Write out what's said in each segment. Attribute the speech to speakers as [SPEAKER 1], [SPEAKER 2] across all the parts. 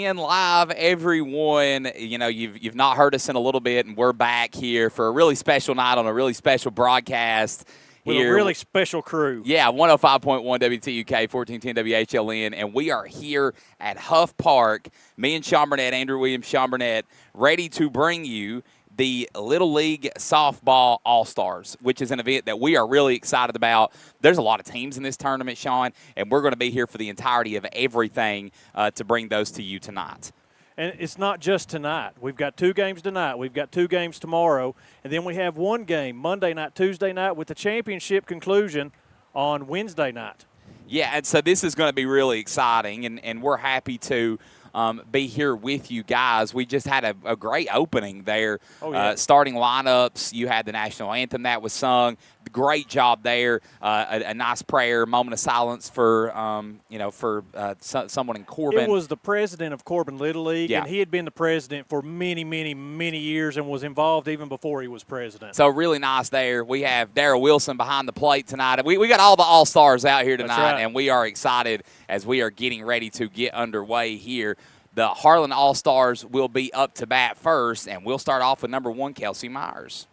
[SPEAKER 1] in live, everyone. You know, you've not heard us in a little bit, and we're back here for a really special night on a really special broadcast.
[SPEAKER 2] With a really special crew.
[SPEAKER 1] Yeah, 105.1 WTUK, 1410 WHLN, and we are here at Huff Park. Me and Sean Burnett, Andrew Williams, Sean Burnett, ready to bring you the Little League Softball All-Stars, which is an event that we are really excited about. There's a lot of teams in this tournament, Sean, and we're going to be here for the entirety of everything to bring those to you tonight.
[SPEAKER 2] And it's not just tonight. We've got 2 games tonight. We've got 2 games tomorrow. And then we have 1 game Monday night, Tuesday night, with the championship conclusion on Wednesday night.
[SPEAKER 1] Yeah, and so this is going to be really exciting, and we're happy to be here with you guys. We just had a great opening there.
[SPEAKER 2] Oh, yeah.
[SPEAKER 1] Starting lineups, you had the national anthem that was sung. Great job there. A nice prayer, moment of silence for someone in Corbin.
[SPEAKER 2] It was the president of Corbin Little League,
[SPEAKER 1] yeah.
[SPEAKER 2] And he had been the president for many, many, many years and was involved even before he was president.
[SPEAKER 1] So really nice there. We have Darryl Wilson behind the plate tonight. We got all the All-Stars out here tonight,
[SPEAKER 2] That's right.
[SPEAKER 1] And we are excited as we are getting ready to get underway here. The Harlan All-Stars will be up to bat first, and we'll start off with number 1, Kelsey Myers.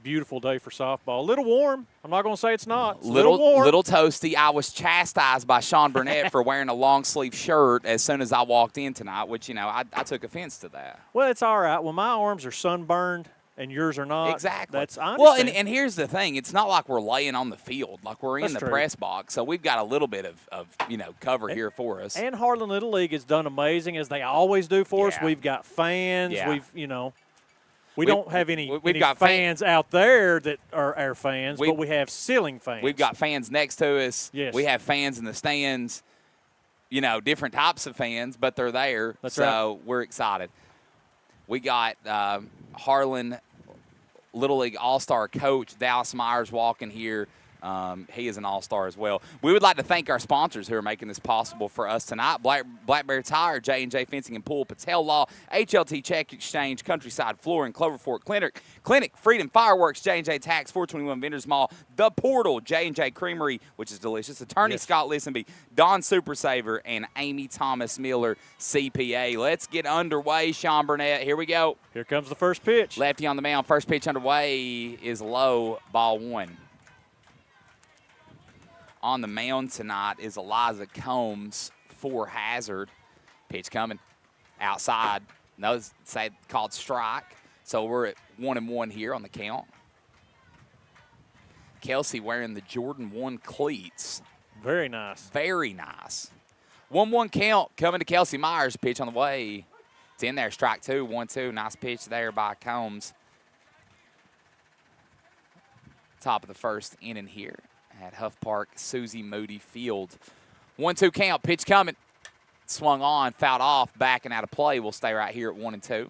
[SPEAKER 2] Beautiful day for softball. A little warm. I'm not going to say it's not. It's
[SPEAKER 1] little
[SPEAKER 2] warm.
[SPEAKER 1] Little toasty. I was chastised by Sean Burnett for wearing a long-sleeve shirt as soon as I walked in tonight, which, I took offense to that.
[SPEAKER 2] Well, it's all right. When my arms are sunburned and yours are not.
[SPEAKER 1] Exactly.
[SPEAKER 2] I
[SPEAKER 1] well,
[SPEAKER 2] understand.
[SPEAKER 1] and here's the thing. It's not like we're laying on the field. Like we're in
[SPEAKER 2] That's
[SPEAKER 1] the
[SPEAKER 2] true.
[SPEAKER 1] press box. So we've got a little bit of cover here for us.
[SPEAKER 2] And Harlan Little League has done amazing, as they always do for us.
[SPEAKER 1] Yeah.
[SPEAKER 2] We've got fans.
[SPEAKER 1] Yeah.
[SPEAKER 2] We don't have any
[SPEAKER 1] got
[SPEAKER 2] fans out there that are our fans, but we have ceiling fans.
[SPEAKER 1] We've got fans next to us.
[SPEAKER 2] Yes.
[SPEAKER 1] We have fans in the stands, different types of fans, but they're there.
[SPEAKER 2] That's
[SPEAKER 1] so
[SPEAKER 2] right.
[SPEAKER 1] We're excited. We got Harlan Little League All-Star coach Dallas Myers walking here. He is an all-star as well. We would like to thank our sponsors who are making this possible for us tonight. Black Bear Tire, J&J Fencing and Pool, Patel Law, HLT Check Exchange, Countryside Flooring, Clover Fork Clinic, Freedom Fireworks, J&J Tax, 421 Vendors Mall, The Portal, J&J Creamery, which is delicious, Attorney
[SPEAKER 2] Yes.
[SPEAKER 1] Scott Listenby, Don Super Saver, and Amy Thomas Miller, CPA. Let's get underway, Sean Burnett. Here we go.
[SPEAKER 2] Here comes the first pitch.
[SPEAKER 1] Lefty on the mound. First pitch underway is low, ball 1. On the mound tonight is Eliza Combs for Hazard. Pitch coming outside. No, say called strike. So we're at 1-1 here on the count. Kelsey wearing the Jordan 1 cleats.
[SPEAKER 2] Very nice.
[SPEAKER 1] Very nice. 1-1 count coming to Kelsey Myers. Pitch on the way. It's in there. Strike 2, 1-2. Nice pitch there by Combs. Top of the first inning here at Huff Park, Susie Moody Field. 1-2 count, pitch coming. Swung on, fouled off, backing out of play. We'll stay right here at 1-2.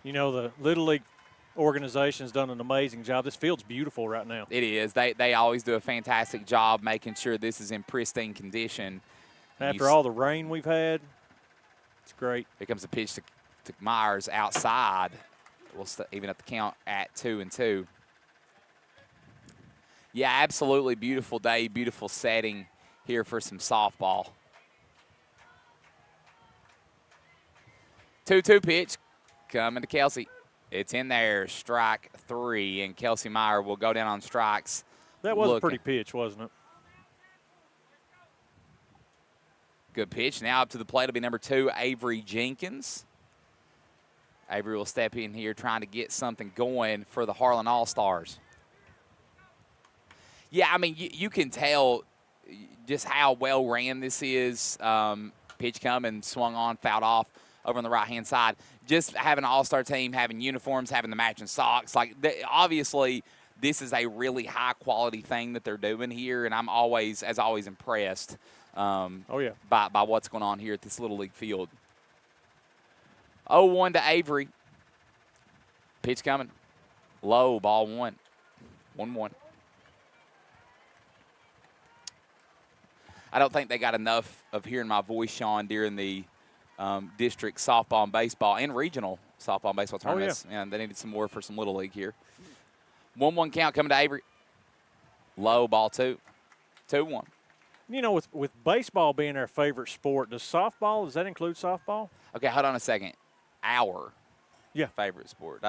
[SPEAKER 2] The Little League organization has done an amazing job. This field's beautiful right now.
[SPEAKER 1] It is. They always do a fantastic job making sure this is in pristine condition.
[SPEAKER 2] After all the rain we've had, it's great.
[SPEAKER 1] Here comes the pitch to Myers outside. We'll even up the count at 2-2. Yeah, absolutely beautiful day, beautiful setting here for some softball. 2-2 pitch coming to Kelsey. It's in there, strike 3, and Kelsey Meyer will go down on strikes.
[SPEAKER 2] That was a pretty pitch, wasn't it?
[SPEAKER 1] Good pitch. Now up to the plate will be number 2, Avery Jenkins. Avery will step in here trying to get something going for the Harlan All-Stars. Yeah, I mean, you can tell just how well ran this is. Pitch coming, swung on, fouled off over on the right-hand side. Just having an all-star team, having uniforms, having the matching socks. Obviously, this is a really high-quality thing that they're doing here, and I'm always impressed by what's going on here at this Little League field. 0-1 to Avery. Pitch coming. Low, ball 1. 1-1. I don't think they got enough of hearing my voice, Sean, during the district softball and baseball and regional softball and baseball tournaments.
[SPEAKER 2] Yeah.
[SPEAKER 1] And they needed some more for some Little League here. 1-1 count coming to Avery. Low, ball 2. 2-1.
[SPEAKER 2] You know, with baseball being our favorite sport, does that include softball?
[SPEAKER 1] Okay, hold on a second. Our
[SPEAKER 2] Yeah.
[SPEAKER 1] favorite sport.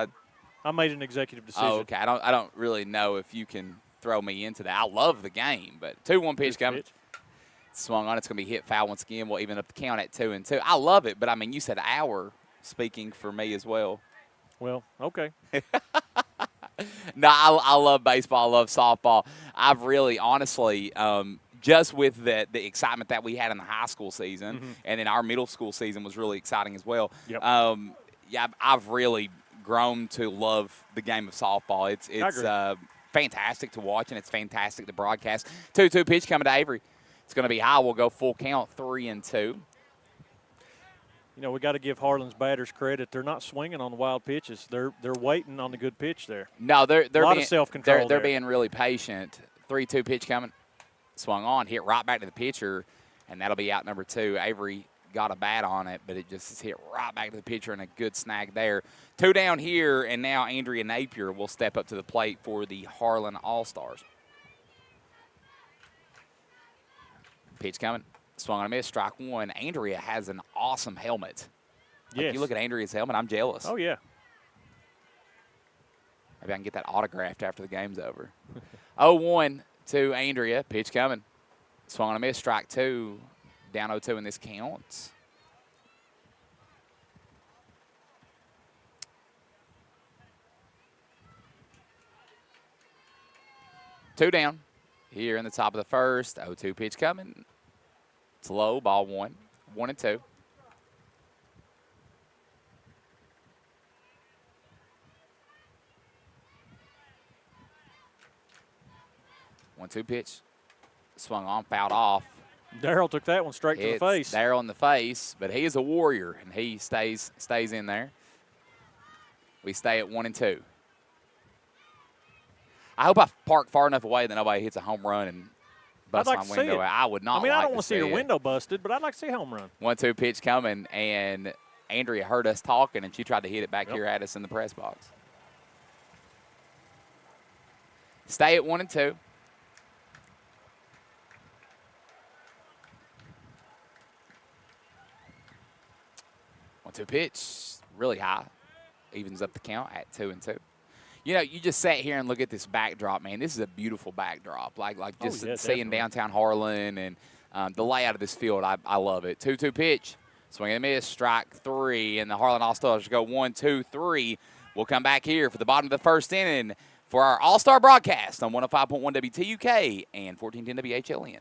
[SPEAKER 2] I made an executive decision.
[SPEAKER 1] Oh, okay. I don't really know if you can throw me into that. I love the game, but 2-1 pitch coming. Swung on. It's going to be hit foul once again. We'll even up the count at 2-2. I love it, but, I mean, you said our, speaking for me as well.
[SPEAKER 2] Well, okay.
[SPEAKER 1] No, I love baseball. I love softball. I've really, honestly, just with the excitement that we had in the high school season, and then our middle school season was really exciting as well.
[SPEAKER 2] Yep.
[SPEAKER 1] Yeah, I've really grown to love the game of softball. It's fantastic to watch, and it's fantastic to broadcast. 2-2 pitch coming to Avery. It's going to be high. We'll go full count, 3-2.
[SPEAKER 2] You know, we got to give Harlan's batters credit. They're not swinging on the wild pitches. They're waiting on the good pitch there.
[SPEAKER 1] No, they're
[SPEAKER 2] a lot
[SPEAKER 1] being
[SPEAKER 2] of self-control.
[SPEAKER 1] They're being really patient. 3-2 pitch coming. Swung on, hit right back to the pitcher, and that'll be out number 2. Avery got a bat on it, but it just is hit right back to the pitcher, and a good snag there. 2 down here, and now Andrea Napier will step up to the plate for the Harlan All-Stars. Pitch coming. Swung on a miss, strike 1. Andrea has an awesome helmet.
[SPEAKER 2] Yes.
[SPEAKER 1] Like, you look at Andrea's helmet, I'm jealous.
[SPEAKER 2] Oh, yeah.
[SPEAKER 1] Maybe I can get that autographed after the game's over. 0-1 to Andrea. Pitch coming. Swung on a miss, strike 2. Down 0-2 in this count. Two down here in the top of the first. 0-2 pitch coming. It's low, ball 1. 1-2. One-two pitch. Swung on, fouled off.
[SPEAKER 2] Darryl took that one straight to the face.
[SPEAKER 1] Darryl in the face, but he is a warrior, and he stays in there. We stay at 1-2. I hope I park far enough away that nobody hits a home run and busts my window out. I would not.
[SPEAKER 2] I mean, I don't want to see your
[SPEAKER 1] it.
[SPEAKER 2] window busted, but I'd like to see a home run.
[SPEAKER 1] 1-2 pitch coming, and Andrea heard us talking, and she tried to hit it back here at us in the press box. Stay at 1-2. One-two pitch, really high, evens up the count at 2-2. You know, you just sat here and look at this backdrop, man. This is a beautiful backdrop. Like just seeing downtown Harlan and the layout of this field. I love it. 2-2 pitch, swing and miss, strike 3, and the Harlan All-Stars go 1-2-3. We'll come back here for the bottom of the first inning for our All-Star broadcast on 105.1 WTUK and 1410 WHLN.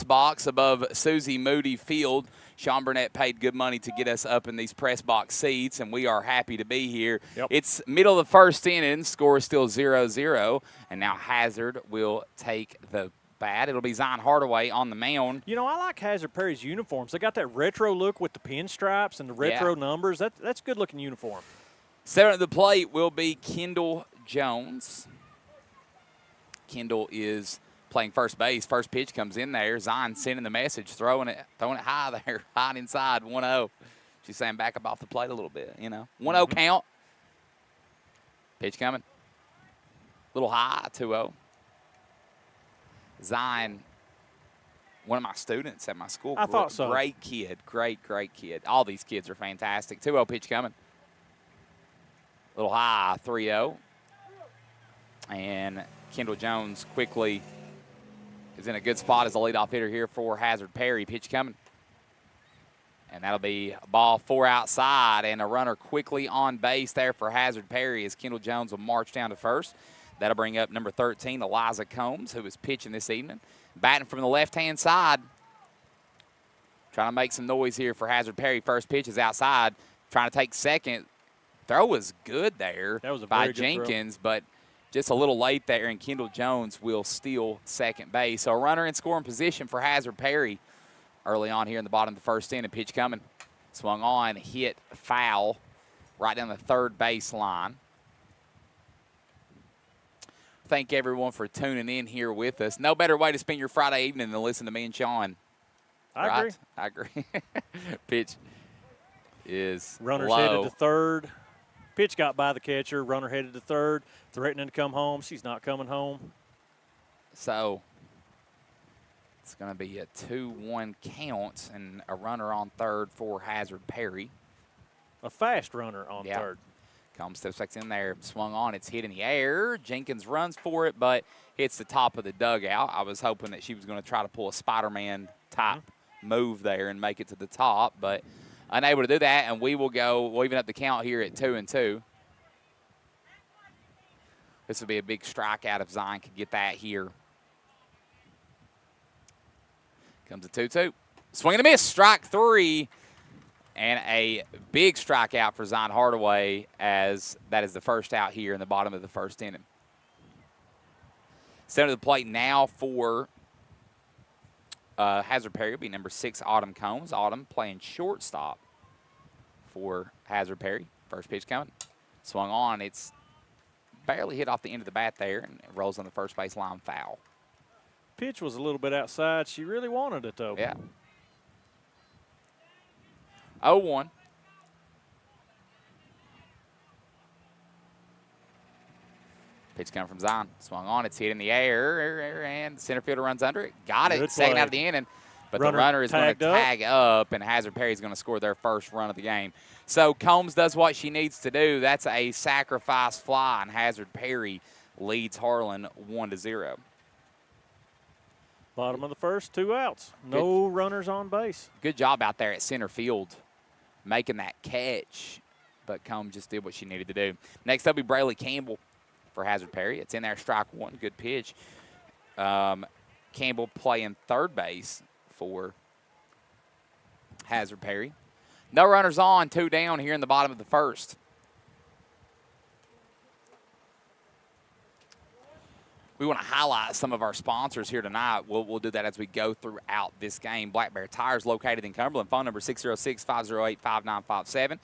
[SPEAKER 1] Box above Susie Moody Field. Sean Burnett paid good money to get us up in these press box seats, and we are happy to be here.
[SPEAKER 2] Yep.
[SPEAKER 1] It's middle of the first inning. Score is still 0-0, and now Hazard will take the bat. It'll be Zion Hardaway on the mound.
[SPEAKER 2] You know, I like Hazard Perry's uniforms. They got that retro look with the pinstripes and the retro numbers. That's a good-looking uniform.
[SPEAKER 1] Center at the plate will be Kendall Jones. Kendall is playing first base. First pitch comes in there. Zion sending the message, throwing it high there, high and inside, 1-0. She's saying back up off the plate a little bit, you know. 1-0 count. Pitch coming. A little high, 2-0. Zion, one of my students at my school.
[SPEAKER 2] I thought so.
[SPEAKER 1] Great kid, great kid. All these kids are fantastic. 2-0 pitch coming. little high, 3-0. And Kendall Jones quickly is in a good spot as a leadoff hitter here for Hazard Perry. Pitch coming. And that'll be a ball 4 outside, and a runner quickly on base there for Hazard Perry as Kendall Jones will march down to first. That'll bring up number 13, Eliza Combs, who is pitching this evening. Batting from the left-hand side. Trying to make some noise here for Hazard Perry. First pitch is outside. Trying to take second. Throw was good there by Jenkins, but just a little late there, and Kendall Jones will steal second base. So a runner in scoring position for Hazard Perry early on here in the bottom of the first inning. Pitch coming. Swung on, hit foul right down the third base line. Thank everyone for tuning in here with us. No better way to spend your Friday evening than listen to me and Sean.
[SPEAKER 2] I
[SPEAKER 1] agree. Pitch is
[SPEAKER 2] Runner's
[SPEAKER 1] low.
[SPEAKER 2] headed to third. Pitch got by the catcher. Runner headed to third, threatening to come home. She's not coming home.
[SPEAKER 1] So it's going to be a 2-1 count and a runner on third for Hazard Perry.
[SPEAKER 2] A fast runner on third.
[SPEAKER 1] Combs steps back in there, swung on, it's hit in the air. Jenkins runs for it, but hits the top of the dugout. I was hoping that she was going to try to pull a Spider-Man type move there and make it to the top, but unable to do that, and we'll even up the count here at 2-2. This would be a big strikeout if Zion could get that here. Comes a 2-2. Swing and a miss, strike 3. And a big strikeout for Zion Hardaway as that is the first out here in the bottom of the first inning. Center of the plate now for Hazard Perry will be number 6, Autumn Combs. Autumn playing shortstop for Hazard Perry. First pitch coming. Swung on. It's barely hit off the end of the bat there, and it rolls on the first base line foul.
[SPEAKER 2] Pitch was a little bit outside. She really wanted it, though.
[SPEAKER 1] Yeah. 0-1. Pitch coming from Zion. Swung on. It's hit in the air, and the center fielder runs under it. Got it.
[SPEAKER 2] Good
[SPEAKER 1] Second
[SPEAKER 2] play.
[SPEAKER 1] out of the inning. But the runner is going to tag up, and Hazard Perry is going to score their first run of the game. So Combs does what she needs to do. That's a sacrifice fly, and Hazard Perry leads Harlan 1-0.
[SPEAKER 2] Bottom of the first, 2 outs. No runners on base.
[SPEAKER 1] Good job out there at center field making that catch, but Combs just did what she needed to do. Next up will be Braylee Campbell for Hazard Perry. It's in there, strike 1, good pitch. Campbell playing third base for Hazard Perry. No runners on, 2 down here in the bottom of the first. We want to highlight some of our sponsors here tonight. We'll do that as we go throughout this game. Black Bear Tires located in Cumberland. Phone number 606-508-5957.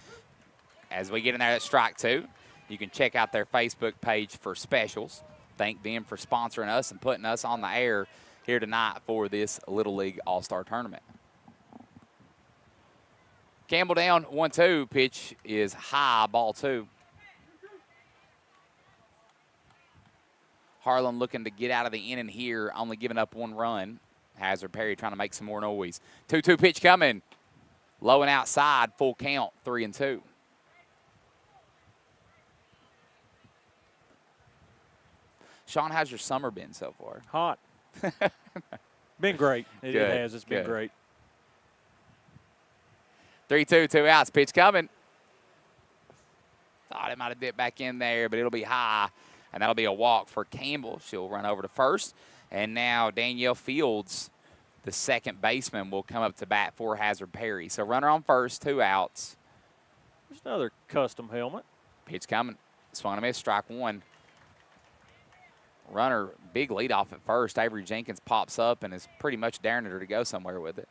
[SPEAKER 1] As we get in there, that's strike 2. You can check out their Facebook page for specials. Thank them for sponsoring us and putting us on the air here tonight for this Little League All-Star Tournament. Campbell down 1-2. Pitch is high, ball 2. Harlan looking to get out of the inning here, only giving up 1 run. Hazard Perry trying to make some more noise. 2-2 pitch coming. Low and outside, full count, 3-2. Sean, how's your summer been so far?
[SPEAKER 2] Hot. Been great. It has. It's been great.
[SPEAKER 1] 3-2, 2 outs. Pitch coming. Thought it might have dipped back in there, but it'll be high. And that'll be a walk for Campbell. She'll run over to first. And now Danielle Fields, the second baseman, will come up to bat for Hazard Perry. So runner on first, 2 outs.
[SPEAKER 2] There's another custom helmet.
[SPEAKER 1] Pitch coming. Swung and a miss, strike 1. Runner, big leadoff at first. Avery Jenkins pops up and is pretty much daring her to go somewhere with it.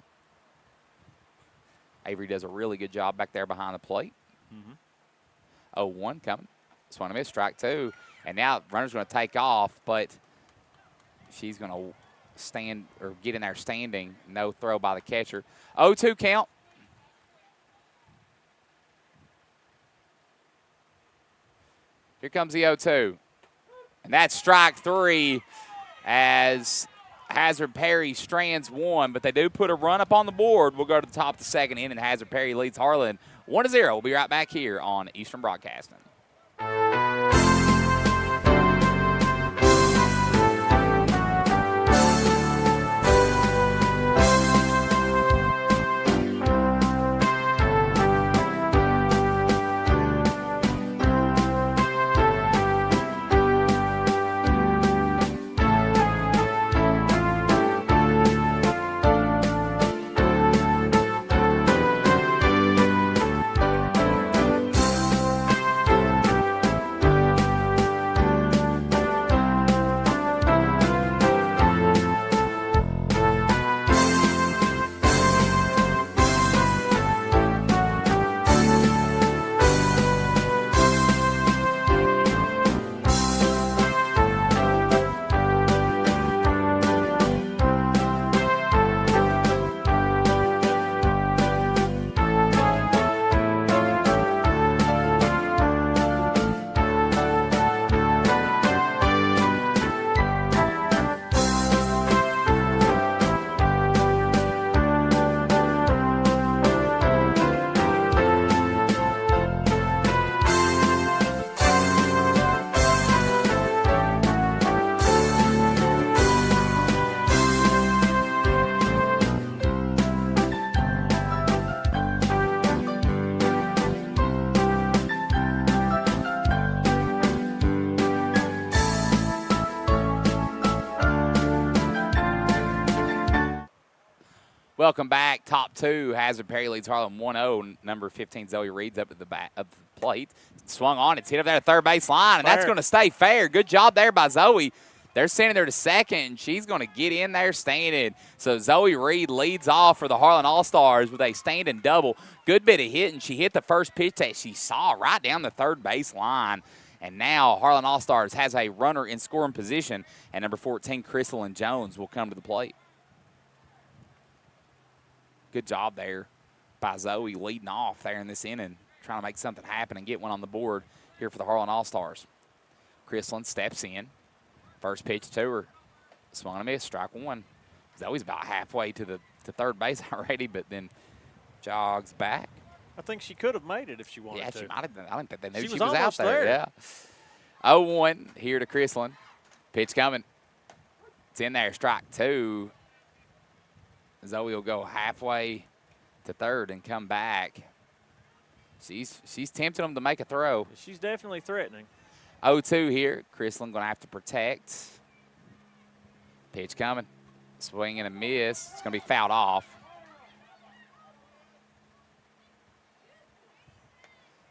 [SPEAKER 1] Avery does a really good job back there behind the plate. 0-1 coming. Swung and a miss, strike 2. And now runner's going to take off, but she's going to stand or get in there standing. No throw by the catcher. 0-2 count. Here comes the 0-2. And that's strike 3 as Hazard Perry strands 1, but they do put a run up on the board. We'll go to the top of the second inning. Hazard Perry leads Harlan 1-0. We'll be right back here on Eastern Broadcasting. Welcome back. Top two. Hazard Perry leads Harlan 1-0. Number 15, Zoe Reed's up at the back of the plate. Swung on. It's hit up there at third base line, and that's going to stay fair. Good job there by Zoe. They're sending her to second, and she's going to get in there standing. So Zoe Reed leads off for the Harlan All-Stars with a standing double. Good bit of hitting. She hit the first pitch that she saw right down the third base line. And now Harlan All-Stars has a runner in scoring position, and number 14, Crystalline Jones, will come to the plate. Good job there by Zoe leading off there in this inning, trying to make something happen and get one on the board here for the Harlan All-Stars. Crystalline steps in. First pitch to her. Swung and a miss, strike one. Zoe's about halfway to third base already, but then jogs back.
[SPEAKER 2] I think she could have made it if she wanted to.
[SPEAKER 1] Yeah, she might have been. I don't think they knew
[SPEAKER 2] she
[SPEAKER 1] was out
[SPEAKER 2] there.
[SPEAKER 1] Yeah. 0-1 here to Crystalline. Pitch coming. It's in there, strike two. Zoe will go halfway to third and come back. She's tempting them to make a throw.
[SPEAKER 2] She's definitely threatening.
[SPEAKER 1] 0-2 here. Crystalline going to have to protect. Pitch coming. Swing and a miss. It's going to be fouled off.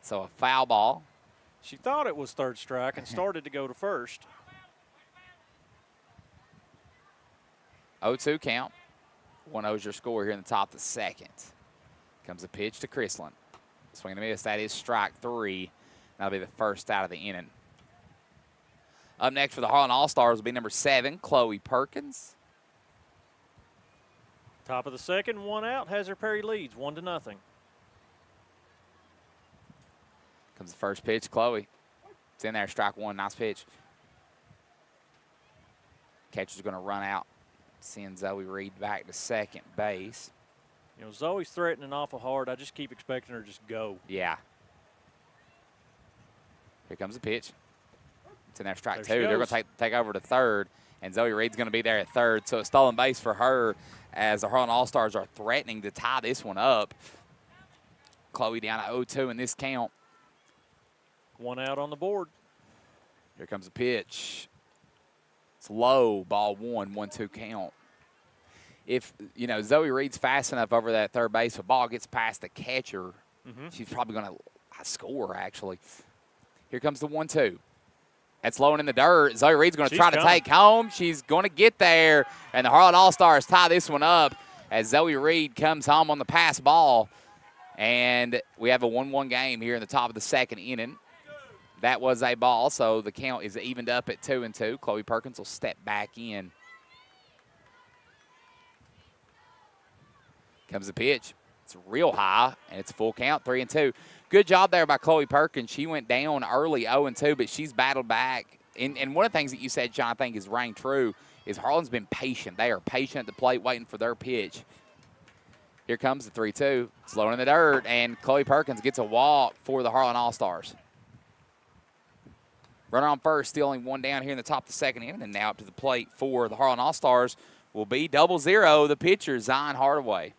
[SPEAKER 1] So a foul ball.
[SPEAKER 2] She thought it was third strike and started to go to first.
[SPEAKER 1] 0-2 count. 1-0 is your score here in the top of the second. Comes a pitch to Crystalline. Swing and a miss. That is strike three. That'll be the first out of the inning. Up next for the Harlan All-Stars will be number 7, Chloe Perkins.
[SPEAKER 2] Top of the second, one out. Hazard Perry leads 1-0.
[SPEAKER 1] Comes the first pitch, Chloe. It's in there, strike one, nice pitch. Catcher's going to run out, send Zoe Reed back to second base.
[SPEAKER 2] You know, Zoe's threatening awful hard. I just keep expecting her to just go.
[SPEAKER 1] Yeah. Here comes the pitch. It's in there, strike
[SPEAKER 2] There
[SPEAKER 1] two. They're going to take over to third, and Zoe Reed's going to be there at third. So a stolen base for her as the Harlan All-Stars are threatening to tie this one up. Chloe down to 0-2 in this count.
[SPEAKER 2] One out on the board.
[SPEAKER 1] Here comes the pitch. It's low, ball one, 1-2 count. If, you know, Zoe Reed's fast enough over that third base, if a ball gets past the catcher, she's probably going to score, actually. Here comes the 1-2. That's low and in the dirt. Zoe Reed's going to try to take home. She's going to get there, and the Harlan All-Stars tie this one up as Zoe Reed comes home on the pass ball. And we have a 1-1 game here in the top of the second inning. That was a ball, so the count is evened up at 2-2. Chloe Perkins will step back in. Comes the pitch. It's real high, and it's a full count, 3-2. Good job there by Chloe Perkins. She went down early 0-2, but she's battled back. And one of the things that you said, John, I think is rang true, is Harlan's been patient. They are patient at the plate waiting for their pitch. Here comes the 3-2. It's low in the dirt, and Chloe Perkins gets a walk for the Harlan All-Stars. Runner on first, still only one down here in the top of the second inning, and now up to the plate for the Harlan All-Stars will be 0-0, the pitcher, Zion Hardaway.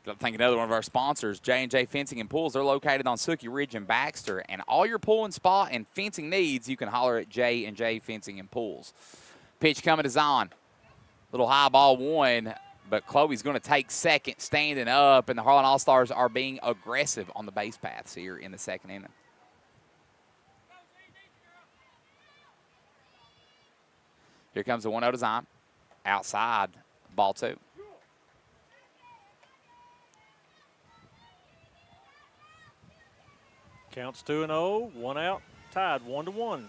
[SPEAKER 1] I think another one of our sponsors, J&J Fencing and Pools. They're located on Sookie Ridge in Baxter. And all your pool and spa and fencing needs, you can holler at J&J Fencing and Pools. Pitch coming to Zion. Little high ball one, but Chloe's going to take second, standing up. And the Harlan All-Stars are being aggressive on the base paths here in the second inning. Here comes the 1-0 to Zion. Outside, ball two.
[SPEAKER 2] Counts 2-0, one out, tied 1-1.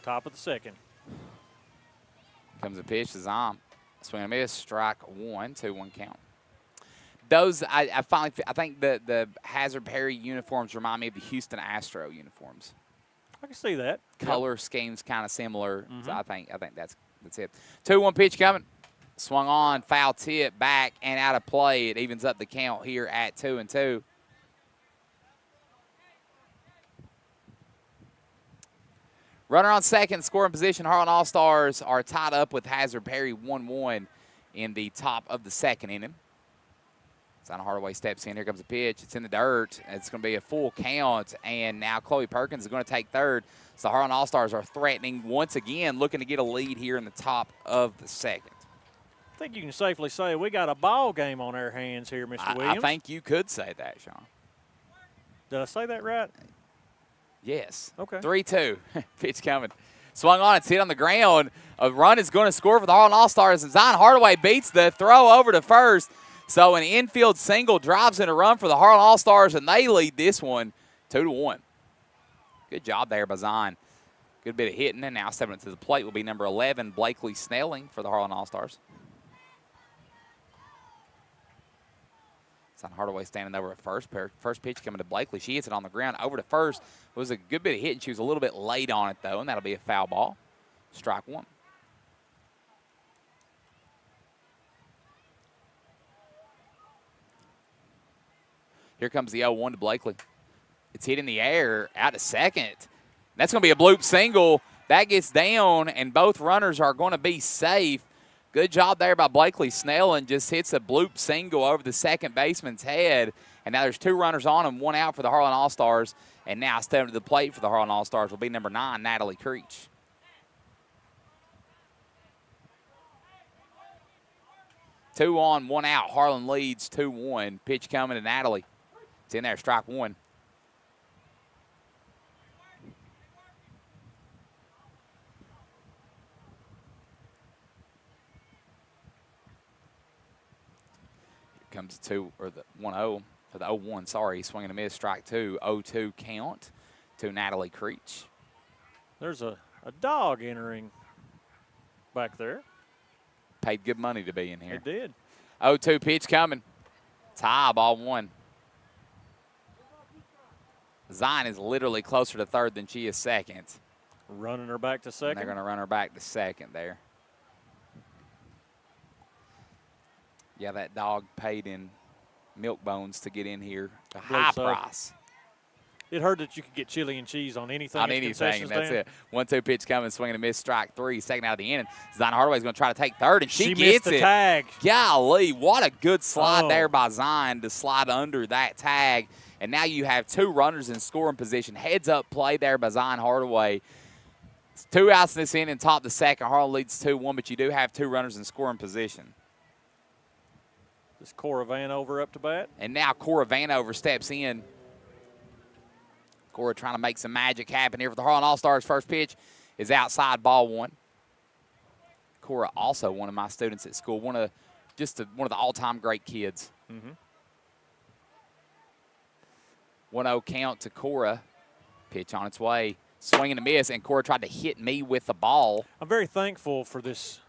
[SPEAKER 2] Top of the second.
[SPEAKER 1] Comes a pitch to Zion. Swing and a miss, strike one, 2-1 count. Those, I think the Hazard Perry uniforms remind me of the Houston Astro uniforms.
[SPEAKER 2] I can see that.
[SPEAKER 1] Color scheme's kind of similar, so I think that's it. 2-1 pitch coming. Swung on, foul tip, back and out of play. It evens up the count here at 2-2. Runner on second, scoring position. Harlan All-Stars are tied up with Hazard Perry 1-1 in the top of the second inning. Zion Hardaway steps in. Here comes the pitch. It's in the dirt. It's going to be a full count, and now Chloe Perkins is going to take third. So the Harlan All-Stars are threatening once again, looking to get a lead here in the top of the second.
[SPEAKER 2] I think you can safely say we got a ball game on our hands here, Mr. Williams.
[SPEAKER 1] I think you could say that, Sean.
[SPEAKER 2] Did I say that right?
[SPEAKER 1] Yes.
[SPEAKER 2] Okay.
[SPEAKER 1] 3-2. Pitch coming. Swung on. It's hit on the ground. A run is going to score for the Harlan All-Stars, and Zion Hardaway beats the throw over to first. So an infield single drives in a run for the Harlan All-Stars, and they lead this one 2-1. Good job there by Zion. Good bit of hitting, and now stepping to the plate will be number 11, Blakely Snelling for the Harlan All-Stars. Zion Hardaway standing over at first. First pitch coming to Blakely. She hits it on the ground over to first. It was a good bit of hit, and she was a little bit late on it, though, and that'll be a foul ball. Strike one. Here comes the 0-1 to Blakely. It's hit in the air out to second. That's going to be a bloop single. That gets down, and both runners are going to be safe. Good job there by Blakely Snelling. Just hits a bloop single over the second baseman's head. And now there's two runners on him, one out for the Harlan All-Stars. And now stepping to the plate for the Harlan All-Stars will be number 9, Natalie Creech. Two on, one out. Harlan leads 2-1. Pitch coming to Natalie. It's in there, strike one. Comes the 1-0 for the 0-1. Sorry, swinging a miss, strike two. 0-2 count to Natalie Creech.
[SPEAKER 2] There's a dog entering back there.
[SPEAKER 1] Paid good money to be in here.
[SPEAKER 2] It did.
[SPEAKER 1] 0-2 pitch coming. Tie, ball one. Zion is literally closer to third than she is second.
[SPEAKER 2] Running her back to second.
[SPEAKER 1] And they're going to run her back to second there. Yeah, that dog paid in milk bones to get in here. A high price.
[SPEAKER 2] It heard that you could get chili and cheese on anything.
[SPEAKER 1] On anything, that's it. 1-2 pitch coming, swinging a miss, strike three, second out of the inning. Zion Hardaway's going to try to take third, and she gets
[SPEAKER 2] missed the tag.
[SPEAKER 1] Golly, what a good slide there by Zion to slide under that tag. And now you have two runners in scoring position. Heads up play there by Zion Hardaway. It's 2 outs in this inning, top the second. Harlan leads 2-1, but you do have two runners in scoring position.
[SPEAKER 2] Is Cora Vanover up to bat?
[SPEAKER 1] And now Cora Vanover steps in. Cora trying to make some magic happen here for the Harlan All-Stars. First pitch is outside, ball one. Cora also one of my students at school, one of the all-time great kids. 1-0 count to Cora. Pitch on its way. Swing and a miss, and Cora tried to hit me with the ball.
[SPEAKER 2] I'm very thankful for this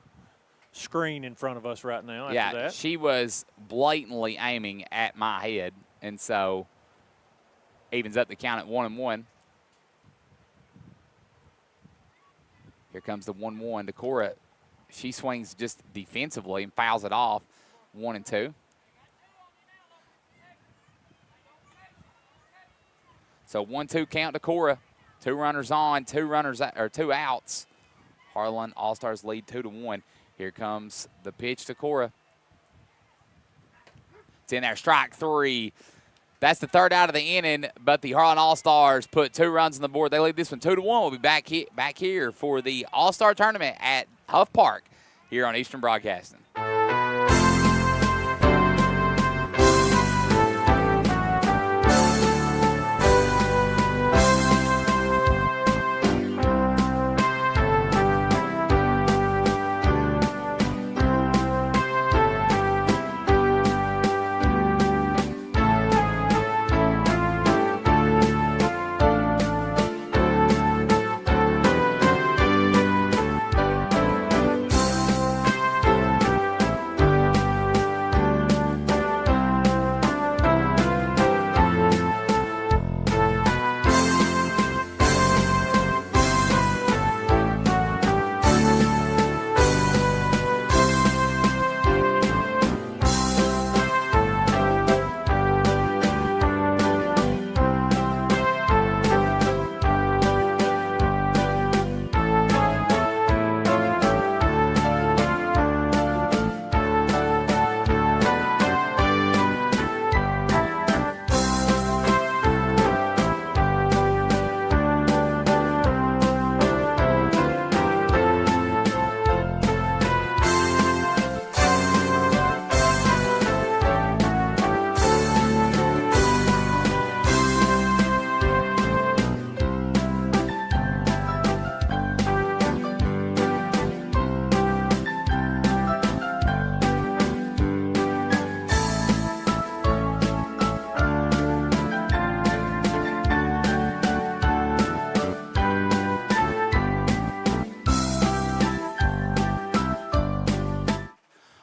[SPEAKER 2] screen in front of us right now after that.
[SPEAKER 1] She was blatantly aiming at my head, and so evens up the count at 1-1. Here comes the 1-1 to Cora. She swings just defensively and fouls it off. 1-2. So 1-2 count to Cora. Two runners on, two outs. Harlan All-Stars lead 2-1. Here comes the pitch to Cora. It's in there, strike three. That's the third out of the inning, but the Harlan All-Stars put 2 runs on the board. They lead this one 2-1. We'll be back here for the All-Star Tournament at Huff Park here on Eastern Broadcasting.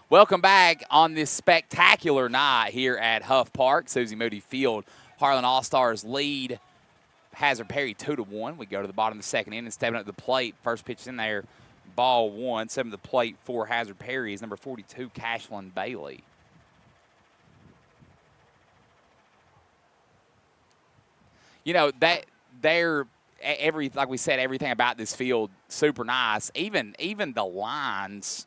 [SPEAKER 1] Welcome back on this spectacular night here at Huff Park, Susie Moody Field. Harlan All-Stars lead Hazard Perry 2-1. We go to the bottom of the second inning, stepping up to the plate. First pitch in there, ball one. Stepping to the plate for Hazard Perry is number 42, Cashlyn Bailey. You know, like we said, everything about this field super nice. Even the lines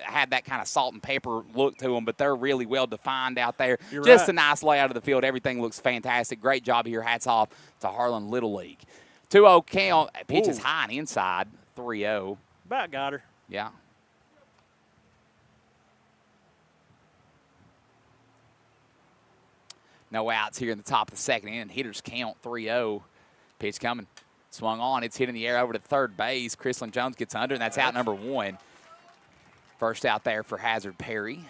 [SPEAKER 1] had that kind of salt and pepper look to them, but they're really well defined out there.
[SPEAKER 2] You're
[SPEAKER 1] Just
[SPEAKER 2] right.
[SPEAKER 1] a nice layout of the field. Everything looks fantastic. Great job here. Hats off to Harlan Little League. 2-0 count. Pitch is high and inside. 3-0.
[SPEAKER 2] About got her.
[SPEAKER 1] Yeah. No outs here in the top of the second inning. Hitters count 3-0. Pitch coming. Swung on. It's hit in the air over to third base. Chrislyn Jones gets under, and that's out number one. First out there for Hazard Perry.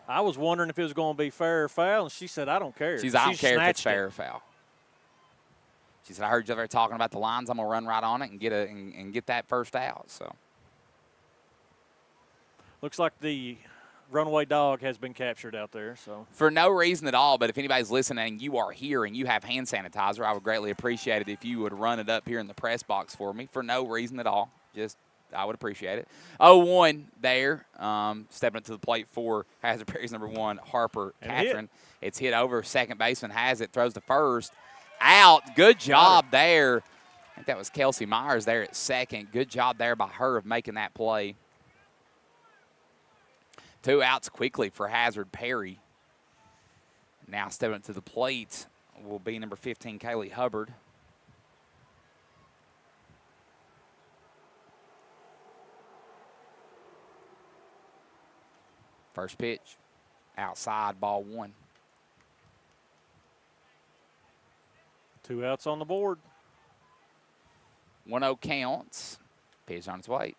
[SPEAKER 2] I was wondering if it was going to be fair or foul, and she said, I don't care.
[SPEAKER 1] I don't care if it's
[SPEAKER 2] snatched
[SPEAKER 1] fair
[SPEAKER 2] it.
[SPEAKER 1] or foul. She said, I heard you over there talking about the lines. I'm going to run right on it and get that first out. So
[SPEAKER 2] Looks like the runaway dog has been captured out there. So
[SPEAKER 1] for no reason at all, but if anybody's listening and you are here and you have hand sanitizer, I would greatly appreciate it if you would run it up here in the press box for me for no reason at all. Just I would appreciate it. 0-1 there. Stepping up to the plate for Hazard Perry's number one, Harper Catherine. It's hit over. Second baseman has it. Throws to first. Out. Good job there. I think that was Kelsey Myers there at second. Good job there by her of making that play. 2 outs quickly for Hazard Perry. Now stepping up to the plate will be number 15, Kaylee Hubbard. First pitch, outside, ball one.
[SPEAKER 2] 2 outs on the board.
[SPEAKER 1] 1-0 counts. Pitch on its way.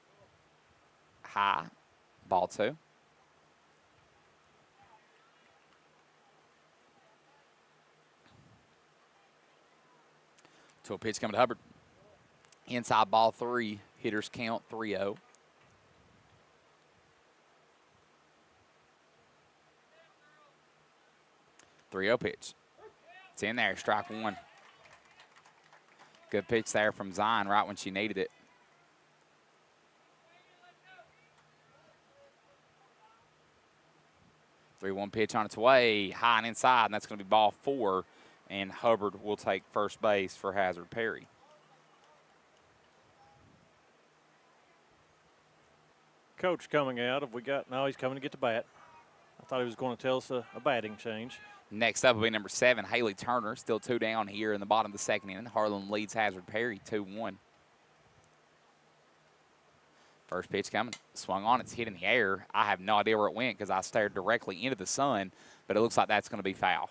[SPEAKER 1] High, ball two. To a pitch coming to Hubbard. Inside, ball three. Hitters count 3-0. Pitch. It's in there, strike one. Good pitch there from Zion right when she needed it. Three 3-1 pitch on its way, high and inside, and that's going to be ball four, and Hubbard will take first base for Hazard Perry.
[SPEAKER 2] Coach coming out. No, he's coming to get the bat. I thought he was going to tell us a batting change.
[SPEAKER 1] Next up will be number 7, Haley Turner. Still 2 down here in the bottom of the second inning. Harlan leads Hazard Perry 2-1. First pitch coming. Swung on. It's hit in the air. I have no idea where it went because I stared directly into the sun, but it looks like that's going to be foul.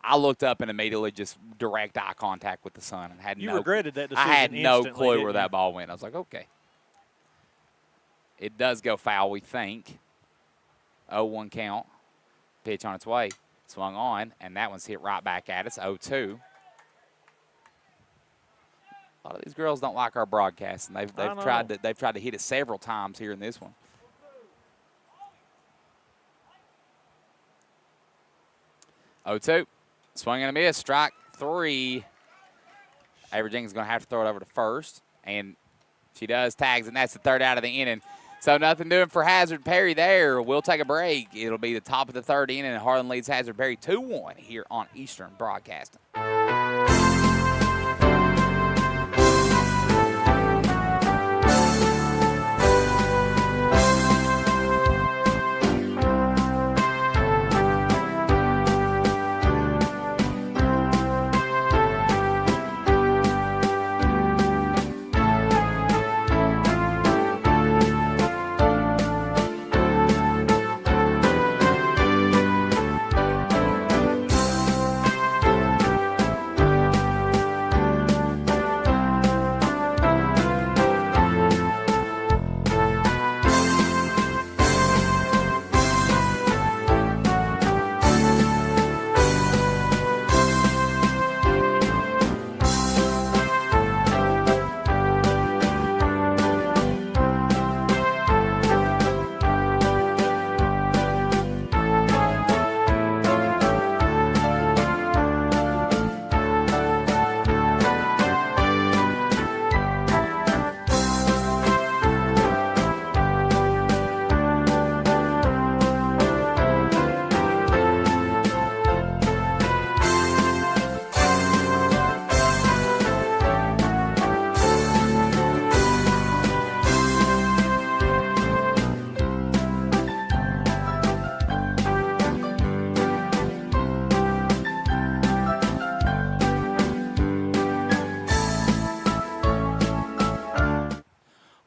[SPEAKER 1] I looked up and immediately just direct eye contact with the sun and had
[SPEAKER 2] You regretted that decision
[SPEAKER 1] I had no
[SPEAKER 2] instantly,
[SPEAKER 1] clue
[SPEAKER 2] didn't
[SPEAKER 1] where
[SPEAKER 2] you?
[SPEAKER 1] that ball went. I was like, okay. It does go foul, we think. 0-1 count. Pitch on its way. Swung on, and that one's hit right back at us, 0-2. A lot of these girls don't like our broadcast, and they've tried to hit it several times here in this one. Oh-2. Swung and a miss, strike 3. Avery Jenkins is going to have to throw it over to first, and she does, tags, and that's the third out of the inning. So nothing doing for Hazard Perry there. We'll take a break. It'll be the top of the third inning, and Harlan leads Hazard Perry 2-1 here on Eastern Broadcasting.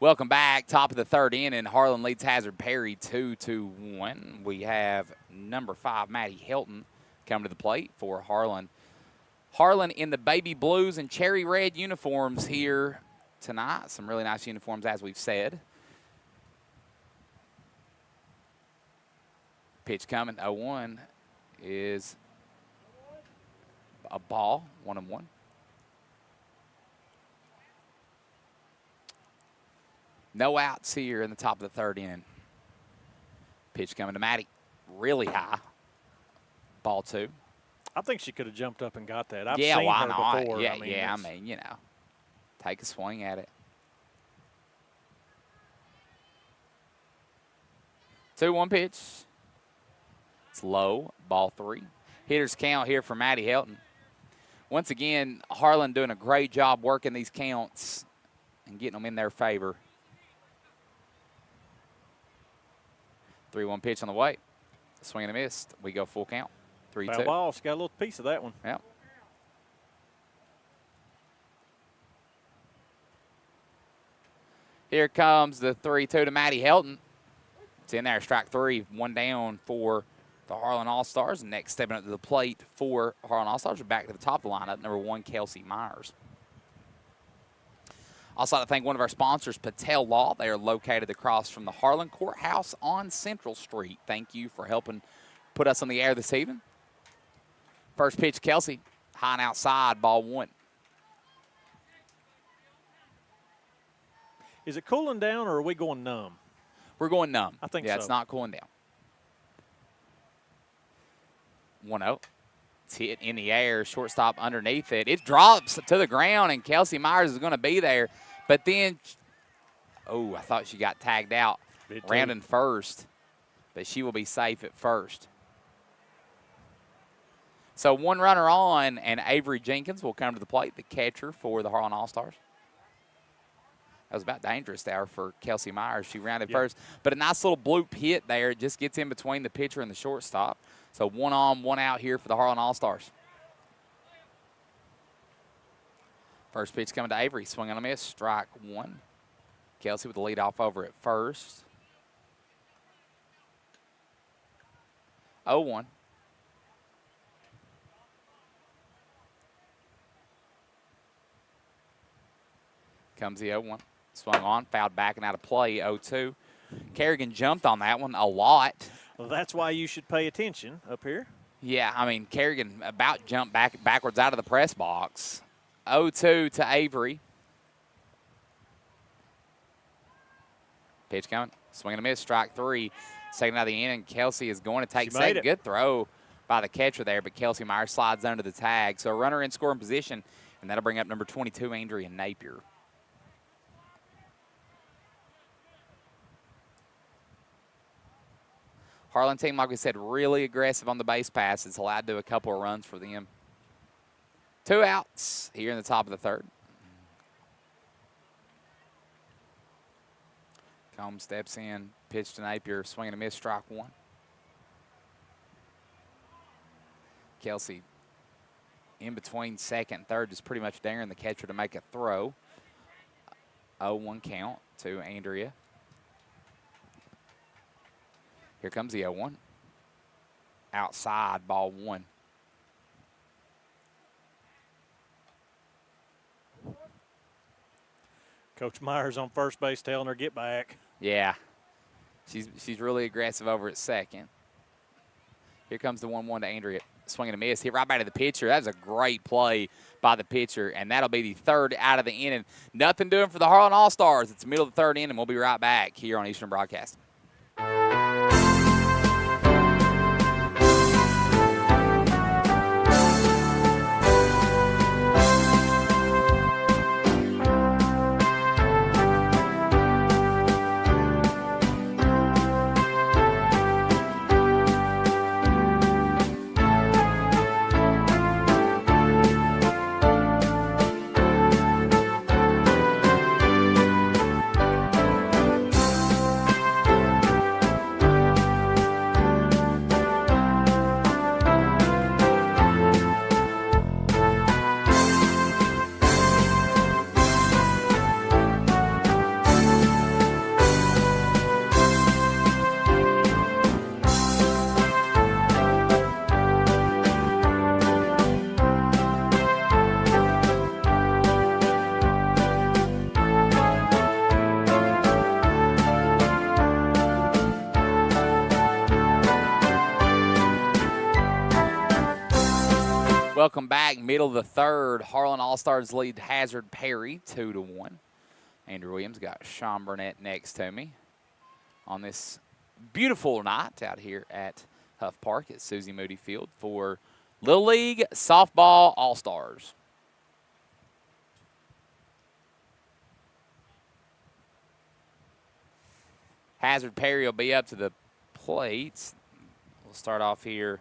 [SPEAKER 1] Welcome back. Top of the third inning. Harlan leads Hazard Perry 2-1. We have number 5, Maddie Hilton, coming to the plate for Harlan. Harlan in the baby blues and cherry red uniforms here tonight. Some really nice uniforms, as we've said. Pitch coming, 0-1 is a ball, 1-1. No outs here in the top of the third inning. Pitch coming to Maddie, really high, ball 2.
[SPEAKER 2] I think she could have jumped up and got that. I've
[SPEAKER 1] Yeah,
[SPEAKER 2] seen
[SPEAKER 1] why
[SPEAKER 2] her
[SPEAKER 1] not?
[SPEAKER 2] before.
[SPEAKER 1] Yeah,
[SPEAKER 2] I mean,
[SPEAKER 1] you know, take a swing at it. 2-1 pitch. It's low, ball 3. Hitters count here for Maddie Helton. Once again, Harlan doing a great job working these counts and getting them in their favor. 3-1 pitch on the way. Swing and a miss. We go full count. 3-2.
[SPEAKER 2] Foul ball. She got a little piece of that one.
[SPEAKER 1] Yep. Here comes the 3-2 to Maddie Helton. It's in there, strike 3, 1 down for the Harlan All-Stars. Next, stepping up to the plate for Harlan All-Stars. We're back to the top of the lineup, number 1, Kelsey Myers. Also, like to thank one of our sponsors, Patel Law. They are located across from the Harlan Courthouse on Central Street. Thank you for helping put us on the air this evening. First pitch, Kelsey, high and outside, ball 1.
[SPEAKER 2] Is it cooling down or are we going numb?
[SPEAKER 1] We're going numb.
[SPEAKER 2] I think
[SPEAKER 1] so. Yeah,
[SPEAKER 2] so.
[SPEAKER 1] It's not cooling down. 1-0. It's hit in the air, shortstop underneath it. It drops to the ground, and Kelsey Myers is going to be there. But then, I thought she got tagged out. Rounding first, but she will be safe at first. So 1 runner on, and Avery Jenkins will come to the plate, the catcher for the Harlan All-Stars. That was about dangerous there for Kelsey Myers. She rounded first. But a nice little bloop hit there. It just gets in between the pitcher and the shortstop. So 1 on, 1 out here for the Harlan All-Stars. First pitch coming to Avery. Swing on a miss. Strike 1. Kelsey with the lead off over at first. 0-1. Comes the 0-1. Swung on, fouled back and out of play, 0-2. Kerrigan jumped on that one a lot.
[SPEAKER 2] Well, that's why you should pay attention up here.
[SPEAKER 1] Yeah, I mean, Kerrigan about jumped backwards out of the press box. 0-2 to Avery. Pitch coming. Swing and a miss, strike 3. Second out of the inning, Kelsey is going to take second. Good throw by the catcher there, but Kelsey Myers slides under the tag. So a runner in scoring position, and that'll bring up number 22, Andrea Napier. Harlan team, like we said, really aggressive on the base pass. It's allowed to do a couple of runs for them. 2 outs here in the top of the third. Combs steps in, pitch to Napier, swing and a miss, strike 1. Kelsey in between second and third, just pretty much daring the catcher to make a throw. 0-1 count to Andrea. Here comes the 0-1. Outside, ball 1.
[SPEAKER 2] Coach Myers on first base telling her, get back.
[SPEAKER 1] Yeah. She's really aggressive over at second. Here comes the 1-1 to Andrea. Swing and a miss. Hit right back to the pitcher. That was a great play by the pitcher, and that'll be the 3rd out of the inning. Nothing doing for the Harlan All-Stars. It's the middle of the 3rd inning. We'll be right back here on Eastern Broadcasting. Welcome back. Middle of the third. Harlan All-Stars lead Hazard Perry 2-1. Andrew Williams got Sean Burnett next to me on this beautiful night out here at Huff Park at Susie Moody Field for Little League Softball All-Stars. Hazard Perry will be up to the plates. We'll start off here,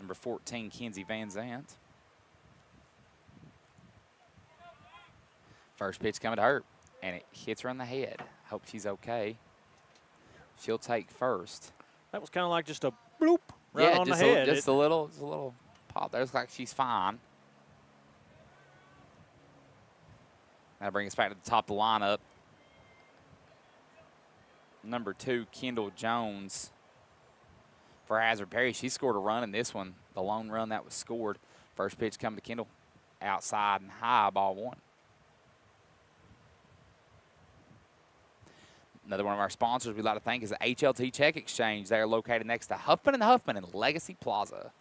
[SPEAKER 1] number 14, Kenzie Van Zandt. First pitch coming to her, and it hits her in the head. Hope she's okay. She'll take first.
[SPEAKER 2] That was kind of like just a bloop right on the head.
[SPEAKER 1] Just a little pop there. Looks like she's fine. That'll bring us back to the top of the lineup. Number 2, Kendall Jones for Hazard Perry. She scored a run in this one, the lone run that was scored. First pitch coming to Kendall, outside and high, ball 1. Another one of our sponsors we'd like to thank is the HLT Check Exchange. They are located next to Huffman & Huffman in Legacy Plaza.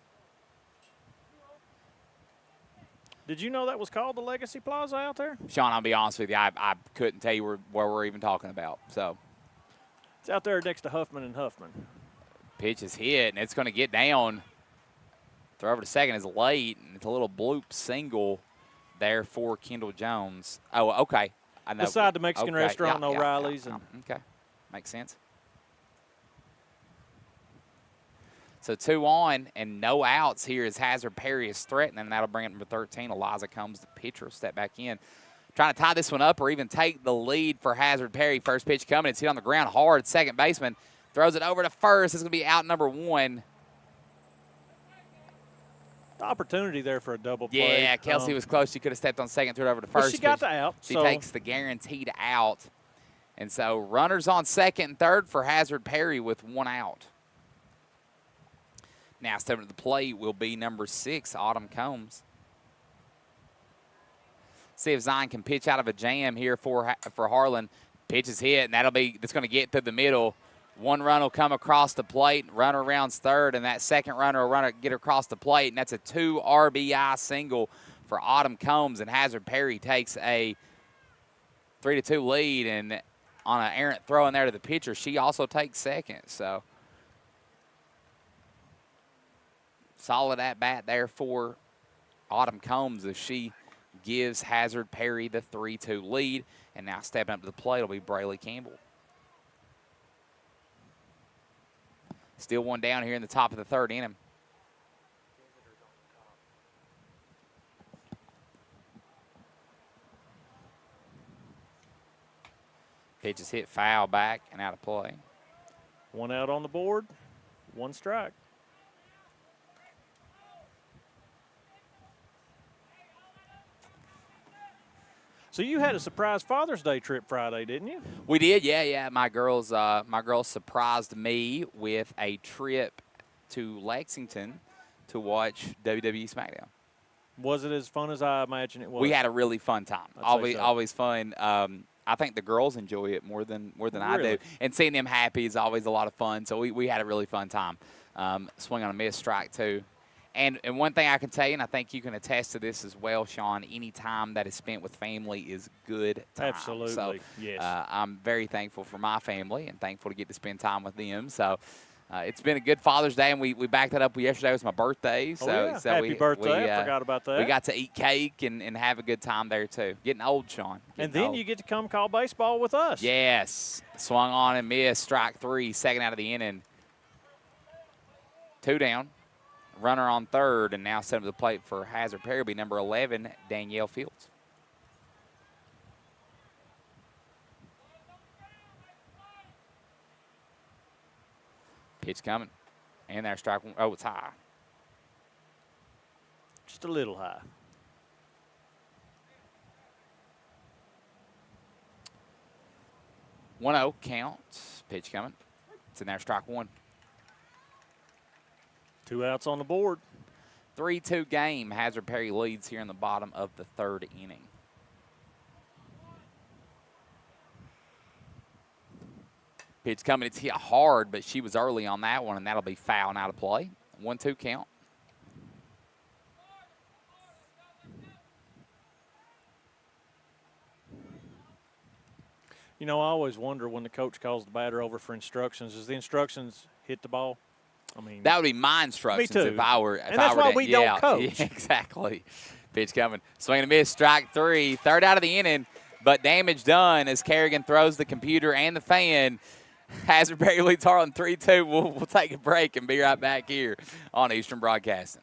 [SPEAKER 2] Did you know that was called the Legacy Plaza out there?
[SPEAKER 1] Sean, I'll be honest with you, I couldn't tell you where we're even talking about. So
[SPEAKER 2] it's out there next to Huffman & Huffman.
[SPEAKER 1] Pitch is hit, and it's going to get down. Throw over to second is late, and it's a little bloop single there for Kendall Jones. Oh, okay. I know.
[SPEAKER 2] Beside the Mexican restaurant in O'Reilly's.
[SPEAKER 1] Okay, makes sense. So 2 on and no outs here as Hazard Perry is threatening, and that'll bring it number 13. Eliza Combs, the pitcher, will step back in. Trying to tie this one up or even take the lead for Hazard Perry. First pitch coming. It's hit on the ground hard. Second baseman throws it over to first. It's going to be out number 1.
[SPEAKER 2] The opportunity there for a double play.
[SPEAKER 1] Yeah, Kelsey was close. She could have stepped on second, threw it over to first.
[SPEAKER 2] Well, she got the out.
[SPEAKER 1] She takes the guaranteed out. And so runners on second and third for Hazard Perry with 1 out. Now stepping to the plate will be number 6, Autumn Combs. See if Zion can pitch out of a jam here for Harlan. Pitch is hit, and that's going to get through the middle. 1 run will come across the plate. Runner rounds third, and that second runner will get across the plate, and that's a 2 RBI single for Autumn Combs, and Hazard Perry takes a 3-2 lead, and on an errant throw in there to the pitcher, she also takes second. So solid at bat there for Autumn Combs as she gives Hazard Perry the 3-2 lead, and now stepping up to the plate will be Braylee Campbell. Still 1 down here in the top of the third inning. Pitch is hit foul back and out of play.
[SPEAKER 2] 1 out on the board, 1 strike. So you had a surprise Father's Day trip Friday, didn't you?
[SPEAKER 1] We did, yeah. My girls surprised me with a trip to Lexington to watch WWE SmackDown.
[SPEAKER 2] Was it as fun as I imagine it was?
[SPEAKER 1] We had a really fun time. Always fun. I think the girls enjoy it more than I do, and seeing them happy is always a lot of fun. So we had a really fun time. Swing on a miss, strike 2. And one thing I can tell you, and I think you can attest to this as well, Sean, any time that is spent with family is good time.
[SPEAKER 2] Absolutely,
[SPEAKER 1] so,
[SPEAKER 2] yes.
[SPEAKER 1] I'm very thankful for my family and thankful to get to spend time with them. So it's been a good Father's Day, and we backed that up. Yesterday was my birthday. So
[SPEAKER 2] happy birthday. I forgot about that.
[SPEAKER 1] We got to eat cake and have a good time there, too. Getting old, Sean.
[SPEAKER 2] And then you get to come call baseball with us.
[SPEAKER 1] Yes. Swung on and missed, strike 3, second out of the inning. 2 down. Runner on third, and now set up the plate for Hazard Perry will be number 11, Danielle Fields. Pitch coming. And there's strike 1. Oh, it's high.
[SPEAKER 2] Just a little high.
[SPEAKER 1] 1-0 count. Pitch coming. It's in there, strike 1.
[SPEAKER 2] 2 outs on the board.
[SPEAKER 1] 3-2 game. Hazard Perry leads here in the bottom of the third inning. Pitch coming. It's hit hard, but she was early on that one, and that'll be foul and out of play. 1-2 count.
[SPEAKER 2] You know, I always wonder when the coach calls the batter over for instructions, does the instructions hit the ball? I mean,
[SPEAKER 1] that would be my instructions
[SPEAKER 2] me too.
[SPEAKER 1] if I were. If
[SPEAKER 2] And that's
[SPEAKER 1] I were
[SPEAKER 2] why
[SPEAKER 1] to,
[SPEAKER 2] we don't coach.
[SPEAKER 1] Yeah, exactly. Pitch coming. Swing and a miss, strike 3. Third out of the inning, but damage done as Kerrigan throws the computer and the fan. Hazard Perry leads Harlan 3-2. We'll take a break and be right back here on Eastern Broadcasting.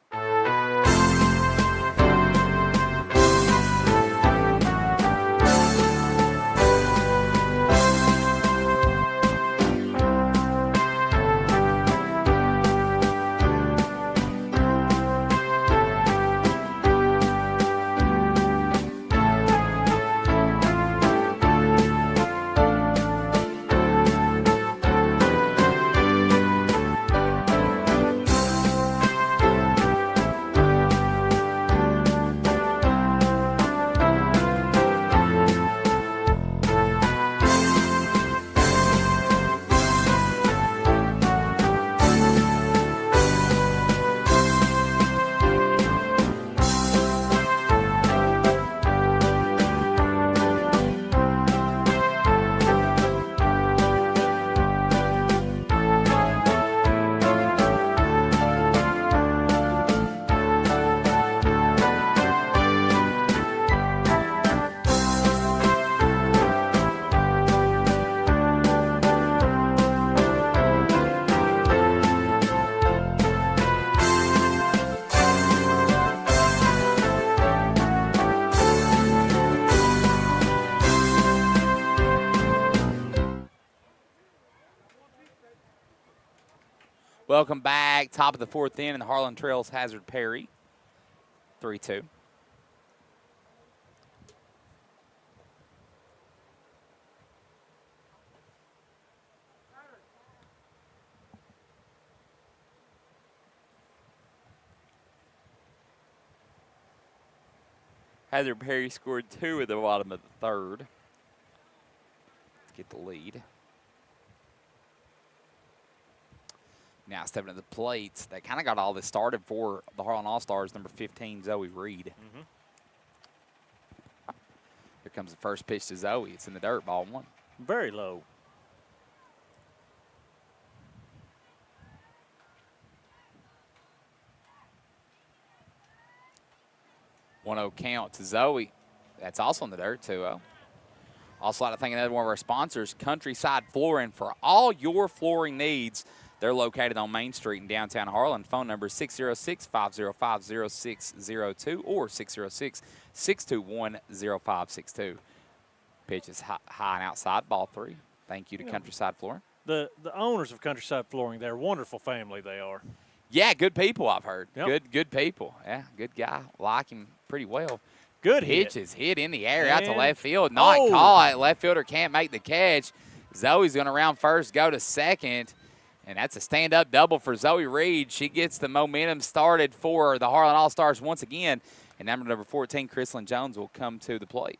[SPEAKER 1] Welcome back. Top of the 4th inning, the Harlan trails Hazard Perry 3-2. Hazard Perry scored 2 at the bottom of the 3rd. Let's get the lead. Now stepping to the plate. They kind of got all this started for the Harlan All-Stars, number 15, Zoe Reed. Here comes the first pitch to Zoe. It's in the dirt, ball 1.
[SPEAKER 2] Very low.
[SPEAKER 1] One 1-0 count to Zoe. That's also in the dirt, 2-0. Also, I'd like to thank another one of our sponsors, Countryside Flooring, for all your flooring needs. They're located on Main Street in downtown Harlan. Phone number is 606-505-0602 or 606-621-0562. Pitch is high and outside, ball 3. Thank you to Countryside Flooring.
[SPEAKER 2] The owners of Countryside Flooring, they're a wonderful family, they are.
[SPEAKER 1] Yeah, good people, I've heard.
[SPEAKER 2] Yep.
[SPEAKER 1] Good people. Yeah, good guy. Like him pretty well.
[SPEAKER 2] Good
[SPEAKER 1] pitch
[SPEAKER 2] hit.
[SPEAKER 1] is hit in the air out to left field. Not caught. Left fielder can't make the catch. Zoe's going to round first, go to second. And that's a stand-up double for Zoe Reed. She gets the momentum started for the Harlan All-Stars once again. And number 14, Chrislyn Jones, will come to the plate.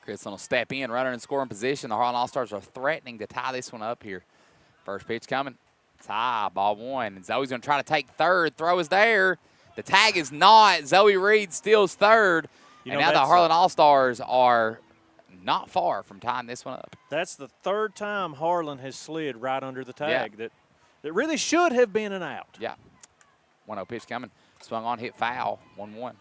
[SPEAKER 1] Chrislyn will step in, runner in scoring position. The Harlan All-Stars are threatening to tie this one up here. First pitch coming. Tie, ball 1. And Zoe's going to try to take third. Throw is there. The tag is not. Zoe Reed steals third. And now the Harlan All-Stars are not far from tying this one up.
[SPEAKER 2] That's the 3rd time Harlan has slid right under the tag that really should have been an out.
[SPEAKER 1] Yeah. 1-0 pitch coming. Swung on, hit foul. 1-1.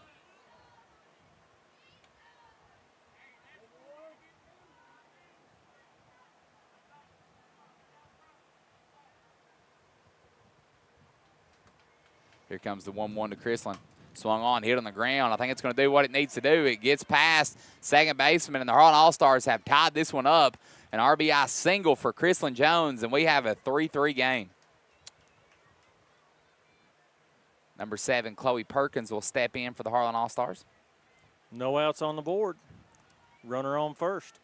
[SPEAKER 1] Here comes the 1-1 to Chrislyn. Swung on, hit on the ground. I think it's going to do what it needs to do. It gets past second baseman, and the Harlan All-Stars have tied this one up. An RBI single for Chrislyn Jones, and we have a 3-3 game. Number 7, Chloe Perkins, will step in for the Harlan All-Stars.
[SPEAKER 2] No outs on the board. Runner on first.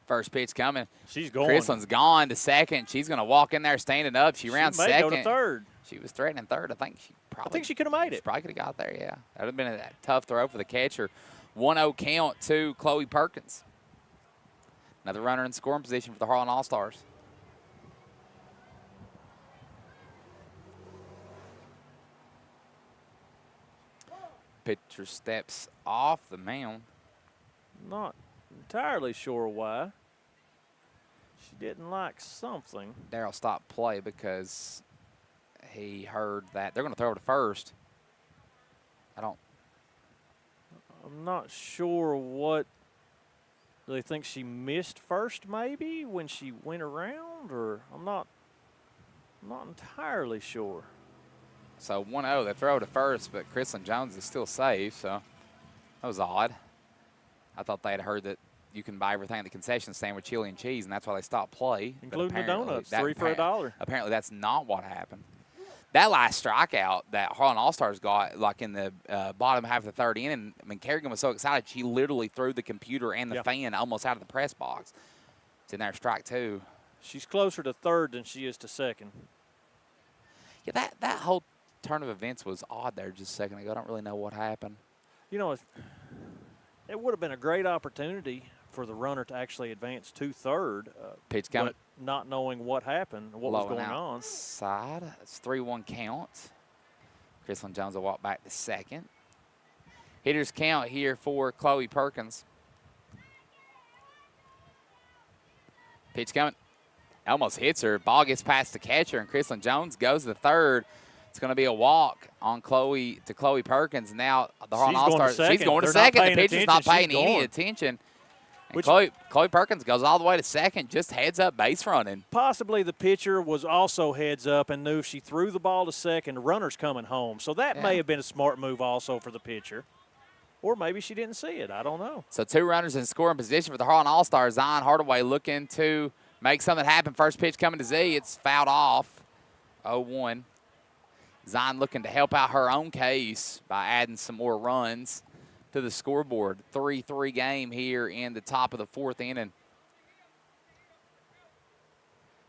[SPEAKER 1] First pitch coming.
[SPEAKER 2] She's going.
[SPEAKER 1] Chrislyn's gone to second. She's going to walk in there standing up. She rounds
[SPEAKER 2] may
[SPEAKER 1] second.
[SPEAKER 2] Go to third.
[SPEAKER 1] She was threatening third. I think she
[SPEAKER 2] could have made it.
[SPEAKER 1] Probably could have got there, yeah. That would have been a tough throw for the catcher. 1-0 count to Chloe Perkins. Another runner in scoring position for the Harlan All-Stars. Pitcher steps off the mound.
[SPEAKER 2] Not entirely sure why. She didn't like something.
[SPEAKER 1] Darryl stopped play because he heard that they're going to throw to first. I'm
[SPEAKER 2] not sure what. Do they think she missed first maybe when she went around, or I'm not entirely sure.
[SPEAKER 1] So 1-0, they throw to first, but Chrislyn Jones is still safe, so that was odd. I thought they had heard that you can buy everything at the concession stand with chili and cheese, and that's why they stopped play.
[SPEAKER 2] Including the donuts, 3 for $1.
[SPEAKER 1] Apparently that's not what happened. That last strikeout that Harlan All-Stars got, like in the bottom half of the third inning, I mean, Kerrigan was so excited, she literally threw the computer and the fan almost out of the press box. It's in there, strike 2.
[SPEAKER 2] She's closer to third than she is to second.
[SPEAKER 1] Yeah, that whole turn of events was odd there just a second ago. I don't really know what happened.
[SPEAKER 2] You know, it would have been a great opportunity for the runner to actually advance to third.
[SPEAKER 1] Pitch coming.
[SPEAKER 2] But not knowing what happened, what was going on.
[SPEAKER 1] Side. It's 3-1 count. Chrislyn Jones will walk back to second. Hitters count here for Chloe Perkins. Pitch coming. Almost hits her. Ball gets past the catcher, and Chrislyn Jones goes to third. It's going to be a walk on Chloe Perkins. Now the Harlan All-Stars. She's going to second. The pitcher's not paying any attention. Chloe Perkins goes all the way to second, just heads up base running.
[SPEAKER 2] Possibly the pitcher was also heads up and knew if she threw the ball to second, the runner's coming home. So that may have been a smart move also for the pitcher. Or maybe she didn't see it. I don't know.
[SPEAKER 1] So 2 runners in scoring position for the Harlan All-Stars. Zion Hardaway looking to make something happen. First pitch coming to Z. It's fouled off. 0-1. Zion looking to help out her own case by adding some more runs to the scoreboard. 3-3 game here in the top of the 4th inning.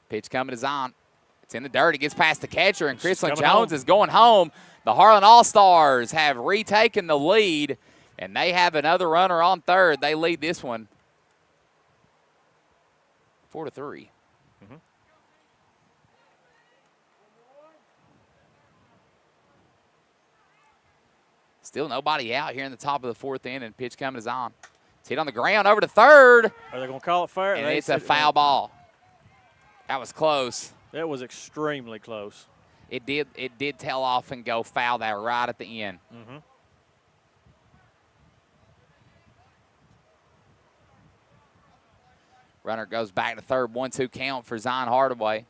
[SPEAKER 1] Pitch coming to Zion. It's in the dirt. It gets past the catcher, and Chrislyn Jones is going home. The Harlan All-Stars have retaken the lead, and they have another runner on third. They lead this one 4-3.
[SPEAKER 2] Mm-hmm.
[SPEAKER 1] Still nobody out here in the top of the 4th inning. Pitch coming to Zion. It's hit on the ground over to third.
[SPEAKER 2] Are they going to call it fair?
[SPEAKER 1] And it's a foul ball. That was close.
[SPEAKER 2] That was extremely close.
[SPEAKER 1] It did tail off and go foul that right at the end.
[SPEAKER 2] Mm-hmm.
[SPEAKER 1] Runner goes back to third. 1-2 count for Zion Hardaway.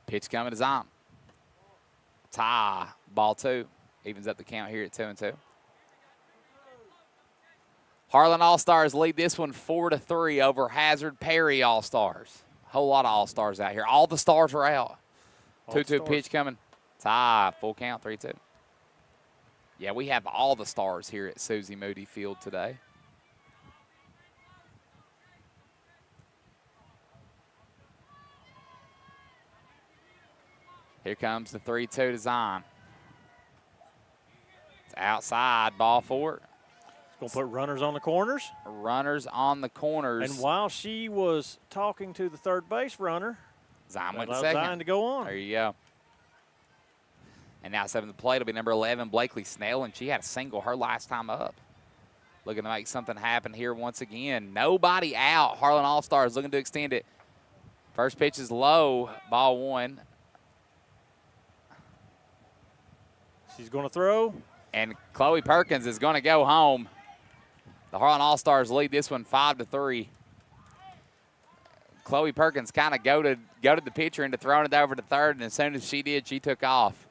[SPEAKER 1] Pitch coming to Zion. Tie. Ball 2. Evens up the count here at 2-2. Harlan All-Stars lead this one 4-3 over Hazard Perry All-Stars. A whole lot of All-Stars out here. All the stars are out. 2-2 pitch coming. Tie. Full count. 3-2. Yeah, we have all the stars here at Susie Moody Field today. Here comes the 3-2 to Zion. It's outside, ball 4.
[SPEAKER 2] It's going to put runners on the corners.
[SPEAKER 1] Runners on the corners.
[SPEAKER 2] And while she was talking to the third base runner,
[SPEAKER 1] Zion went to second.
[SPEAKER 2] Zion to go on.
[SPEAKER 1] There you go. And now 7th plate will be number 11, Blakely Snell, and she had a single her last time up. Looking to make something happen here once again. Nobody out. Harlan All-Stars looking to extend it. First pitch is low, ball 1.
[SPEAKER 2] She's going to throw.
[SPEAKER 1] And Chloe Perkins is going to go home. The Harlan All-Stars lead this one 5-3. Chloe Perkins kind of goaded the pitcher into throwing it over to third, and as soon as she did, she took off.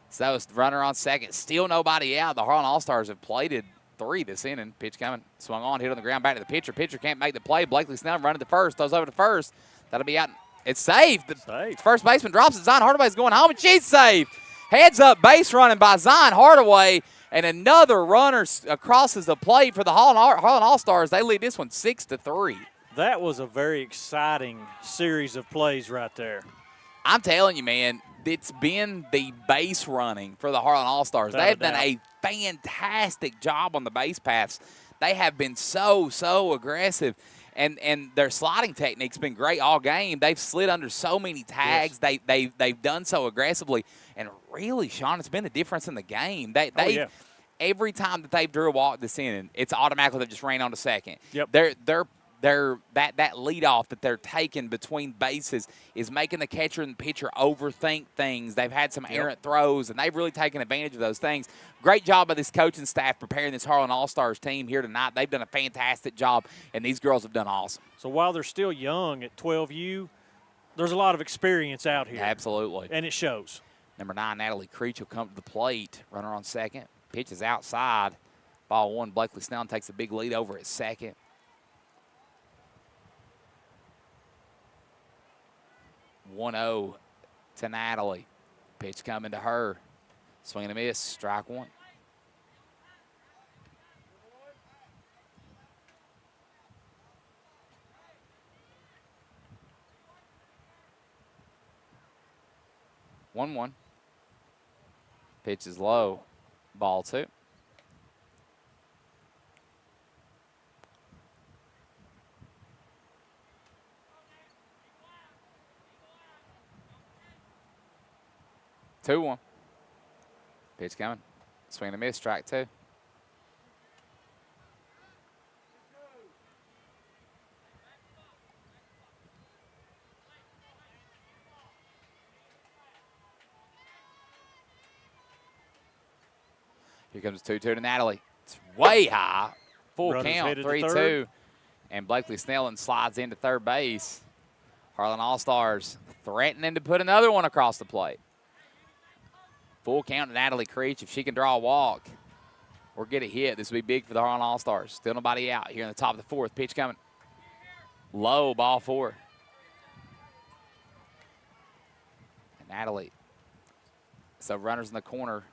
[SPEAKER 1] So it's runner on second. Still nobody out. The Harlan All-Stars have plated 3 this inning. Pitch coming. Swung on, hit on the ground, back to the pitcher. Pitcher can't make the play. Blakely Snell running to first. Throws over to first. That'll be out. It's safe. The first baseman drops it. Zion Hardaway's going home, and she's safe. Heads up base running by Zion Hardaway, and another runner crosses the plate for the Harlan All-Stars. They lead this one 6-3.
[SPEAKER 2] That was a very exciting series of plays right there.
[SPEAKER 1] I'm telling you, man, it's been the base running for the Harlan All-Stars. They have done a fantastic job on the base paths. They have been so aggressive. and their sliding technique's been great all game. They've slid under so many tags.
[SPEAKER 2] Yes.
[SPEAKER 1] They've done so aggressively, and really, Sean, it's been the difference in the game.
[SPEAKER 2] Yeah.
[SPEAKER 1] Every time that they've drew a walk this inning, it's automatically they just ran on to second.
[SPEAKER 2] Yep.
[SPEAKER 1] They're that lead off that they're taking between bases is making the catcher and pitcher overthink things. They've had some errant throws, and they've really taken advantage of those things. Great job by this coaching staff preparing this Harlan All-Stars team here tonight. They've done a fantastic job, and these girls have done awesome.
[SPEAKER 2] So while they're still young at 12U, there's a lot of experience out here.
[SPEAKER 1] Absolutely.
[SPEAKER 2] And it shows.
[SPEAKER 1] Number 9, Natalie Creech will come to the plate. Runner on second. Pitch is outside. Ball one. Blakely Snell takes a big lead over at second. 1-0 to Natalie. Pitch coming to her. Swing and a miss. Strike one. One. Pitch is low. Ball two. Two one. Pitch coming. Swing and a miss. Strike two. Here comes 2-2 to Natalie. It's way high. Full
[SPEAKER 2] Runners
[SPEAKER 1] count,
[SPEAKER 2] headed to
[SPEAKER 1] 3-2.
[SPEAKER 2] third.
[SPEAKER 1] And Blakely Snellen slides into third base. Harlan All-Stars threatening to put another one across the plate. Full count to Natalie Creech. If she can draw a walk or get a hit, this will be big for the Harlan All-Stars. Still nobody out here in the top of the fourth. Pitch coming. Low, ball four. And Natalie. So runners in the corners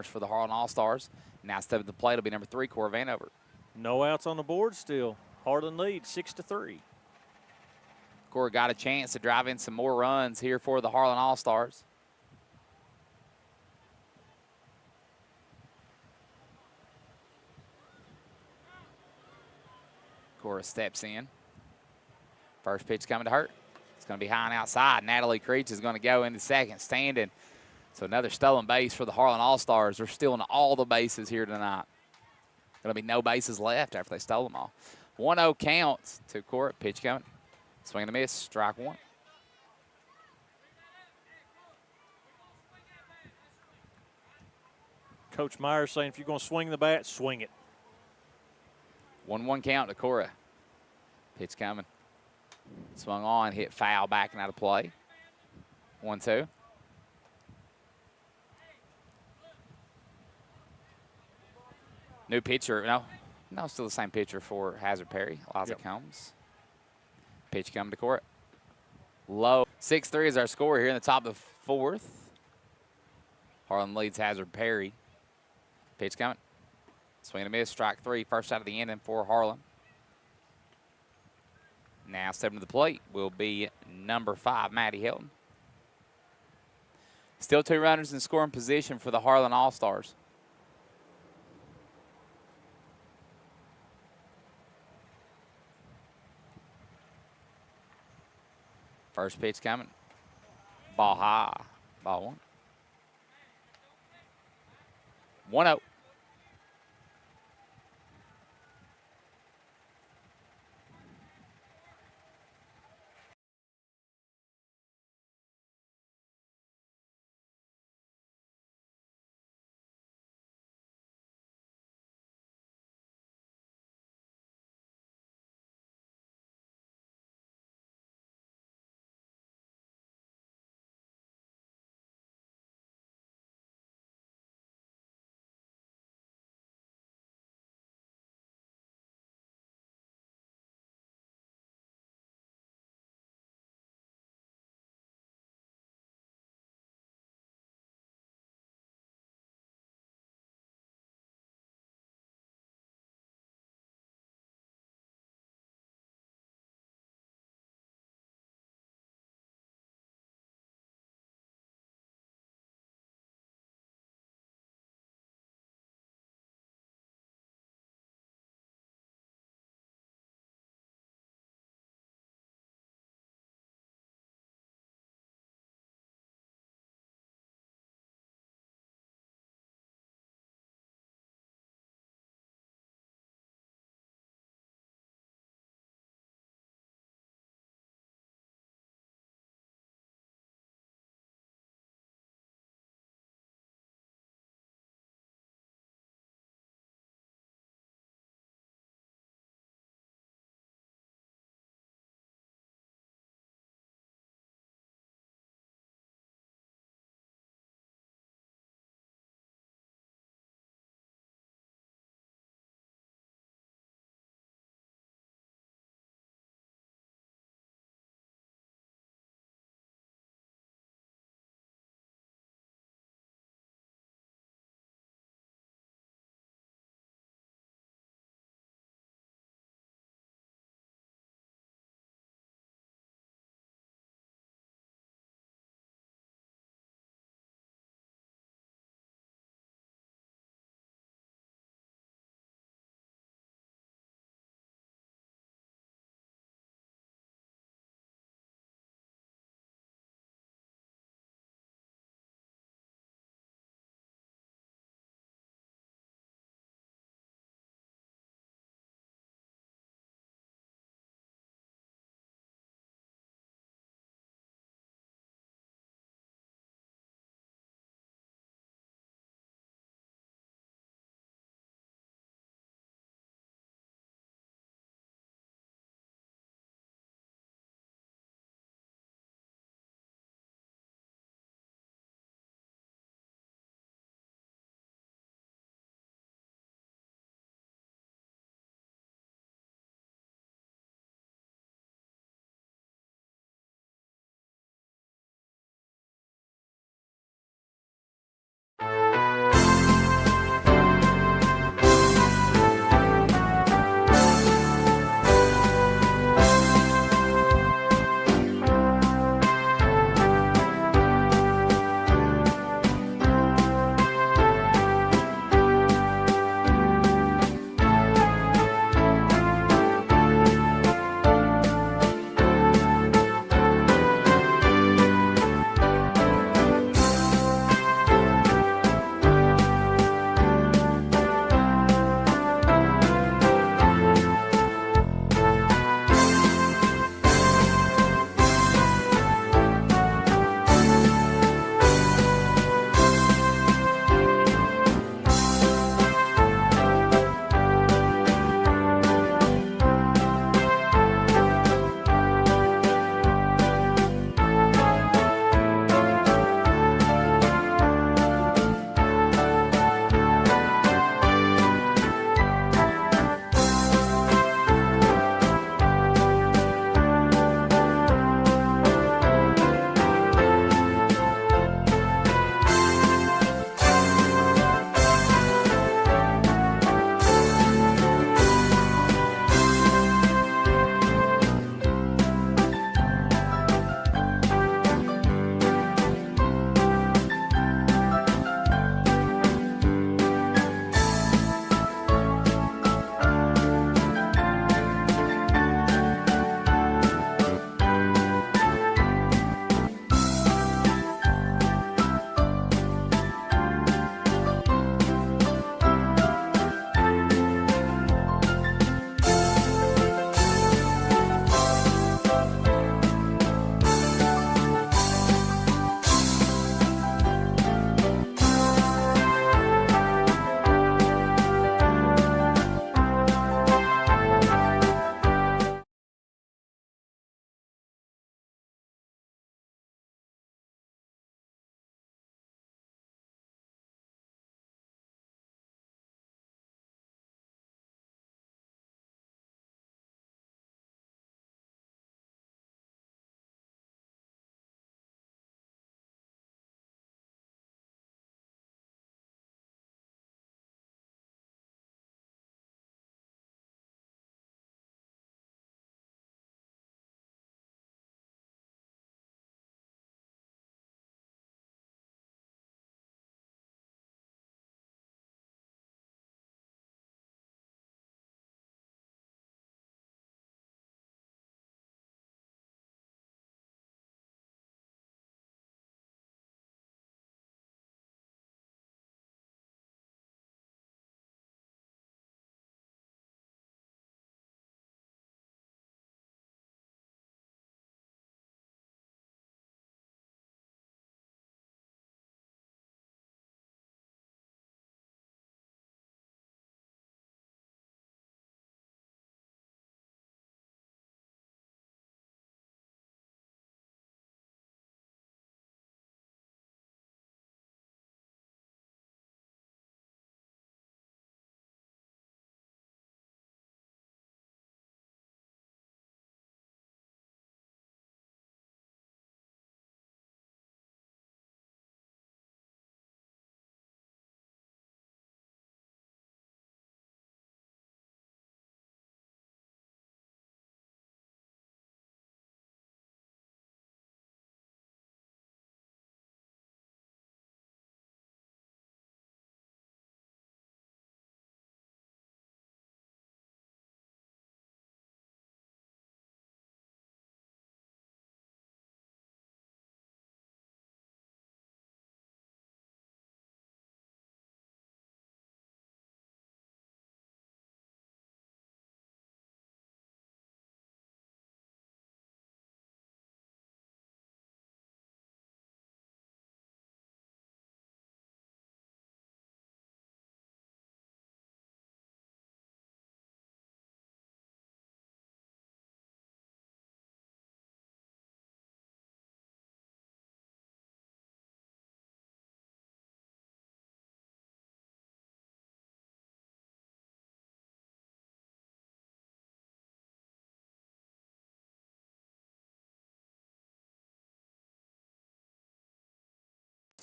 [SPEAKER 1] for the Harlan All-Stars. Now stepping to the plate will be number 3, Cora Vanover.
[SPEAKER 2] No outs on the board still. Harlan leads 6-3.
[SPEAKER 1] Cora got a chance to drive in some more runs here for the Harlan All-Stars. Cora steps in. First pitch coming to her. It's going to be high and outside. Natalie Creech is going to go into second, standing. So another stolen base for the Harlan All-Stars. They're stealing all the bases here tonight. Going to be no bases left after they stole them all. 1-0 counts to Cora. Pitch coming. Swing and a miss. Strike one.
[SPEAKER 2] Coach Myers saying if you're going to swing the bat, swing it.
[SPEAKER 1] 1-1 count to Cora. Pitch coming. Swung on, hit foul, backing out of play. 1-2. New pitcher, no, still the same pitcher for Hazard Perry, Liza Combs. Pitch coming to Cora. Low. 6-3 is our score here in the top of the fourth. Harlan leads Hazard Perry. Pitch coming. Swing and a miss, strike three. First out of the inning for Harlan. Now stepping to the plate will be number 5, Maddie Hilton. Still 2 runners in scoring position for the Harlan All-Stars. First pitch coming. Ball high. Ball 1. 1-0.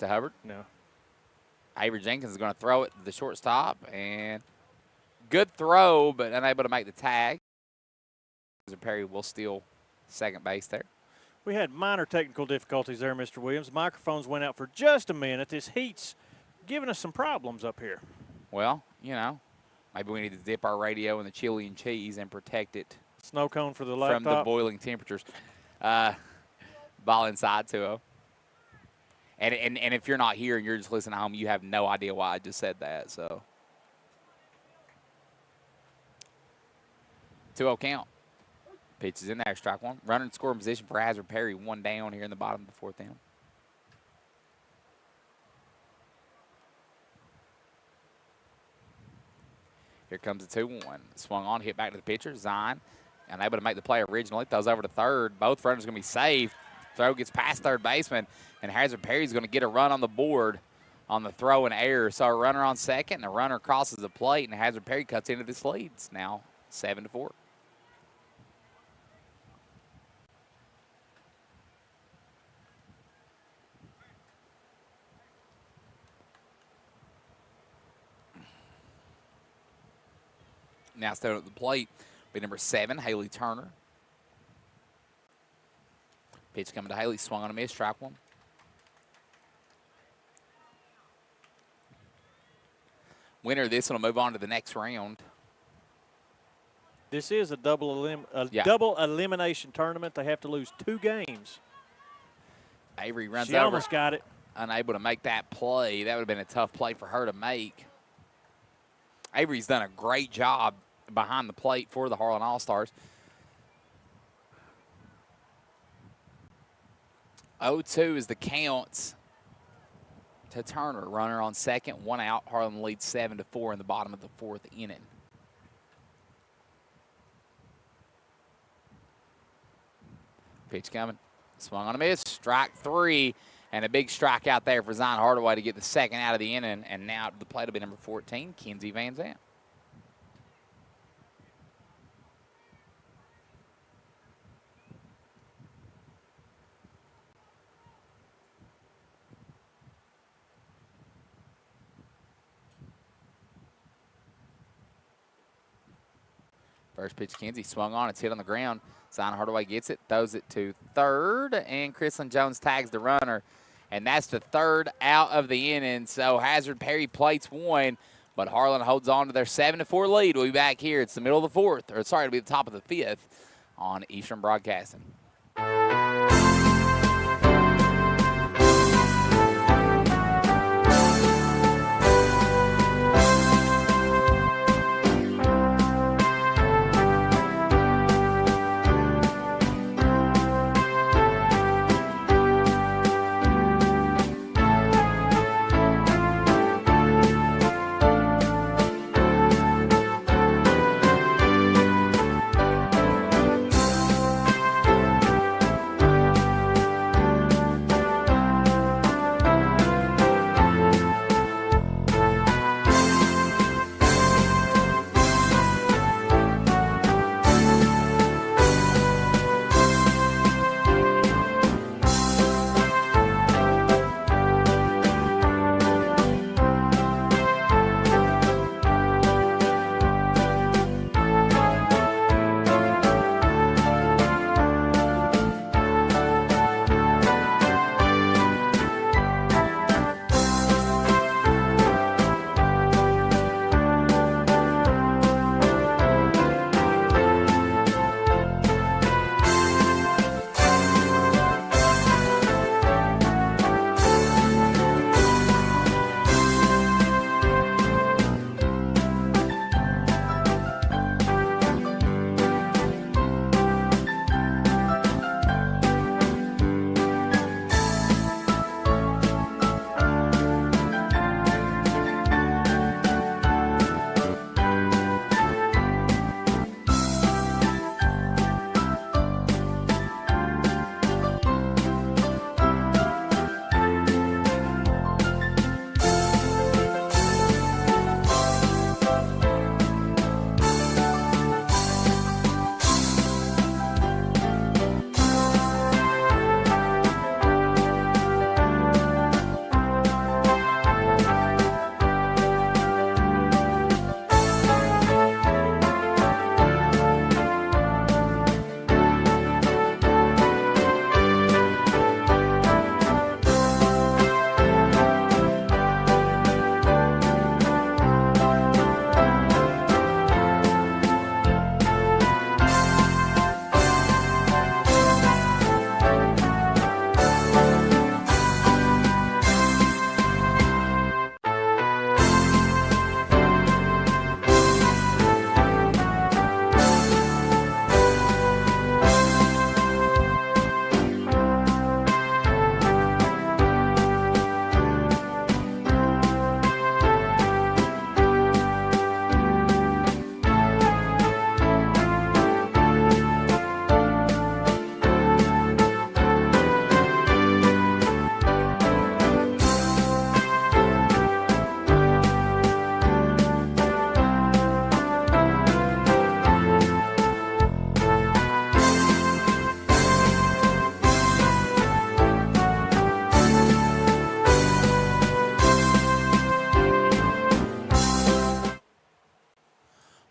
[SPEAKER 1] to Hubbard.
[SPEAKER 2] No.
[SPEAKER 1] Avery Jenkins is going to throw it to the shortstop, and good throw, but unable to make the tag. Perry will steal second base there.
[SPEAKER 2] We had minor technical difficulties there, Mr. Williams. The microphones went out for just a minute. This heat's giving us some problems up here.
[SPEAKER 1] Well, maybe we need to dip our radio in the chili and cheese and protect it.
[SPEAKER 2] Snow cone for the laptop.
[SPEAKER 1] From the boiling temperatures. Ball inside 2-0. And if you're not here and you're just listening at home, you have no idea why I just said that. So 2-0 count. Pitch is in there, strike one. Runner in scoring position for Hazard Perry, one down here in the bottom of the fourth inning. Here comes the 2-1. Swung on, hit back to the pitcher. Zine, unable to make the play originally. Throws over to third. Both runners going to be safe. Throw gets past third baseman, and Hazard Perry's going to get a run on the board on the throw and error. So a runner on second, and a runner crosses the plate, and Hazard Perry cuts into this lead. It's now 7-4. Now standing at the plate, be number 7, Haley Turner. Pitch coming to Haley, swung on a miss, strike one. Winner of this one will move on to the next round.
[SPEAKER 2] This is a double elimination tournament. They have to lose 2 games.
[SPEAKER 1] Avery runs
[SPEAKER 2] She
[SPEAKER 1] over.
[SPEAKER 2] almost got it.
[SPEAKER 1] Unable to make that play. That would have been a tough play for her to make. Avery's done a great job behind the plate for the Harlan All-Stars. 0-2 is the count to Turner. Runner on second, 1 out. Harlan leads 7-4 in the bottom of the fourth inning. Pitch coming. Swung on a miss. Strike 3. And a big strikeout there for Zion Hardaway to get the second out of the inning. And now to the plate will be number 14, Kenzie Van Zandt. First pitch, Kenzie swung on. It's hit on the ground. Zion Hardaway gets it, throws it to third, and Chrislyn Jones tags the runner. And that's the third out of the inning. So Hazard Perry plates 1, but Harlan holds on to their 7-4 lead. We'll be back here. It's the middle of the fourth, or sorry, it'll be the top of the 5th on Eastern Broadcasting.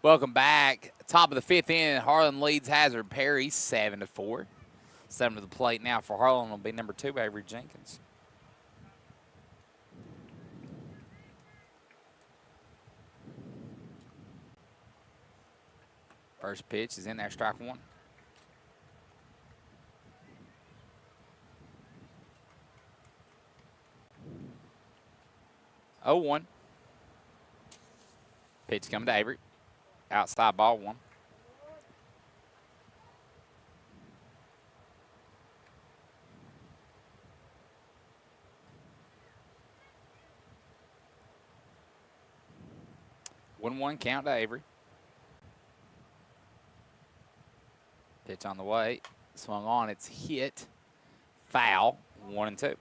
[SPEAKER 1] Welcome back. Top of the fifth inning, Harlan leads Hazard Perry 7-4. 7 to the plate now for Harlan will be number 2, Avery Jenkins. First pitch is in there, strike 1. Oh, 1. Pitch coming to Avery. Outside ball 1. One count to Avery. Pitch on the way. Swung on. It's hit. Foul. 1-2.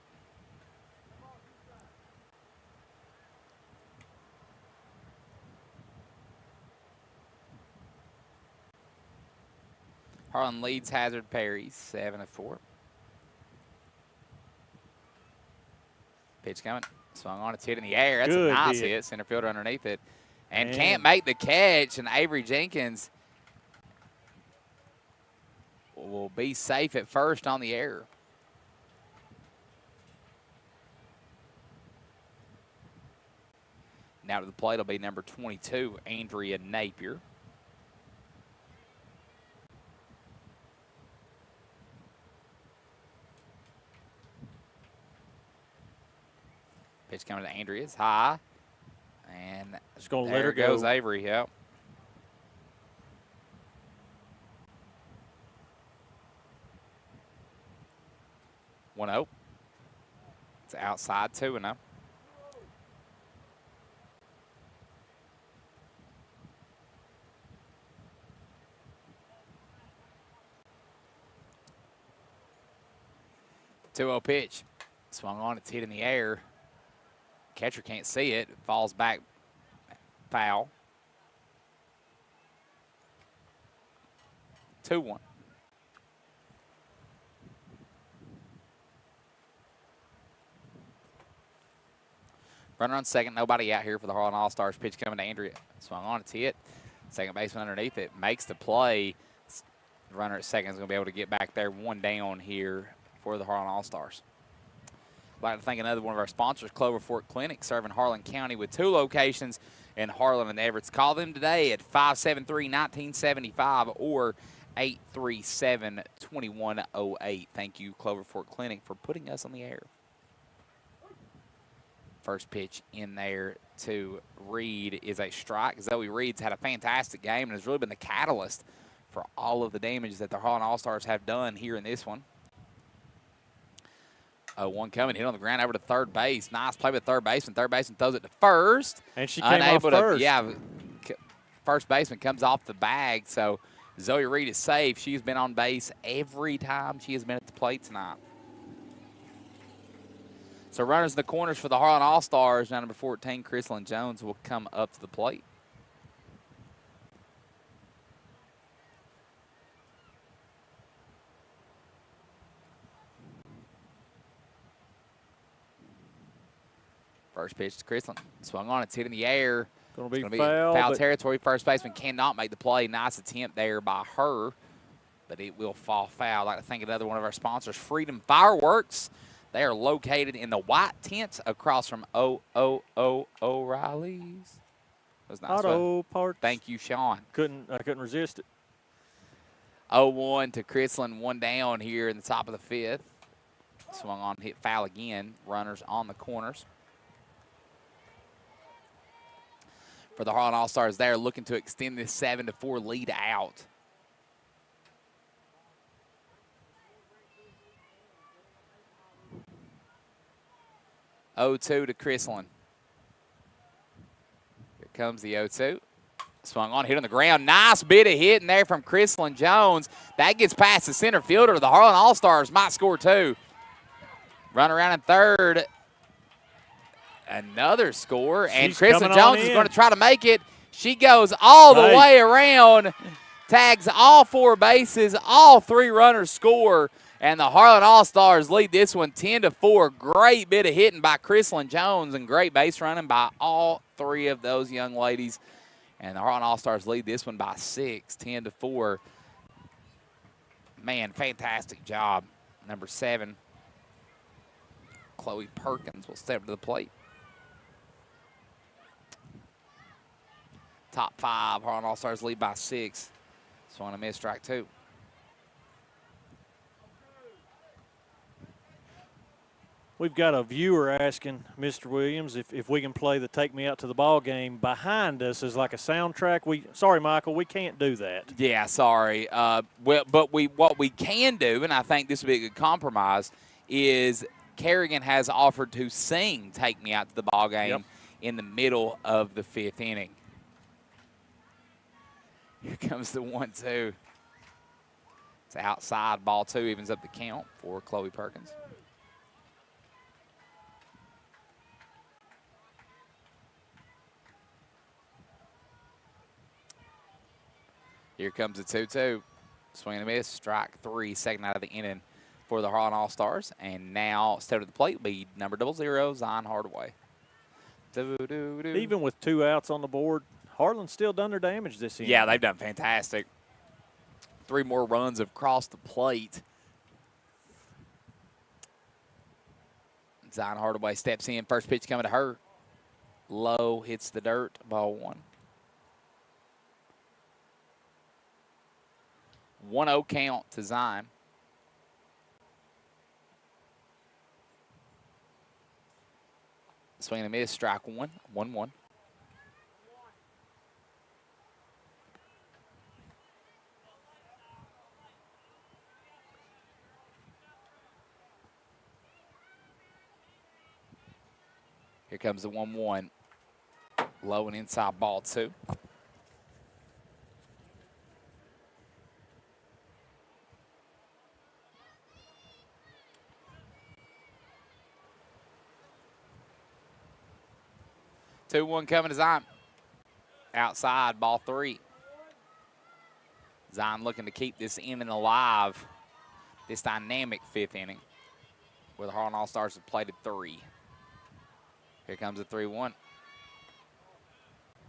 [SPEAKER 1] Harlan leads Hazard Perry 7-4. Pitch coming. Swung on. It's hit in the air. That's
[SPEAKER 2] Good
[SPEAKER 1] a nice
[SPEAKER 2] hit.
[SPEAKER 1] hit. Center fielder underneath it. And can't make the catch. And Avery Jenkins will be safe at first on the error. Now to the plate will be number 22, Andrea Napier. Pitch coming to Andrea. It's high. And
[SPEAKER 2] just going to
[SPEAKER 1] there
[SPEAKER 2] let her
[SPEAKER 1] goes
[SPEAKER 2] go.
[SPEAKER 1] Avery, yep. One 0. It's outside 2-0. Two 0 pitch. Swung on, it's hit in the air. Catcher can't see it. It falls back, foul. 2-1. Runner on second, nobody out here for the Harlan All-Stars. Pitch coming to Andrea. Swung on, it's hit. Second baseman underneath it. Makes the play. The runner at second is going to be able to get back there. 1 down here for the Harlan All-Stars. I'd like to thank another one of our sponsors, Clover Fork Clinic, serving Harlan County with 2 locations in Harlan and Everett. Call them today at 573-1975 or 837-2108. Thank you, Clover Fork Clinic, for putting us on the air. First pitch in there to Reed is a strike. Zoe Reed's had a fantastic game and has really been the catalyst for all of the damage that the Harlan All-Stars have done here in this one. 0-1 coming, hit on the ground over to third base. Nice play with third baseman. Third baseman throws it to first.
[SPEAKER 2] And she came off first.
[SPEAKER 1] First baseman comes off the bag, so Zoe Reed is safe. She's been on base every time she has been at the plate tonight. So runners in the corners for the Harlan All-Stars. Now number 14, Chrislyn Jones, will come up to the plate. First pitch to Chrislyn. Swung on, it's hit in the air.
[SPEAKER 2] Going to be
[SPEAKER 1] foul territory. First baseman cannot make the play. Nice attempt there by her, but it will fall foul. I'd like to thank another one of our sponsors, Freedom Fireworks. They are located in the white tents across from O'Reilly's. That was nice.
[SPEAKER 2] Auto Parts.
[SPEAKER 1] Thank you, Sean.
[SPEAKER 2] I couldn't resist it.
[SPEAKER 1] 0-1 to Chrislyn, 1 down here in the top of the fifth. Swung on, hit foul again. Runners on the corners. For the Harlan All-Stars, they're looking to extend this 7-4 lead out. (0-2) to Chrislyn. Here comes the 0-2. Swung on, hit on the ground. Nice bit of hitting there from Chrislyn Jones. That gets past the center fielder. The Harlan All-Stars might score 2. Run around in third. Another score, and Chrislyn Jones is going to try to make it. She goes all the way around, tags all 4 bases, all 3 runners score, and the Harlan All-Stars lead this one 10-4. Great bit of hitting by Chrislyn Jones and great base running by all 3 of those young ladies. And the Harlan All-Stars lead this one by 6, 10-4. Man, fantastic job. Number 7, Chloe Perkins will step to the plate. Top 5, Harlan All-Stars lead by 6. Swung and a miss, strike 2.
[SPEAKER 2] We've got a viewer asking Mr. Williams if we can play the "Take Me Out to the Ball Game" behind us as like a soundtrack. Sorry, Michael, we can't do that.
[SPEAKER 1] Yeah, sorry. What we can do, and I think this would be a good compromise, is Kerrigan has offered to sing "Take Me Out to the Ball Game" in the middle of the 5th inning. Here comes the 1-2. It's outside, ball 2, evens up the count for Chloe Perkins. Here comes the 2-2. Swing and a miss, strike 3, second out of the inning for the Harlan All-Stars. And now, step to the plate will be number 00, Zion Hardaway.
[SPEAKER 2] Even with 2 outs on the board, Harlan's still done their damage this inning.
[SPEAKER 1] Yeah, they've done fantastic. 3 more runs have crossed the plate. Zion Hardaway steps in. First pitch coming to her. Low, hits the dirt, ball 1. 1-0 count to Zion. Swing and a miss, strike 1, 1-1. Here comes the 1-1. Low and inside, ball 2. Two one coming to Zion. Outside, ball 3. Zion looking to keep this inning alive. This dynamic 5th inning, where the Harlan All-Stars have played at 3. Here comes the 3-1.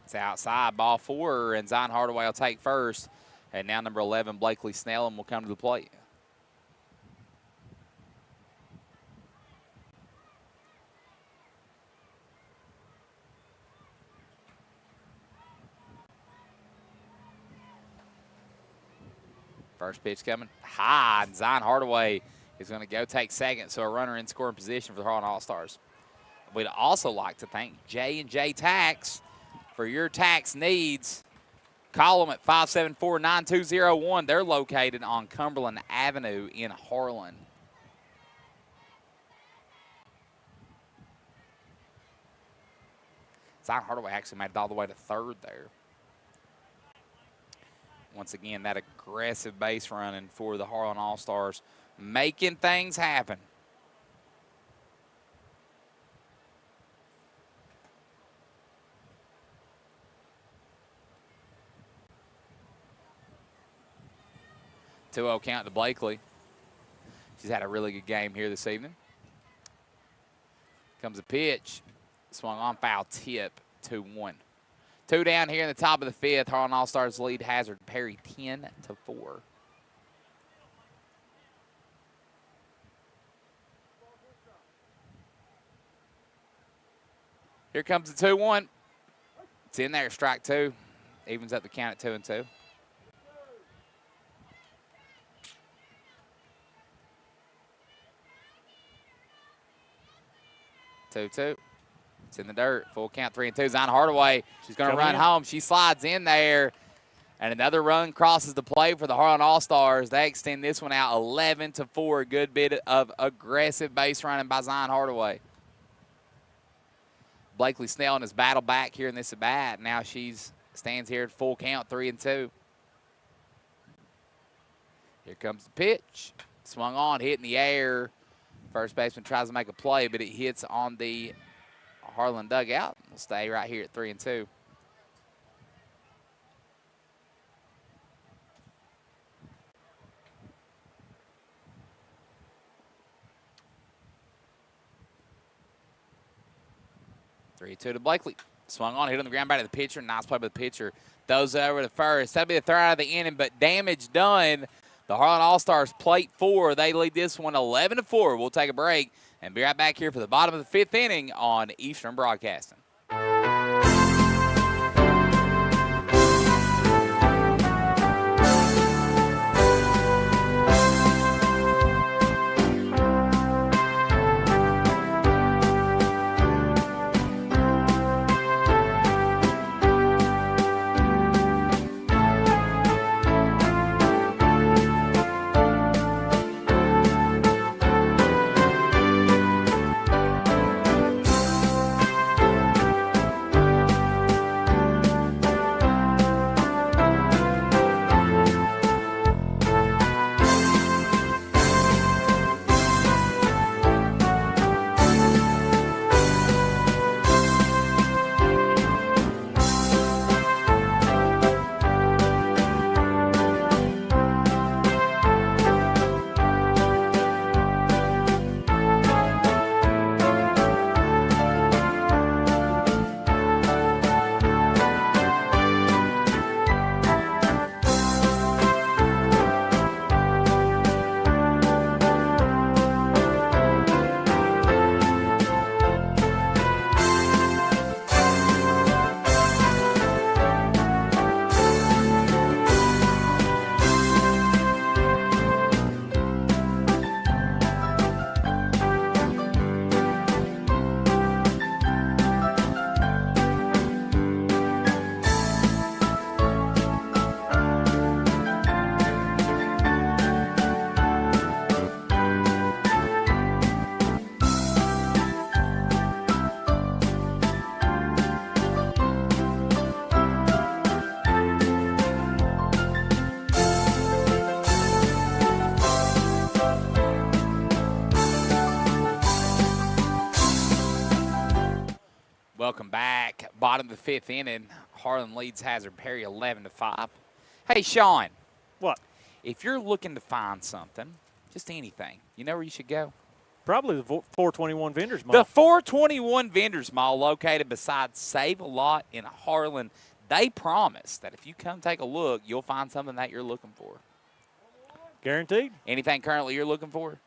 [SPEAKER 1] It's outside, ball 4, and Zion Hardaway will take first. And now number 11, Blakely Snellen, will come to the plate. First pitch coming high, and Zion Hardaway is going to go take second, so a runner in scoring position for the Harlan All-Stars. We'd also like to thank J&J Tax for your tax needs. Call them at 574-9201. They're located on Cumberland Avenue in Harlan. Zion Hardaway actually made it all the way to 3rd there. Once again, that aggressive base running for the Harlan All-Stars, making things happen. Two 2-0 count to Blakely. She's had a really good game here this evening. Comes a pitch. Swung on, foul tip, 2-1. 2 down here in the top of the 5th. Harlan All-Stars lead Hazard Perry 10-4. Here comes the 2-1. It's in there, strike 2. Evens up the count at 2-2. Two. It's in the dirt. Full count, 3-2. Zion Hardaway, she's going to run home. She slides in there, and another run crosses the plate for the Harlan All-Stars. They extend this one out 11-4. A good bit of aggressive base running by Zion Hardaway. Blakely Snellen has battled back here in this at-bat. Now she's stands here at full count, 3-2. Here comes the pitch. Swung on, hit in the air. First baseman tries to make a play, but it hits on the Harlan dugout. We'll stay right here at 3-2. To Blakely. Swung on, hit on the ground, back to the pitcher. Nice play by the pitcher. Those over to first. That'll be the third out of the inning, but damage done. The Harlan All-Stars plate 4. They lead this one 11-4. We'll take a break and be right back here for the bottom of the 5th inning on Eastern Broadcasting. Welcome back. Bottom of the 5th inning. Harlan leads Hazard Perry 11-5. Hey, Sean.
[SPEAKER 2] What?
[SPEAKER 1] If you're looking to find something, just anything, you know where you should go?
[SPEAKER 2] Probably the 421 Vendors Mall.
[SPEAKER 1] The 421 Vendors Mall, located beside Save a Lot in Harlan. They promise that if you come take a look, you'll find something that you're looking for.
[SPEAKER 2] Guaranteed.
[SPEAKER 1] Anything currently you're looking for?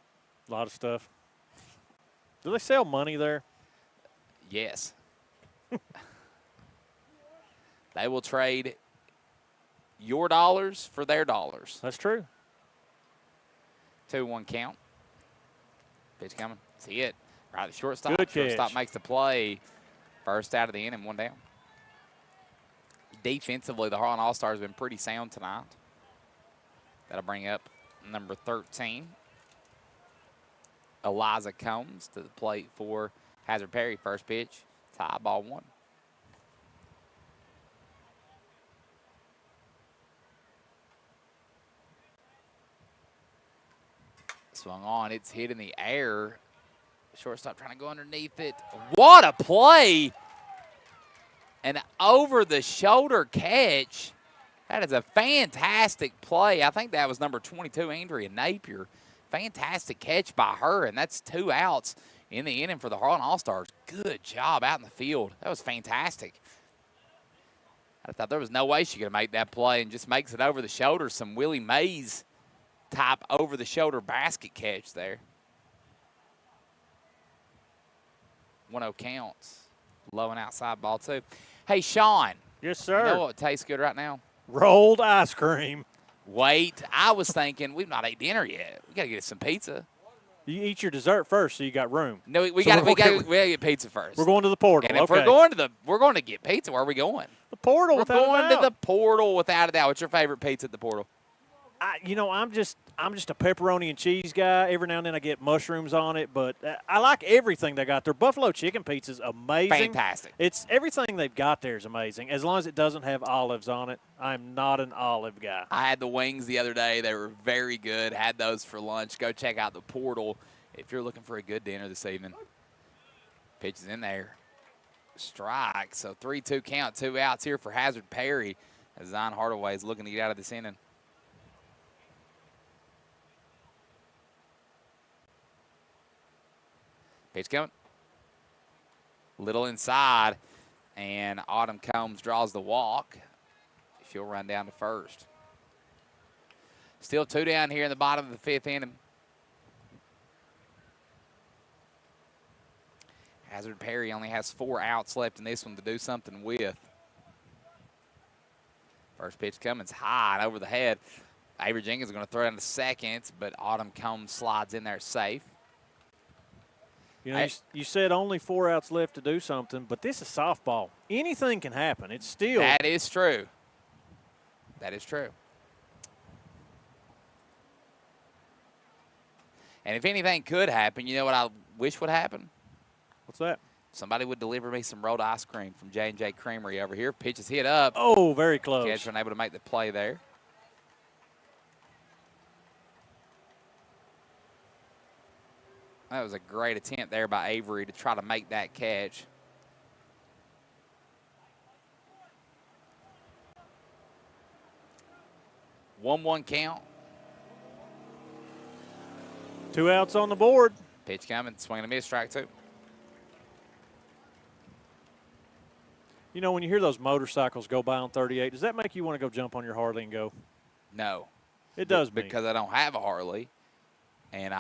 [SPEAKER 2] A lot of stuff. Do they sell money there?
[SPEAKER 1] Yes. They will trade your dollars for their dollars.
[SPEAKER 2] That's true.
[SPEAKER 1] 2-1 count. Pitch coming. See it. Right at the shortstop.
[SPEAKER 2] Good
[SPEAKER 1] Shortstop
[SPEAKER 2] catch.
[SPEAKER 1] makes the play. First out of the inning, 1 down. Defensively, the Harlan All-Stars have been pretty sound tonight. That'll bring up number 13. Eliza Combs to the plate for Hazard Perry. First pitch. Tie, ball 1. Swung on. It's hit in the air. Shortstop trying to go underneath it. What a play! An over-the-shoulder catch. That is a fantastic play. I think that was number 22, Andrea Napier. Fantastic catch by her, and that's 2 outs in the inning for the Harlan All-Stars. Good job out in the field. That was fantastic. I thought there was no way she could have made that play, and just makes it over the shoulder. Some Willie Mays type over-the-shoulder basket catch there. 1-0 counts. Low and outside, ball 2. Hey, Sean.
[SPEAKER 2] Yes, sir.
[SPEAKER 1] You know what tastes good right now?
[SPEAKER 2] Rolled ice cream.
[SPEAKER 1] Wait, I was thinking we've not ate dinner yet. We got to get some pizza.
[SPEAKER 2] You eat your dessert first, so you got room.
[SPEAKER 1] No, we
[SPEAKER 2] So
[SPEAKER 1] got
[SPEAKER 2] we're
[SPEAKER 1] to
[SPEAKER 2] okay.
[SPEAKER 1] get pizza first.
[SPEAKER 2] We're going to the portal.
[SPEAKER 1] And if
[SPEAKER 2] Okay.
[SPEAKER 1] we're going to get pizza, where are we going?
[SPEAKER 2] The portal.
[SPEAKER 1] We're
[SPEAKER 2] without a
[SPEAKER 1] going to
[SPEAKER 2] doubt.
[SPEAKER 1] the portal without a doubt. What's your favorite pizza at the portal?
[SPEAKER 2] I'm just a pepperoni and cheese guy. Every now and then I get mushrooms on it, but I like everything they got. Their buffalo chicken pizza's amazing.
[SPEAKER 1] Fantastic.
[SPEAKER 2] It's everything they've got there is amazing. As long as it doesn't have olives on it. I'm not an olive guy.
[SPEAKER 1] I had the wings the other day. They were very good. Had those for lunch. Go check out the portal if you're looking for a good dinner this evening. Pitch is in there. Strike. So 3-2 count. 2 outs here for Hazard Perry as Zion Hardaway is looking to get out of this inning. Pitch coming. Little inside. And Autumn Combs draws the walk. She'll run down to first. Still 2 down here in the bottom of the 5th inning. Hazard Perry only has 4 outs left in this one to do something with. First pitch coming high and over the head. Avery Jenkins is going to throw down to second, but Autumn Combs slides in there safe.
[SPEAKER 2] You know, you said only 4 outs left to do something, but this is softball. Anything can happen. It's still.
[SPEAKER 1] That is true. That is true. And if anything could happen, you know what I wish would happen?
[SPEAKER 2] What's that?
[SPEAKER 1] Somebody would deliver me some rolled ice cream from J&J Creamery over here. Pitch is hit up.
[SPEAKER 2] Oh, very close.
[SPEAKER 1] Catcher unable to make the play there. That was a great attempt there by Avery to try to make that catch. One count.
[SPEAKER 2] 2 outs on the board.
[SPEAKER 1] Pitch coming, swing and a miss, strike 2.
[SPEAKER 2] You know, when you hear those motorcycles go by on 38, does that make you want to go jump on your Harley and go?
[SPEAKER 1] No.
[SPEAKER 2] It does me.
[SPEAKER 1] Because I don't have a Harley, and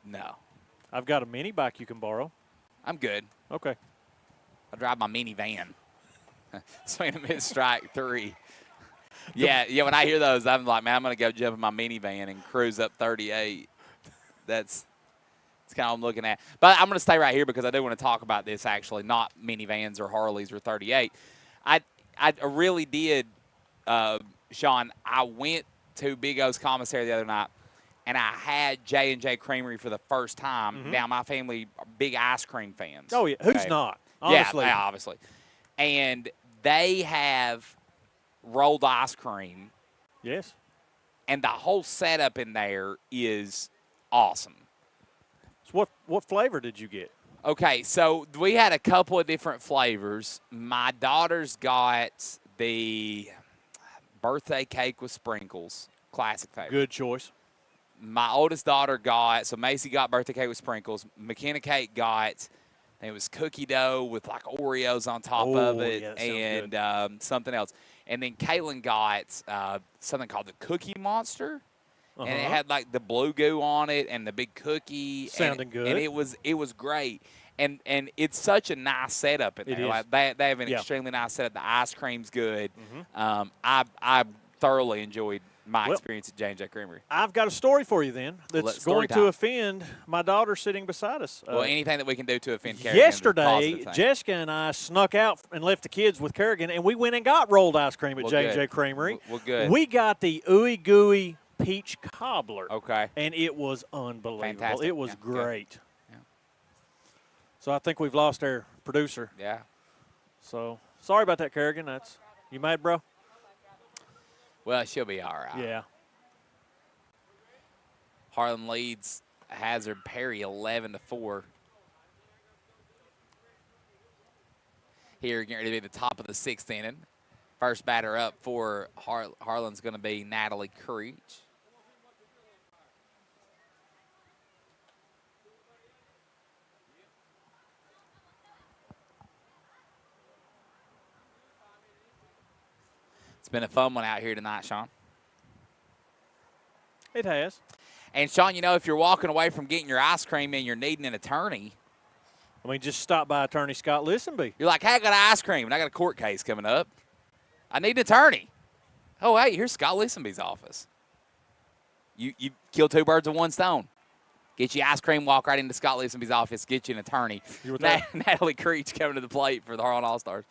[SPEAKER 1] no.
[SPEAKER 2] I've got a mini bike you can borrow.
[SPEAKER 1] I'm good.
[SPEAKER 2] Okay.
[SPEAKER 1] I drive my minivan. Swing and miss, strike 3. Yeah, when I hear those, I'm like, man, I'm going to go jump in my minivan and cruise up 38. That's kind of what I'm looking at. But I'm going to stay right here because I do want to talk about this, actually, not minivans or Harleys or 38. I really did, Sean, I went to Big O's commissary the other night, and I had J&J Creamery for the first time.
[SPEAKER 2] Mm-hmm.
[SPEAKER 1] Now, my family are big ice cream fans.
[SPEAKER 2] Oh, yeah. Who's not? Honestly.
[SPEAKER 1] Yeah, obviously. And they have rolled ice cream.
[SPEAKER 2] Yes.
[SPEAKER 1] And the whole setup in there is awesome.
[SPEAKER 2] So what flavor did you get?
[SPEAKER 1] Okay, so we had a couple of different flavors. My daughter's got the birthday cake with sprinkles, classic favorite.
[SPEAKER 2] Good choice.
[SPEAKER 1] My oldest daughter got, so Macy got birthday cake with sprinkles. McKenna Kate got, it was cookie dough with like Oreos on top of it,
[SPEAKER 2] yeah,
[SPEAKER 1] and something else. And then Caitlin got something called the Cookie Monster. And it had like the blue goo on it and the big cookie.
[SPEAKER 2] Sounding good.
[SPEAKER 1] And it was great. And it's such a nice setup in there.
[SPEAKER 2] It is.
[SPEAKER 1] Like they have an extremely nice setup. The ice cream's good.
[SPEAKER 2] Mm-hmm.
[SPEAKER 1] I thoroughly enjoyed my experience at J&J Creamery.
[SPEAKER 2] I've got a story for you then that's going to offend my daughter sitting beside us.
[SPEAKER 1] Well, anything that we can do to offend Kerrigan.
[SPEAKER 2] Yesterday, Jessica and I snuck out and left the kids with Kerrigan, and we went and got rolled ice cream at J&J Creamery.
[SPEAKER 1] Well, good.
[SPEAKER 2] We got the ooey gooey peach cobbler.
[SPEAKER 1] Okay.
[SPEAKER 2] And it was unbelievable.
[SPEAKER 1] Fantastic.
[SPEAKER 2] It was great.
[SPEAKER 1] Yeah.
[SPEAKER 2] So I think we've lost our producer.
[SPEAKER 1] Yeah.
[SPEAKER 2] So sorry about that, Kerrigan. You mad, bro?
[SPEAKER 1] Well, she'll be all right.
[SPEAKER 2] Yeah.
[SPEAKER 1] Harlan leads Hazard Perry 11-4. Here, getting ready to be the top of the 6th inning. First batter up for Harlan's going to be Natalie Creech. It's been a fun one out here tonight, Sean.
[SPEAKER 2] It has.
[SPEAKER 1] And, Sean, you know, if you're walking away from getting your ice cream and you're needing an attorney.
[SPEAKER 2] I mean, just stop by Attorney Scott Listenby.
[SPEAKER 1] You're like, hey, I got ice cream, and I got a court case coming up. I need an attorney. Oh, hey, here's Scott Listenby's office. You kill 2 birds with 1 stone. Get you ice cream, walk right into Scott Listenby's office, get you an attorney. Natalie Creech coming to the plate for the Harlan All-Stars.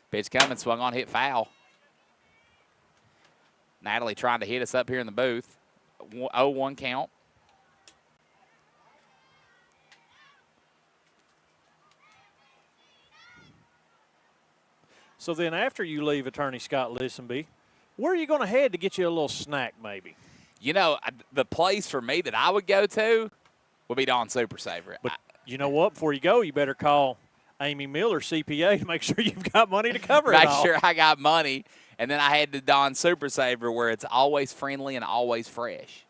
[SPEAKER 1] Pitch coming, swung on, hit foul. Natalie trying to hit us up here in the booth. 0-1 count.
[SPEAKER 2] So then after you leave Attorney Scott Listenby, where are you going to head to get you a little snack maybe?
[SPEAKER 1] You know, the place for me that I would go to would be Dawn Super Saver.
[SPEAKER 2] But you know what? Before you go, you better call Amy Miller, CPA, to make sure you've got money to cover it all.
[SPEAKER 1] Make sure I got money. And then I head to Dawn Super Saver where it's always friendly and always fresh.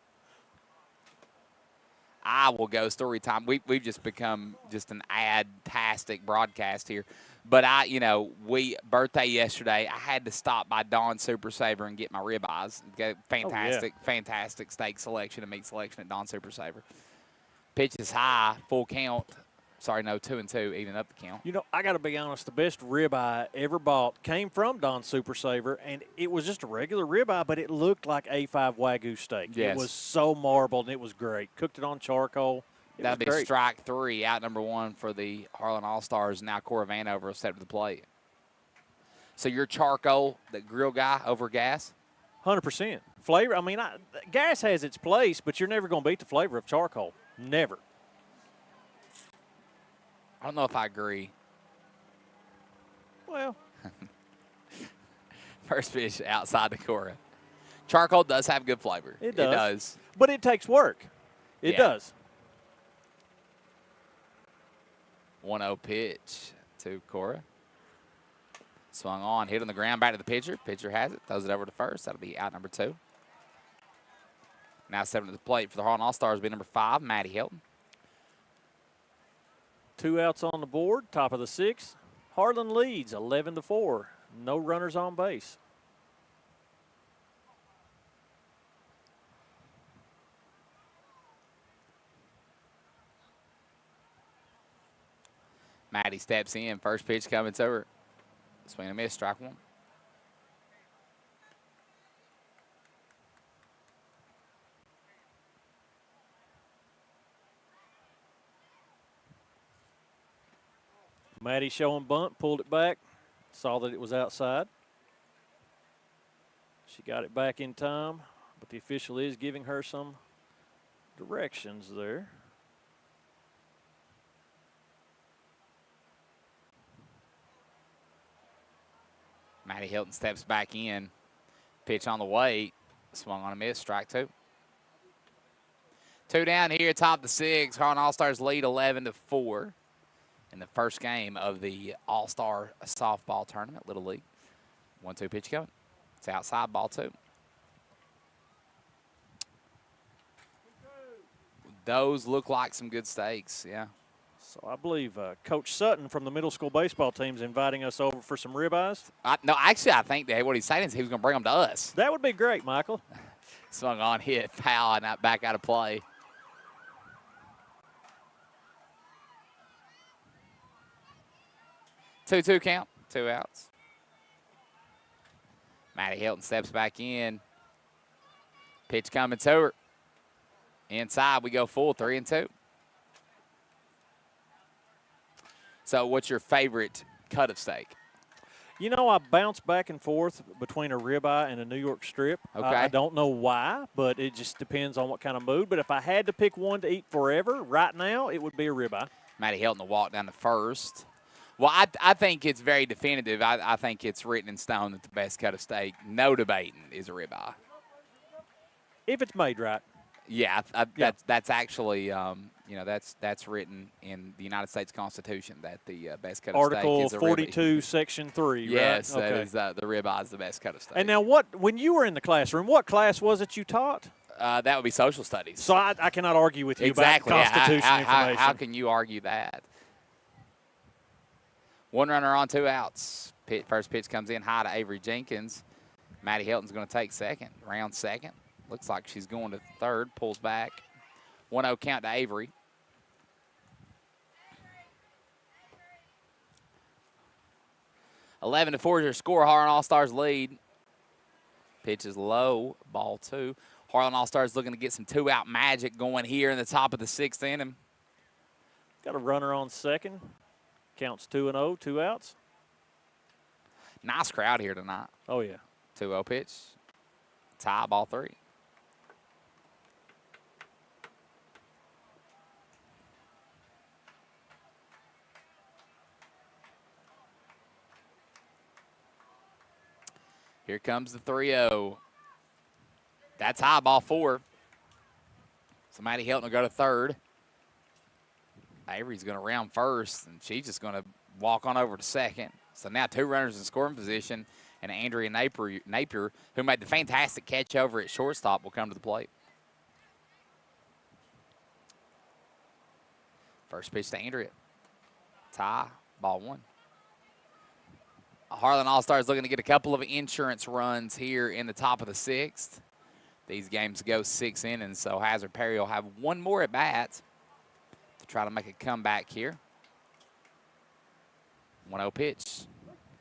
[SPEAKER 1] I will go story time. We've just become just an ad-tastic broadcast here. But birthday yesterday, I had to stop by Dawn Super Saver and get my ribeyes. Fantastic steak selection and meat selection at Dawn Super Saver. Pitch is high, full count. Sorry, no, 2-2, even up the count.
[SPEAKER 2] I got to be honest, the best ribeye I ever bought came from Don Super Saver, and it was just a regular ribeye, but it looked like A5 Wagyu steak.
[SPEAKER 1] Yes.
[SPEAKER 2] It was so marbled, and it was great. Cooked it on charcoal.
[SPEAKER 1] That'd be strike 3, out number 1 for the Harlan All-Stars. Now Cora Vanover will step to the plate. So you're charcoal, the grill guy, over gas?
[SPEAKER 2] 100%. Flavor, gas has its place, but you're never going to beat the flavor of charcoal. Never.
[SPEAKER 1] I don't know if I agree.
[SPEAKER 2] Well.
[SPEAKER 1] First pitch outside the Cora. Charcoal does have good flavor.
[SPEAKER 2] It does.
[SPEAKER 1] It does.
[SPEAKER 2] But it takes work. It does.
[SPEAKER 1] 1-0 pitch to Cora. Swung on, hit on the ground, back to the pitcher. Pitcher has it, throws it over to first. That'll be out number 2. Now 7 to the plate for the Harlan All-Stars will be number 5, Maddie Hilton.
[SPEAKER 2] 2 outs on the board, top of the 6th. Harlan leads 11-4. No runners on base.
[SPEAKER 1] Maddie steps in. First pitch coming to her. Swing and a miss, strike 1.
[SPEAKER 2] Maddie showing bunt, pulled it back, saw that it was outside. She got it back in time, but the official is giving her some directions there.
[SPEAKER 1] Maddie Hilton steps back in. Pitch on the way. Swung on a miss, strike 2. 2 down here, top of the 6. Harlan All-Stars lead 11-4 in the first game of the All-Star Softball Tournament, Little League. 1-2 pitch coming. It's outside, ball 2. Those look like some good steaks, yeah.
[SPEAKER 2] So I believe Coach Sutton from the middle school baseball team is inviting us over for some ribeyes.
[SPEAKER 1] I think that what he's saying is he was going to bring them to us.
[SPEAKER 2] That would be great, Michael.
[SPEAKER 1] Swung on, hit, foul, and back out of play. Two count, 2 outs. Maddie Hilton steps back in. Pitch coming to her. Inside, we go full, 3-2. So what's your favorite cut of steak?
[SPEAKER 2] I bounce back and forth between a ribeye and a New York strip.
[SPEAKER 1] Okay.
[SPEAKER 2] I don't know why, but it just depends on what kind of mood. But if I had to pick one to eat forever, right now, it would be a ribeye.
[SPEAKER 1] Maddie Hilton will walk down to first. Well, I think it's very definitive. I think it's written in stone that the best cut of steak, no debating, is a ribeye.
[SPEAKER 2] If it's made right.
[SPEAKER 1] Yeah, that's actually, that's written in the United States Constitution that the best cut of steak is a ribeye.
[SPEAKER 2] Article 42, Section 3,
[SPEAKER 1] yes,
[SPEAKER 2] right?
[SPEAKER 1] that is the ribeye is the best cut of steak.
[SPEAKER 2] And now when you were in the classroom, what class was it you taught?
[SPEAKER 1] That would be social studies.
[SPEAKER 2] So I cannot argue with you
[SPEAKER 1] exactly.
[SPEAKER 2] about Constitution information.
[SPEAKER 1] How can you argue that? 1 runner on, 2 outs. First pitch comes in high to Avery Jenkins. Maddie Hilton's going to take second, round second. Looks like she's going to third, pulls back. 1-0 count to Avery. (11-4) is your score. Harlan All-Stars lead. Pitch is low, ball 2. Harlan All-Stars looking to get some 2-out magic going here in the top of the 6th inning.
[SPEAKER 2] Got a runner on second. Counts 2-0, 2 outs.
[SPEAKER 1] Nice crowd here tonight.
[SPEAKER 2] Oh, yeah.
[SPEAKER 1] 2-0 pitch. Tie, ball 3. Here comes the 3-0. That's high, ball 4. So Maddie Hilton will go to third. Avery's going to round first, and she's just going to walk on over to second. So now 2 runners in scoring position, and Andrea Napier, who made the fantastic catch over at shortstop, will come to the plate. First pitch to Andrea. Tie, ball 1. Harlan All-Stars looking to get a couple of insurance runs here in the top of the 6th. These games go 6 innings, so Hazard Perry will have one more at bat to try to make a comeback here. 1-0 pitch.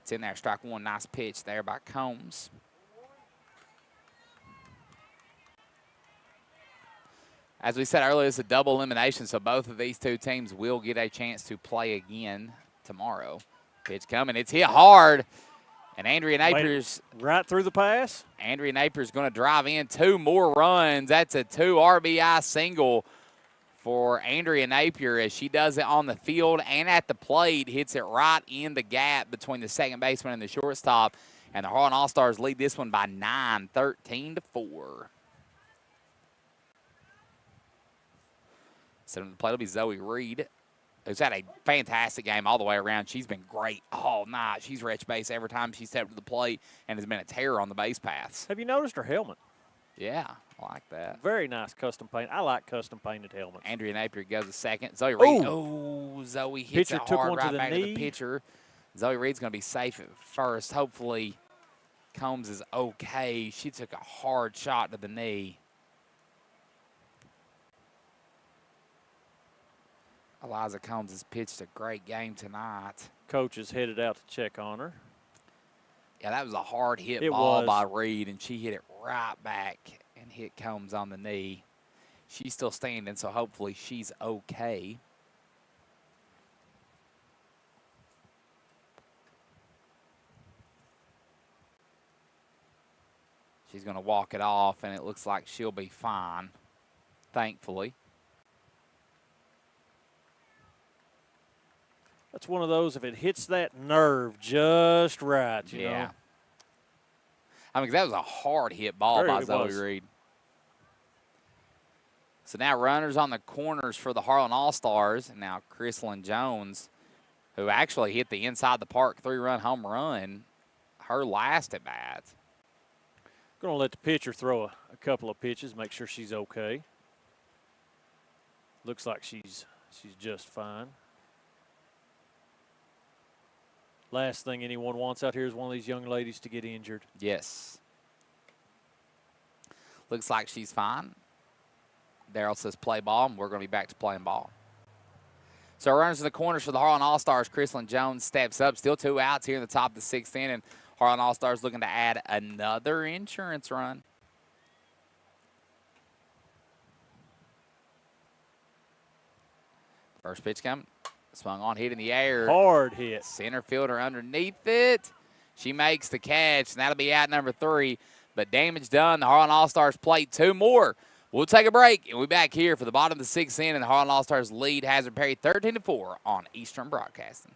[SPEAKER 1] It's in there, strike one. Nice pitch there by Combs. As we said earlier, it's a double elimination, so both of these two teams will get a chance to play again tomorrow. Pitch coming. It's hit hard. And Andrea Napier's
[SPEAKER 2] right through the pass.
[SPEAKER 1] Andrea Napier's going to drive in 2 more runs. That's a 2 RBI single for Andrea Napier as she does it on the field and at the plate. Hits it right in the gap between the second baseman and the shortstop. And the Harlan All-Stars lead this one by 9, 13-4. Sitting on the plate will be Zoe Reed, who's had a fantastic game all the way around. She's been great all night. She's reached base every time she stepped to the plate and has been a terror on the base paths.
[SPEAKER 2] Have you noticed her helmet?
[SPEAKER 1] Yeah, I like that.
[SPEAKER 2] Very nice custom paint. I like custom painted helmets.
[SPEAKER 1] Andrea Napier goes to second. Zoe Reed. Oh, Zoe hits
[SPEAKER 2] Pitcher
[SPEAKER 1] it
[SPEAKER 2] took
[SPEAKER 1] hard
[SPEAKER 2] one to
[SPEAKER 1] right
[SPEAKER 2] the
[SPEAKER 1] back to
[SPEAKER 2] knee.
[SPEAKER 1] the pitcher. Zoe Reed's going to be safe at first. Hopefully, Combs is okay. She took a hard shot to the knee. Eliza Combs has pitched a great game tonight.
[SPEAKER 2] Coach is headed out to check on her.
[SPEAKER 1] Yeah, that was a hard hit
[SPEAKER 2] It
[SPEAKER 1] ball
[SPEAKER 2] was.
[SPEAKER 1] by Reed, and she hit it right back and hit Combs on the knee. She's still standing, so hopefully she's okay. She's going to walk it off, and it looks like she'll be fine, thankfully.
[SPEAKER 2] That's one of those, if it hits that nerve just right, you know.
[SPEAKER 1] I mean, that was a hard hit ball by Zoe Reed. So now runners on the corners for the Harlan All-Stars. And now Chrislyn Jones, who actually hit the inside the park 3-run home run, her last at bat.
[SPEAKER 2] Going to let the pitcher throw a couple of pitches, make sure she's okay. Looks like she's just fine. Last thing anyone wants out here is one of these young ladies to get injured.
[SPEAKER 1] Yes. Looks like she's fine. Darryl says play ball, and we're going to be back to playing ball. So runners in the corners for the Harlan All-Stars. Chrislyn Jones steps up. Still 2 outs here in the top of the 6th inning. Harlan All-Stars looking to add another insurance run. First pitch coming. Swung on, hit in the air.
[SPEAKER 2] Hard hit.
[SPEAKER 1] Center fielder underneath it. She makes the catch, and that'll be out number 3. But damage done. The Harlan All-Stars play 2 more. We'll take a break, and we'll be back here for the bottom of the 6th inning. The Harlan All-Stars lead Hazard Perry 13-4 on Eastern Broadcasting.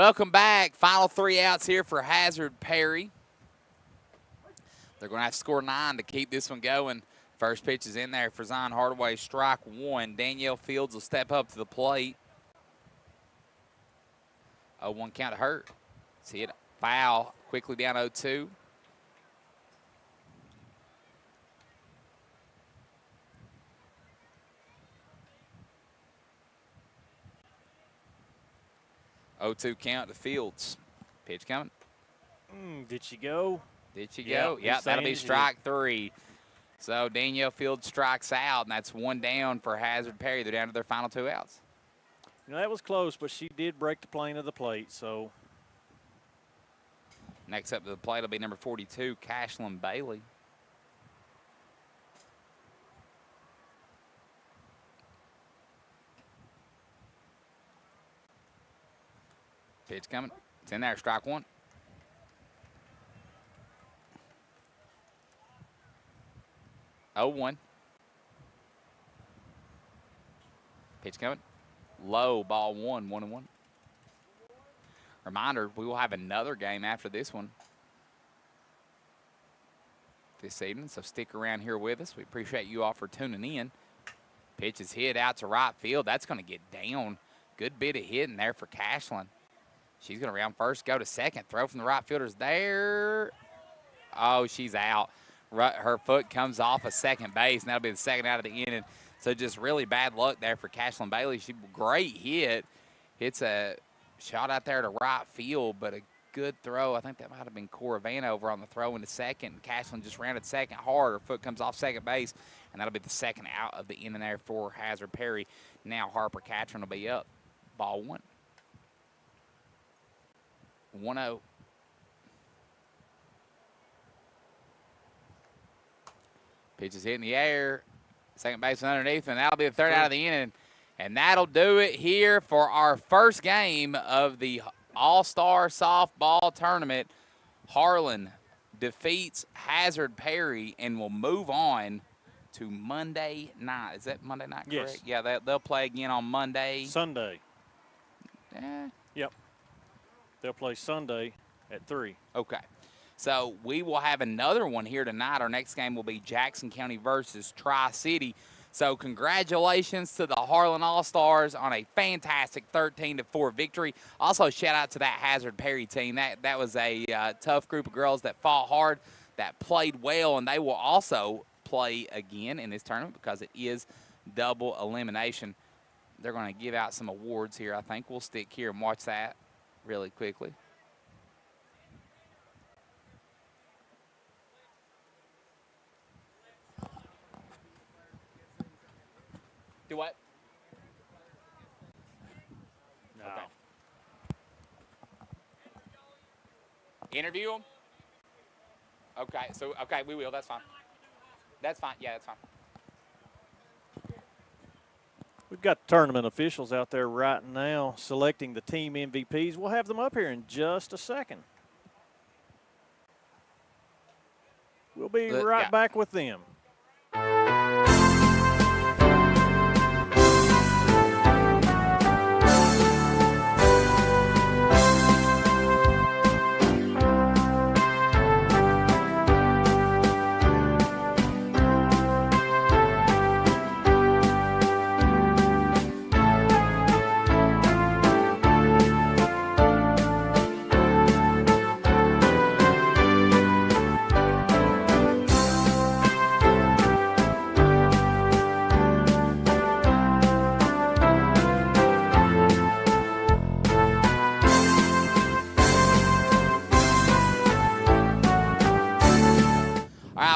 [SPEAKER 1] Welcome back. Final 3 outs here for Hazard Perry. They're going to have to score 9 to keep this one going. First pitch is in there for Zion Hardaway, strike 1. Danielle Fields will step up to the plate. 0-1 count to Hurt. See it foul quickly down 0-2. Count to Fields. Pitch coming.
[SPEAKER 2] Did she go?
[SPEAKER 1] Did she go? Yeah, that'll be strike 3. So Danielle Fields strikes out, and that's 1 down for Hazard Perry. They're down to their final 2 outs.
[SPEAKER 2] You know, that was close, but she did break the plane of the plate, so.
[SPEAKER 1] Next up to the plate will be number 42, Cashlyn Bailey. Pitch coming. It's in there, strike 1. Oh, 1. Pitch coming. Low, ball 1, 1-1. Reminder, we will have another game after this one this evening, so stick around here with us. We appreciate you all for tuning in. Pitch is hit out to right field. That's going to get down. Good bit of hitting there for Cashlyn. She's going to round first, go to second. Throw from the right fielder's there. Oh, she's out. Her foot comes off of second base, and that'll be the second out of the inning. So just really bad luck there for Cashlyn Bailey. Great hit. Hits a shot out there to right field, but a good throw. I think that might have been Cora Vanover on the throw into second. Cashlyn just rounded second hard. Her foot comes off second base, and that'll be the second out of the inning there for Hazard Perry. Now Harper Catron will be up. Ball 1. 1-0. Pitch is hit in the air. Second baseman underneath, and that'll be the third out of the inning. And that'll do it here for our first game of the All-Star Softball Tournament. Harlan defeats Hazard Perry and will move on to Monday night. Is that Monday night, correct?
[SPEAKER 2] Yes.
[SPEAKER 1] Yeah, they'll play again on Monday.
[SPEAKER 2] Sunday.
[SPEAKER 1] Yep.
[SPEAKER 2] They'll play Sunday at 3.
[SPEAKER 1] Okay. So we will have another one here tonight. Our next game will be Jackson County versus Tri-City. So congratulations to the Harlan All-Stars on a fantastic 13-4 victory. Also, shout out to that Hazard Perry team. That was a tough group of girls that fought hard, that played well, and they will also play again in this tournament because it is double elimination. They're going to give out some awards here, I think. We'll stick here and watch that really quickly. Do what?
[SPEAKER 2] No.
[SPEAKER 1] Okay. Interview them? Okay, we will. That's fine. That's fine. Yeah, that's fine.
[SPEAKER 2] We've got tournament officials out there right now selecting the team MVPs. We'll have them up here in just a second. We'll be right back with them.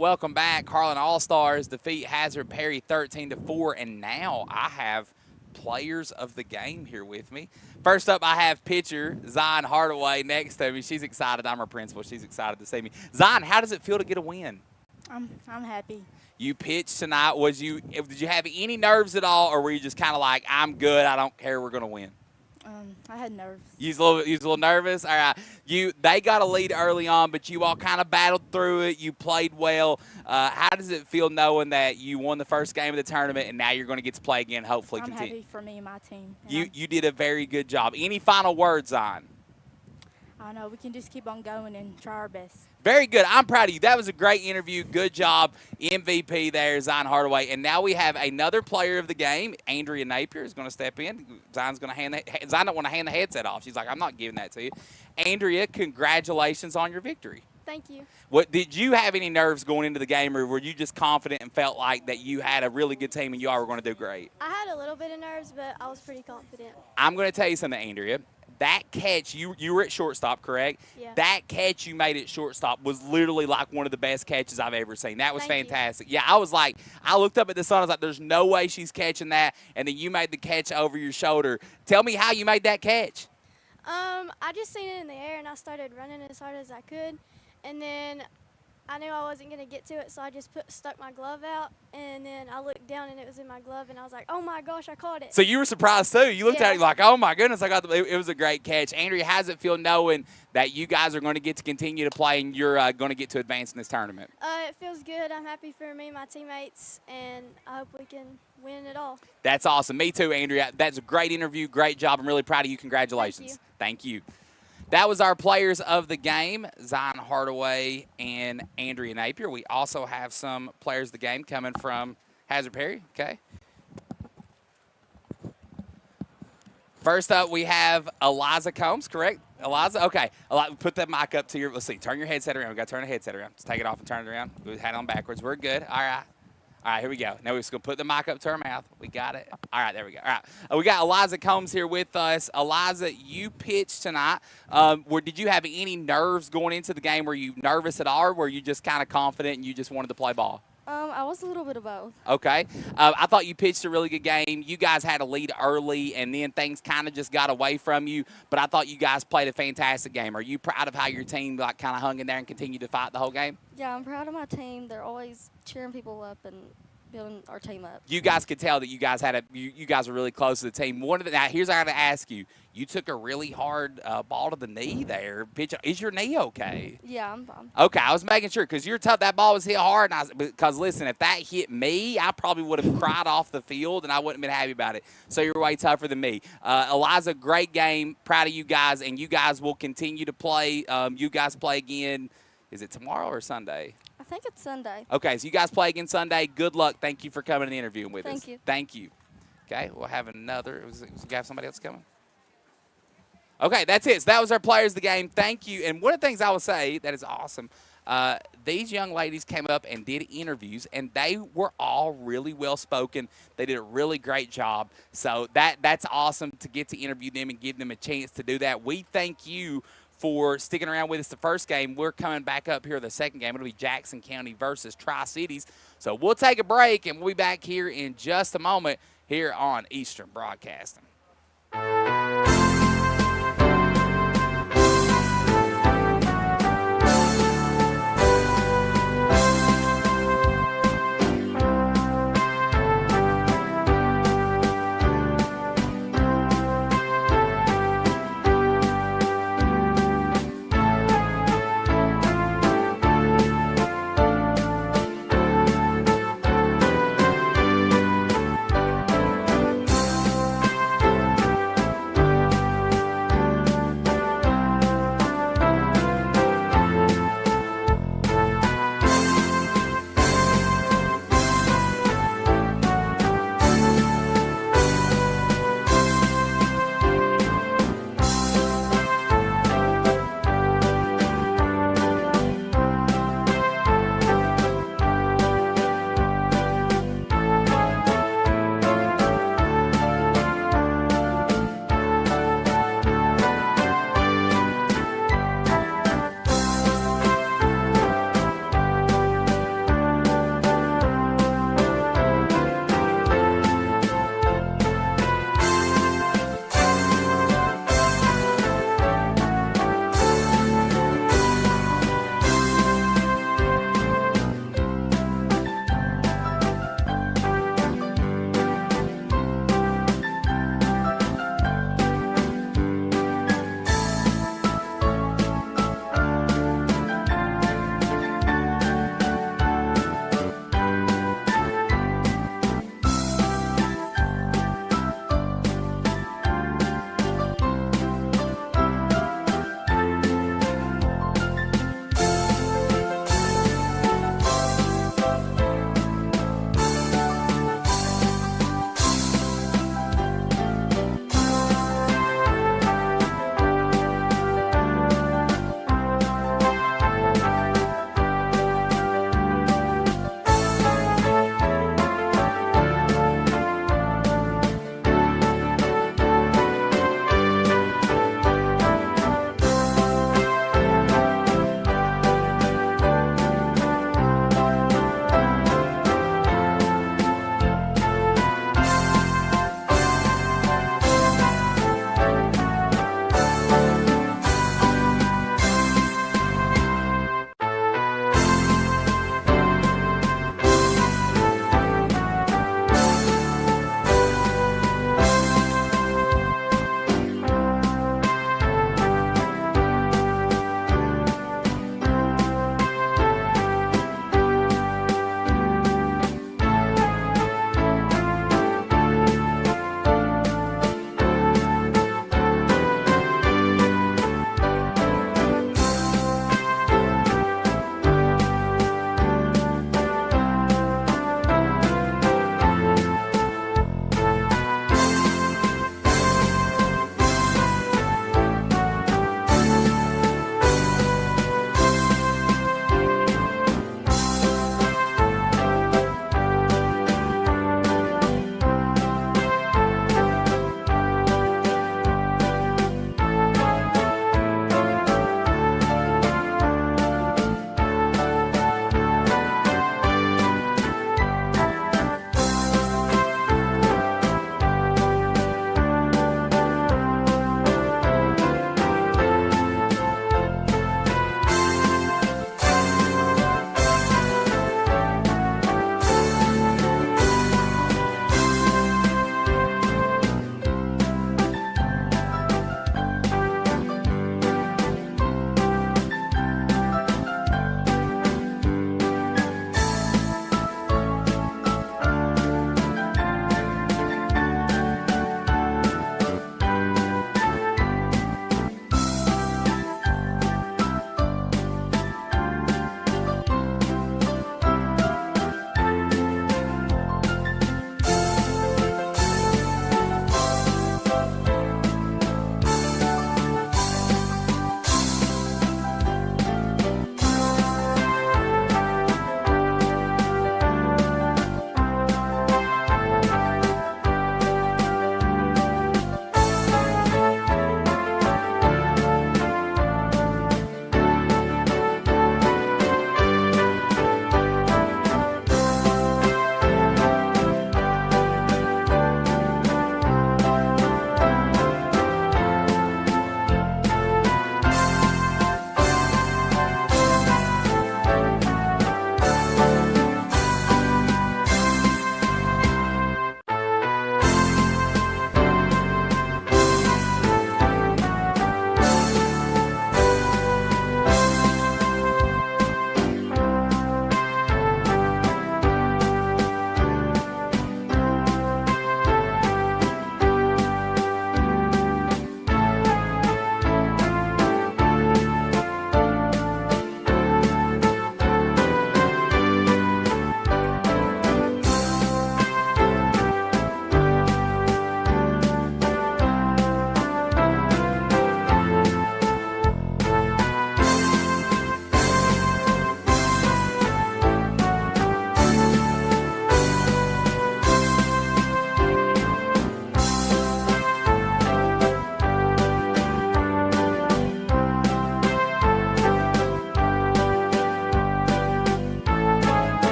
[SPEAKER 1] Welcome back. Harlan All-Stars defeat Hazard Perry 13-4, and now I have players of the game here with me. First up, I have pitcher Zion Hardaway next to me. She's excited. I'm her principal. She's excited to see me. Zion, how does it feel to get a win?
[SPEAKER 3] I'm happy.
[SPEAKER 1] You pitched tonight. Did you have any nerves at all, or were you just kind of like, I'm good, I don't care, we're going to win?
[SPEAKER 3] I had nerves.
[SPEAKER 1] You was a little nervous? All right. They got a lead early on, but you all kind of battled through it. You played well. How does it feel knowing that you won the first game of the tournament and now you're going to get to play again, hopefully
[SPEAKER 3] I'm
[SPEAKER 1] continue?
[SPEAKER 3] happy for me and my team.
[SPEAKER 1] You did a very good job. Any final words on?
[SPEAKER 3] I don't know. We can just keep on going and try our best.
[SPEAKER 1] Very good. I'm proud of you. That was a great interview. Good job. MVP there, Zion Hardaway. And now we have another player of the game. Andrea Napier is going to step in. Zion's going to Zion don't want to hand the headset off. She's like, I'm not giving that to you. Andrea, congratulations on your victory.
[SPEAKER 4] Thank you.
[SPEAKER 1] What did you have any nerves going into the game, or were you just confident and felt like that you had a really good team and you all were going to do great?
[SPEAKER 4] I had a little bit of nerves, but I was pretty confident.
[SPEAKER 1] I'm going to tell you something, Andrea. That catch, you were at shortstop, correct?
[SPEAKER 4] Yeah.
[SPEAKER 1] That catch you made at shortstop was literally like one of the best catches I've ever seen. That was
[SPEAKER 4] Thank
[SPEAKER 1] fantastic. Yeah, I was like, I looked up at the sun. I was like, there's no way she's catching that. And then you made the catch over your shoulder. Tell me how you made that catch.
[SPEAKER 4] I just seen it in the air, and I started running as hard as I could. And then I knew I wasn't going to get to it, so I just stuck my glove out. And then I looked down, and it was in my glove, and I was like, oh, my gosh, I caught it.
[SPEAKER 1] So you were surprised, too. You looked at it like, oh, my goodness, it was a great catch. Andrea, how does it feel knowing that you guys are going to get to continue to play and you're going to get to advance in this tournament?
[SPEAKER 4] It feels good. I'm happy for me and my teammates, and I hope we can win it all.
[SPEAKER 1] That's awesome. Me too, Andrea. That's a great interview. Great job. I'm really proud of you. Congratulations. Thank you. That was our players of the game, Zion Hardaway and Andrea Napier. We also have some players of the game coming from Hazard Perry. Okay. First up, we have Eliza Combs, correct? Eliza? Okay. Put that mic up to your, let's see, turn your headset around. We've got to turn the headset around. Let's take it off and turn it around. We had it on backwards. We're good. All right. All right, here we go. Now we're just going to put the mic up to our mouth. We got it. All right, there we go. All right. We got Eliza Combs here with us. Eliza, you pitched tonight. Did you have any nerves going into the game? Were you nervous at all, or were you just kind of confident and you just wanted to play ball?
[SPEAKER 5] I was a little bit of both.
[SPEAKER 1] Okay. I thought you pitched a really good game. You guys had a lead early, and then things kind of just got away from you. But I thought you guys played a fantastic game. Are you proud of how your team kind of hung in there and continued to fight the whole game?
[SPEAKER 5] Yeah, I'm proud of my team. They're always cheering people up and building our team up.
[SPEAKER 1] You guys could tell that you guys had you guys were really close to the team. Now, here's what I got to ask you. You took a really hard ball to the knee there. Pitch. Is your knee okay?
[SPEAKER 5] Yeah, I'm fine.
[SPEAKER 1] Okay, I was making sure because you're tough. That ball was hit hard. Because, listen, if that hit me, I probably would have cried off the field, and I wouldn't have been happy about it. So you're way tougher than me. Eliza, great game. Proud of you guys, and you guys will continue to play. You guys play again. Is it tomorrow or Sunday?
[SPEAKER 5] I think it's Sunday.
[SPEAKER 1] Okay, so you guys play again Sunday. Good luck. Thank you for coming and interviewing with us.
[SPEAKER 5] Thank you.
[SPEAKER 1] Thank you. Okay, we'll have another. We have somebody else coming? Okay, that's it. So that was our players of the game. Thank you. And one of the things I will say that is awesome, these young ladies came up and did interviews, and they were all really well-spoken. They did a really great job. So that's awesome to get to interview them and give them a chance to do that. We thank you for sticking around with us the first game. We're coming back up here the second game. It'll be Jackson County versus Tri-Cities. So we'll take a break, and we'll be back here in just a moment here on Eastern Broadcasting.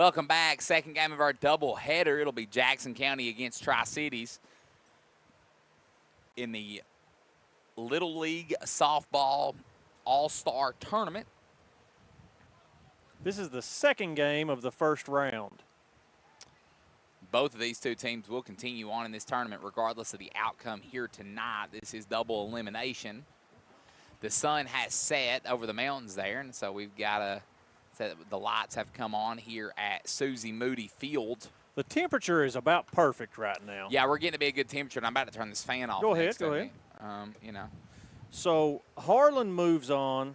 [SPEAKER 1] Welcome back. Second game of our doubleheader. It'll be Jackson County against Tri-Cities in the Little League Softball All-Star Tournament.
[SPEAKER 2] This is the second game of the first round.
[SPEAKER 1] Both of these two teams will continue on in this tournament regardless of the outcome here tonight. This is double elimination. The sun has set over the mountains there, and so we've got to – the lights have come on here at Susie Moody Field.
[SPEAKER 2] The temperature is about perfect right now.
[SPEAKER 1] Yeah, we're getting to be a good temperature, and I'm about to turn this fan off.
[SPEAKER 2] Go ahead,
[SPEAKER 1] next to
[SPEAKER 2] go
[SPEAKER 1] me.
[SPEAKER 2] ahead. So Harlan moves on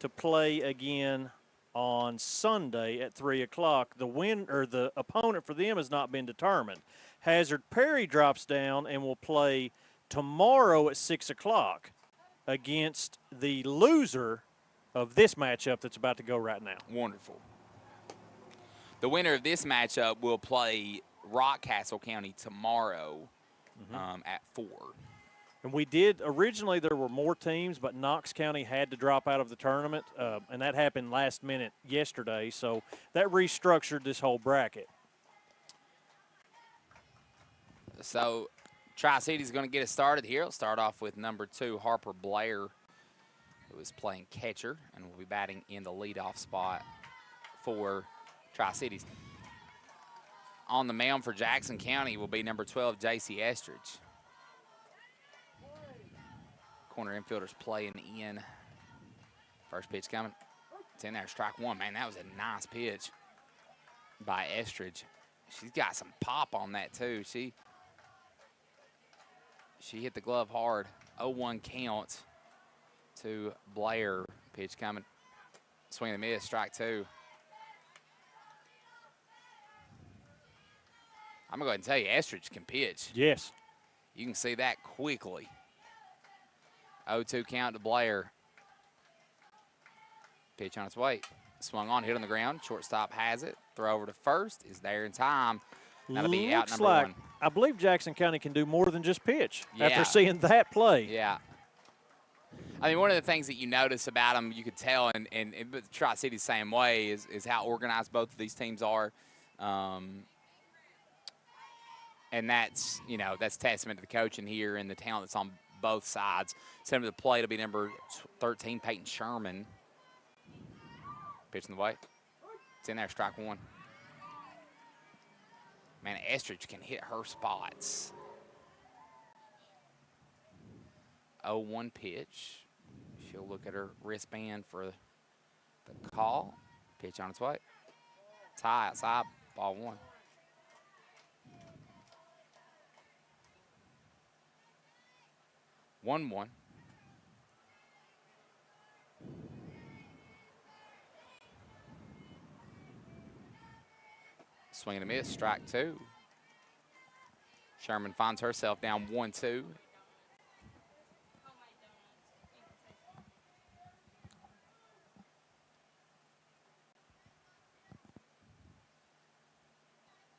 [SPEAKER 2] to play again on Sunday at 3 o'clock. The opponent for them has not been determined. Hazard Perry drops down and will play tomorrow at 6 o'clock against the loser of this matchup that's about to go right now.
[SPEAKER 1] Wonderful. The winner of this matchup will play Rockcastle County tomorrow at 4.
[SPEAKER 2] And we did, originally there were more teams, but Knox County had to drop out of the tournament, and that happened last minute yesterday, so that restructured this whole bracket.
[SPEAKER 1] So Tri-City's going to get us started here. It'll start off with number 2, Harper Blair, who is playing catcher and will be batting in the leadoff spot for Tri-Cities. On the mound for Jackson County will be number 12, J.C. Estridge. Corner infielders playing in. First pitch coming. It's in there, strike one. Man, that was a nice pitch by Estridge. She's got some pop on that, too. She hit the glove hard. 0-1 count to Blair. Pitch coming. Swing and a miss, strike 2. I'm going to go ahead and tell you, Estridge can pitch.
[SPEAKER 2] Yes.
[SPEAKER 1] You can see that quickly. 0-2 count to Blair. Pitch on its way. Swung on, hit on the ground. Shortstop has it. Throw over to first is there in time. That'll be out number 1.
[SPEAKER 2] I believe Jackson County can do more than just pitch
[SPEAKER 1] Yeah.
[SPEAKER 2] after seeing that play.
[SPEAKER 1] Yeah. I mean, one of the things that you notice about them, you could tell, and Tri-City's same way, is how organized both of these teams are. And that's, that's testament to the coaching here and the talent that's on both sides. Center of the plate will be number 13, Peyton Sherman. Pitch in the way. It's in there, strike 1. Man, Estridge can hit her spots. 0-1 pitch. She'll look at her wristband for the call. Pitch on its way. Tie outside, ball 1. One. Swing and a miss, strike 2. Sherman finds herself down 1-2.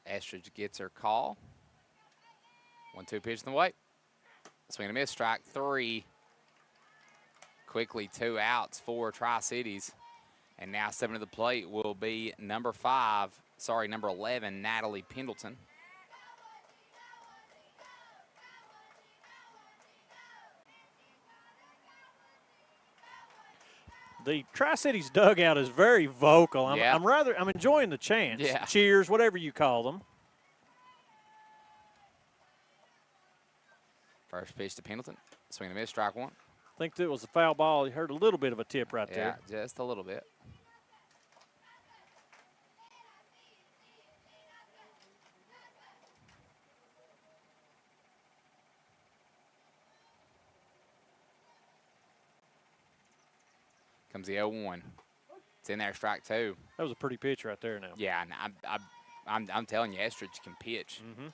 [SPEAKER 1] Estridge gets her call. 1-2 pitch in the way. Swing and a miss, strike 3. Quickly 2 outs for Tri-Cities. And now stepping to the plate will be number 11, Natalie Pendleton.
[SPEAKER 2] The Tri-Cities dugout is very vocal.
[SPEAKER 1] Yeah.
[SPEAKER 2] I'm enjoying the chants.
[SPEAKER 1] Yeah.
[SPEAKER 2] Cheers, whatever you call them.
[SPEAKER 1] First pitch to Pendleton. Swing and a miss, strike 1.
[SPEAKER 2] I think that was a foul ball. You heard a little bit of a tip right
[SPEAKER 1] Yeah,
[SPEAKER 2] there.
[SPEAKER 1] just a little bit. Comes the 0-1. It's in there, strike 2.
[SPEAKER 2] That was a pretty pitch right there now.
[SPEAKER 1] Yeah, and I'm telling you, Estridge can pitch.
[SPEAKER 2] Mm-hmm.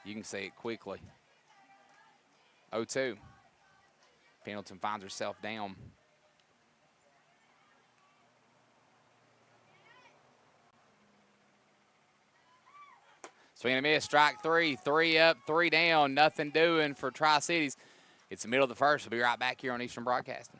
[SPEAKER 1] You can see it quickly. 0-2. Pendleton finds herself down. Swing and a miss, strike 3. 3 up, 3 down, nothing doing for Tri-Cities. It's the middle of the first. We'll be right back here on Eastern Broadcasting.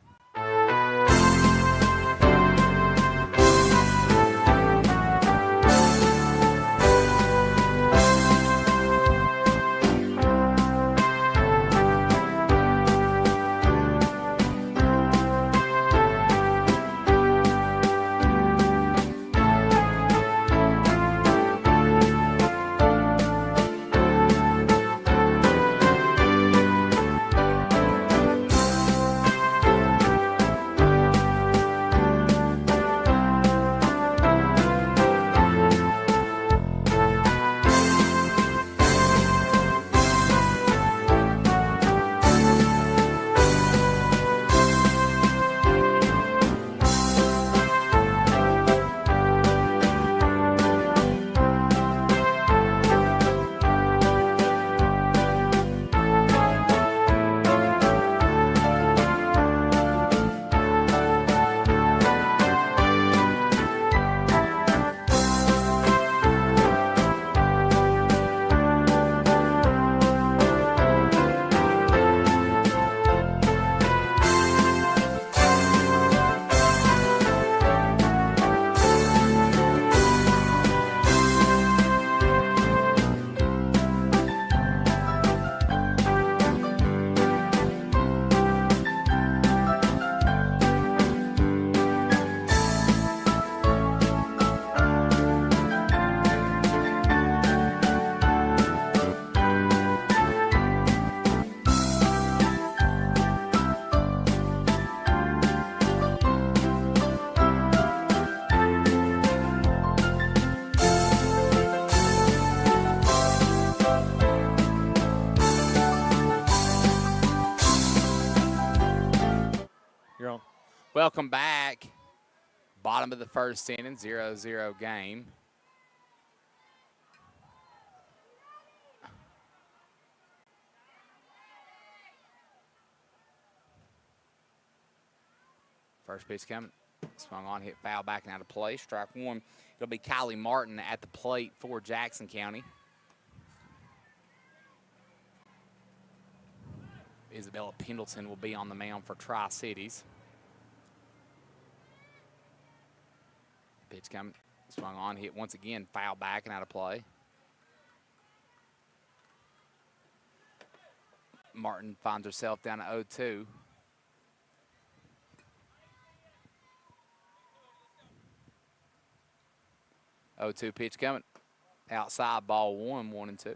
[SPEAKER 1] Welcome back. Bottom of the first inning, 0-0 game. First pitch coming. Swung on, hit foul back and out of play. Strike one. It'll be Kylie Martin at the plate for Jackson County. Isabella Pendleton will be on the mound for Tri-Cities. Pitch coming. Swung on, hit once again, foul back and out of play. Martin finds herself down to 0-2. 0-2 pitch coming. Outside, ball one, 1-2.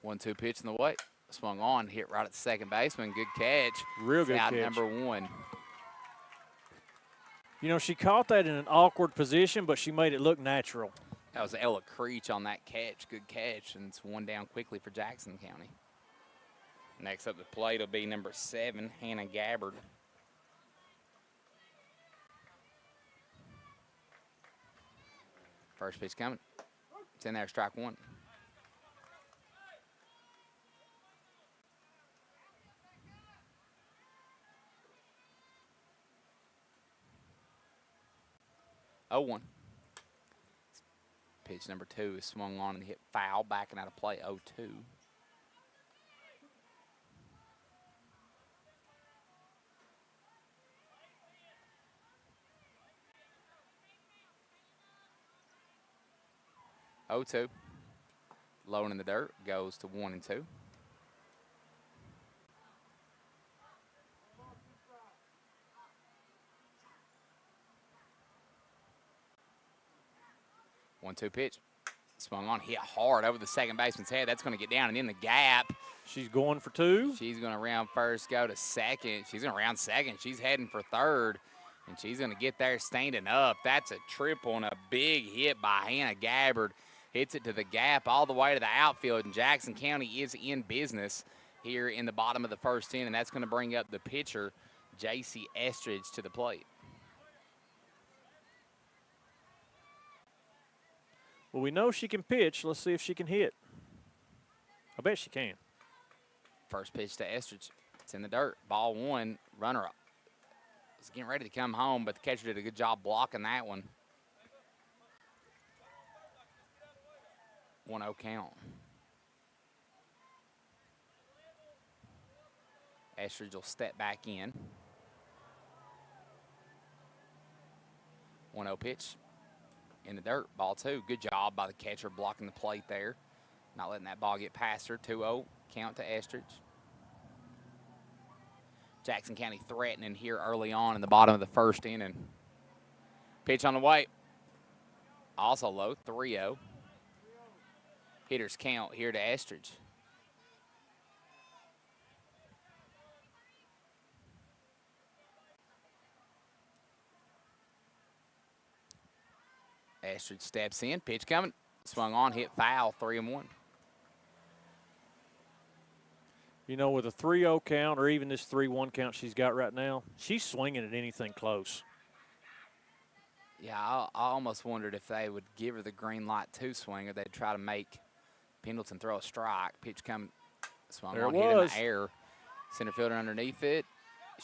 [SPEAKER 1] One-two pitch in the way. Swung on, hit right at the second baseman. Good catch.
[SPEAKER 2] Real good
[SPEAKER 1] out
[SPEAKER 2] catch.
[SPEAKER 1] Number one.
[SPEAKER 2] You know, she caught that in an awkward position, but she made it look natural.
[SPEAKER 1] That was Ella Creech on that catch. Good catch, and it's one down quickly for Jackson County. Next up the plate will be number 7, Hannah Gabbard. First pitch coming. It's in there, strike one. Oh, 1. Pitch number 2 is swung on and hit foul, backing out of play, 0-2. Oh, 2. Low in the dirt, goes to 1-2. One-two pitch. Swung on, hit hard over the second baseman's head. That's going to get down and in the gap.
[SPEAKER 2] She's going for 2.
[SPEAKER 1] She's going to round first, go to second. She's going to round second. She's heading for third, and she's going to get there standing up. That's a triple and a big hit by Hannah Gabbard. Hits it to the gap all the way to the outfield, and Jackson County is in business here in the bottom of the first inning, and that's going to bring up the pitcher, J.C. Estridge, to the plate.
[SPEAKER 2] Well, we know she can pitch. Let's see if she can hit. I bet she can.
[SPEAKER 1] First pitch to Estridge. It's in the dirt. Ball one. Runner up. Was getting ready to come home, but the catcher did a good job blocking that one. 1-0 count. Estridge will step back in. 1-0 pitch. In the dirt, ball 2. Good job by the catcher blocking the plate there. Not letting that ball get past her. 2-0 count to Estridge. Jackson County threatening here early on in the bottom of the first inning. Pitch on the way. Also low, 3-0. Hitters count here to Estridge. Estridge steps in, pitch coming, swung on, hit foul, 3-1.
[SPEAKER 2] You know, with a 3-0 count or even this 3-1 count she's got right now, she's swinging at anything close.
[SPEAKER 1] Yeah, I almost wondered if they would give her the green light to swing or they'd try to make Pendleton throw a strike. Pitch coming, swung
[SPEAKER 2] There
[SPEAKER 1] on,
[SPEAKER 2] it
[SPEAKER 1] hit in
[SPEAKER 2] was.
[SPEAKER 1] the air. Center fielder underneath it.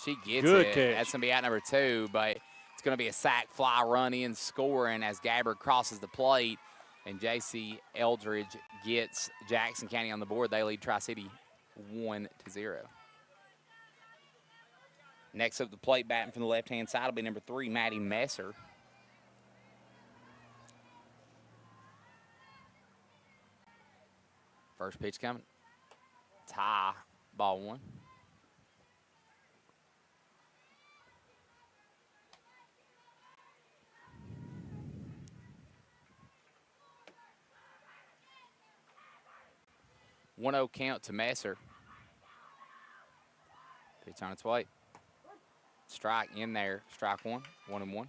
[SPEAKER 1] She gets
[SPEAKER 2] Good
[SPEAKER 1] it.
[SPEAKER 2] catch.
[SPEAKER 1] That's going to be out number 2, but it's going to be a sac fly run in scoring as Gabbard crosses the plate, and J.C. Eldridge gets Jackson County on the board. They lead Tri-City 1-0. Next up the plate, batting from the left-hand side will be number 3, Maddie Messer. First pitch coming. Tie, ball 1. One-0 count to Messer. Pitch on its way. Strike in there. Strike 1. 1-1.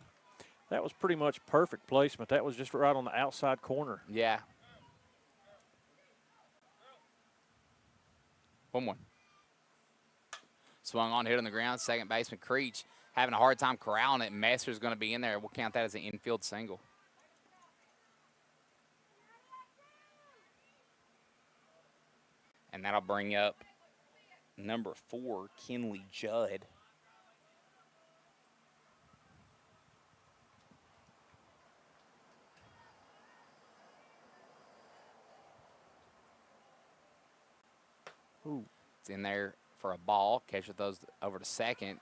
[SPEAKER 2] That was pretty much perfect placement. That was just right on the outside corner.
[SPEAKER 1] Yeah. 1-1. Swung on, hit on the ground. Second baseman Creech having a hard time corralling it. Messer's going to be in there. We'll count that as an infield single. And that'll bring up number 4, Kinley Judd.
[SPEAKER 2] Ooh.
[SPEAKER 1] It's in there for a ball. Catcher throws over to second.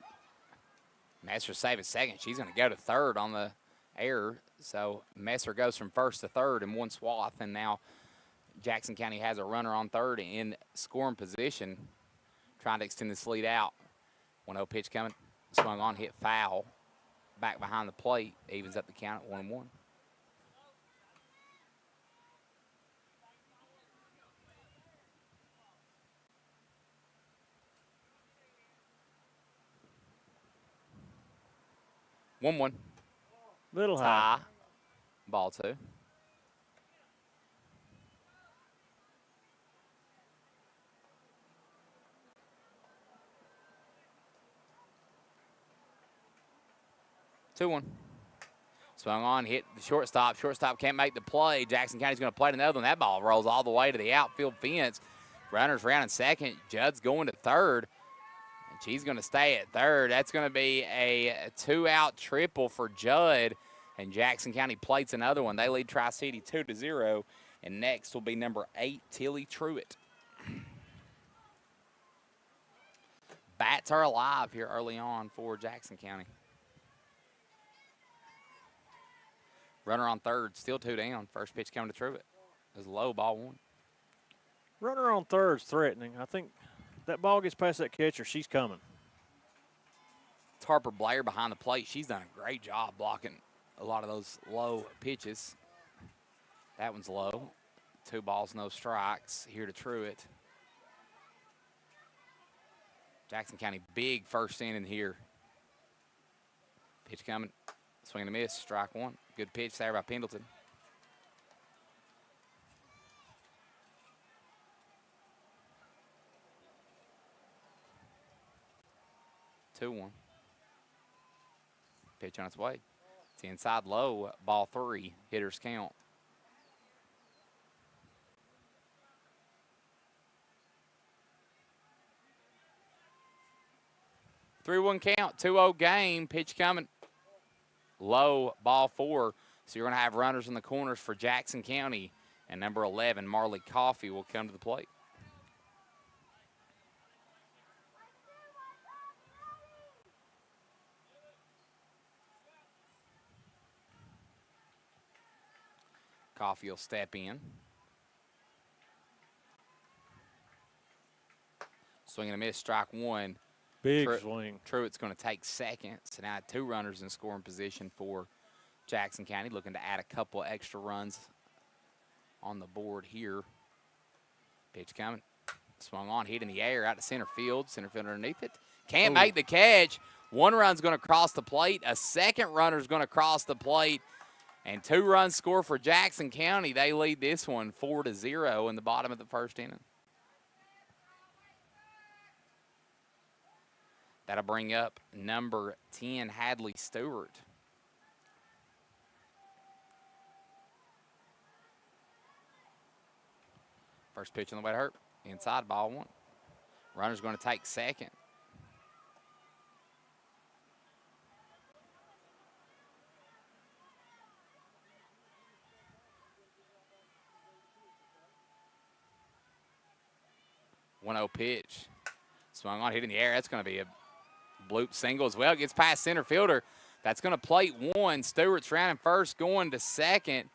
[SPEAKER 1] Messer save at second. She's going to go to third on the error. So Messer goes from first to third in one swath, and now Jackson County has a runner on third in scoring position, trying to extend this lead out. 1-0 pitch coming. Swung on, hit foul. Back behind the plate. Evens up the count at 1-1. One.
[SPEAKER 2] Little high.
[SPEAKER 1] Tie. Ball 2. Two one. Swung on, hit the shortstop. Shortstop can't make the play. Jackson County's going to play another one. That ball rolls all the way to the outfield fence. Runners rounding second. Judd's going to third. And she's going to stay at third. That's going to be a 2-out triple for Judd. And Jackson County plates another one. They lead Tri-City 2-0. And next will be number 8, Tilly Truitt. Bats are alive here early on for Jackson County. Runner on third, still 2 down. First pitch coming to Truitt. It was low, ball 1.
[SPEAKER 2] Runner on third's threatening. I think that ball gets past that catcher, she's coming.
[SPEAKER 1] It's Harper Blair behind the plate. She's done a great job blocking a lot of those low pitches. That one's low. 2 balls, no strikes here to Truitt. Jackson County, big first inning here. Pitch coming. Swing and a miss, strike 1. Good pitch there by Pendleton. Two one. Pitch on its way. It's inside low, ball 3. Hitters count. Three one count, 2-0 game. Pitch coming. Low, ball 4. So you're going to have runners in the corners for Jackson County. And number 11, Marley Coffey, will come to the plate. Coffey will step in. Swing and a miss, strike 1.
[SPEAKER 2] Big swing.
[SPEAKER 1] Truitt's going to take second. So now 2 runners in scoring position for Jackson County, looking to add a couple extra runs on the board here. Pitch coming. Swung on, hit in the air, out to center field. Center fielder underneath it. Can't make the catch. 1 run's going to cross the plate. A second runner's going to cross the plate. And 2 runs score for Jackson County. They lead this one 4-0 in the bottom of the first inning. That'll bring up number 10, Hadley Stewart. First pitch on the way to hurt. Inside, ball 1. Runner's going to take second. One-0 pitch. Swung on, hit in the air. That's going to be a bloop single as well. Gets past center fielder. That's going to plate 1. Stewart's rounding first, going to second.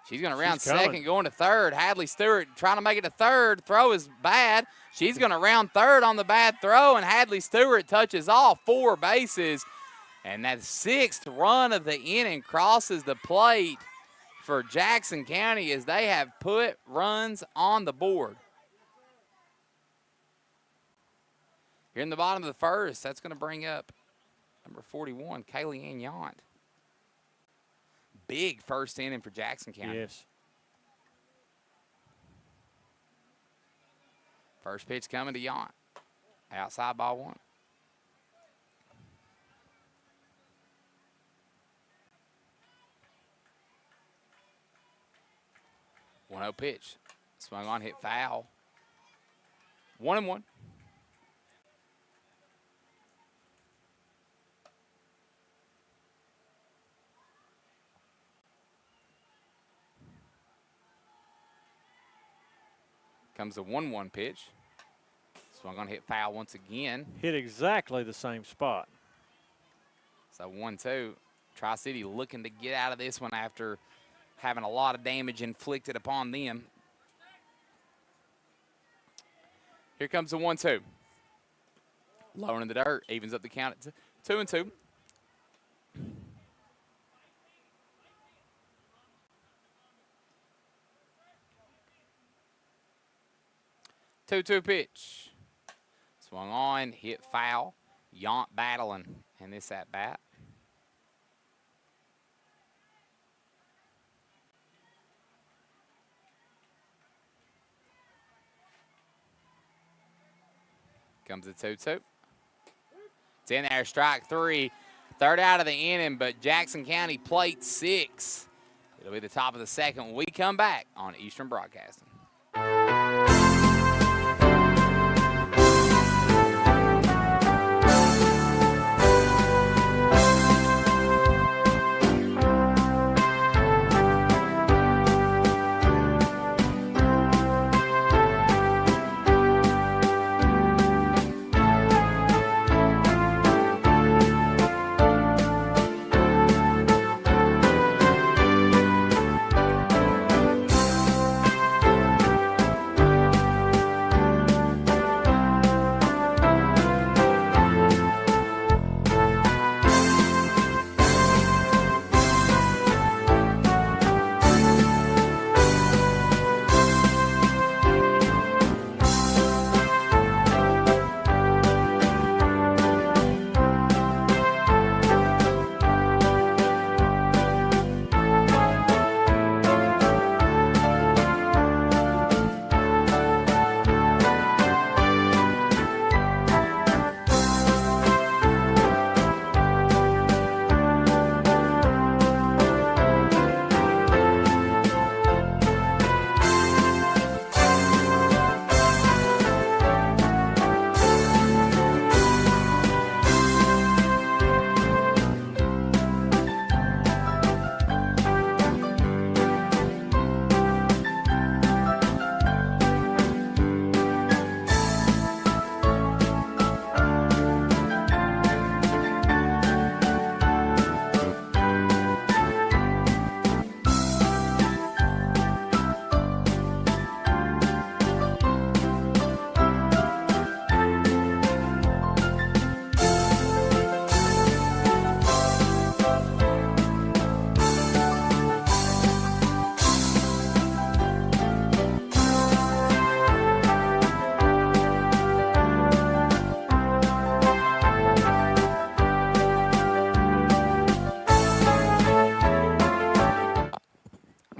[SPEAKER 1] She's going to round second, going to third. Hadley Stewart trying to make it to third. Throw is bad. She's going to round third on the bad throw, and Hadley Stewart touches all 4 bases. And that 6th run of the inning crosses the plate for Jackson County as they have put runs on the board. Here in the bottom of the first, that's going to bring up number 41, Kaylee Ann Yount. big first inning for Jackson County.
[SPEAKER 2] Yes.
[SPEAKER 1] First pitch coming to Yount. Outside ball 1. One 0 pitch. Swung on, hit foul. 1-1. Comes the 1-1 pitch. Swung on, hit foul once again.
[SPEAKER 2] Hit exactly the same spot.
[SPEAKER 1] So 1-2. Tri-City looking to get out of this one after having a lot of damage inflicted upon them. Here comes the 1-2. Low in the dirt, evens up the count at 2-2. Two pitch. Swung on, hit foul. Yount battling in this at bat. Comes the 2-2. It's in there, strike 3. Third out of the inning, but Jackson County plate 6. It'll be the top of the second when we come back on Eastern Broadcasting.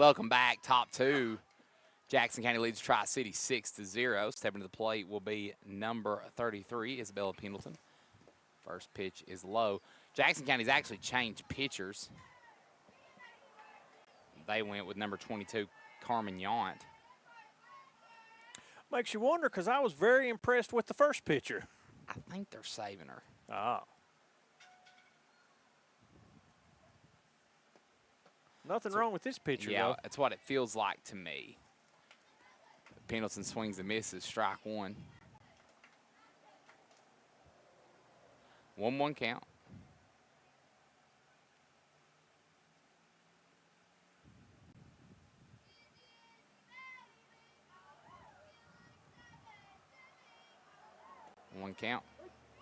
[SPEAKER 1] Welcome back, top 2. Jackson County leads Tri-City 6-0. Stepping to the plate will be number 33, Isabella Pendleton. First pitch is low. Jackson County's actually changed pitchers. They went with number 22, Carmen Yount.
[SPEAKER 2] Makes you wonder because I was very impressed with the first pitcher.
[SPEAKER 1] I think they're saving her.
[SPEAKER 2] Ah. Nothing wrong with this pitcher,
[SPEAKER 1] Yeah,
[SPEAKER 2] though.
[SPEAKER 1] that's what it feels like to me. Pendleton swings and misses, strike 1. 1-1 count. One count.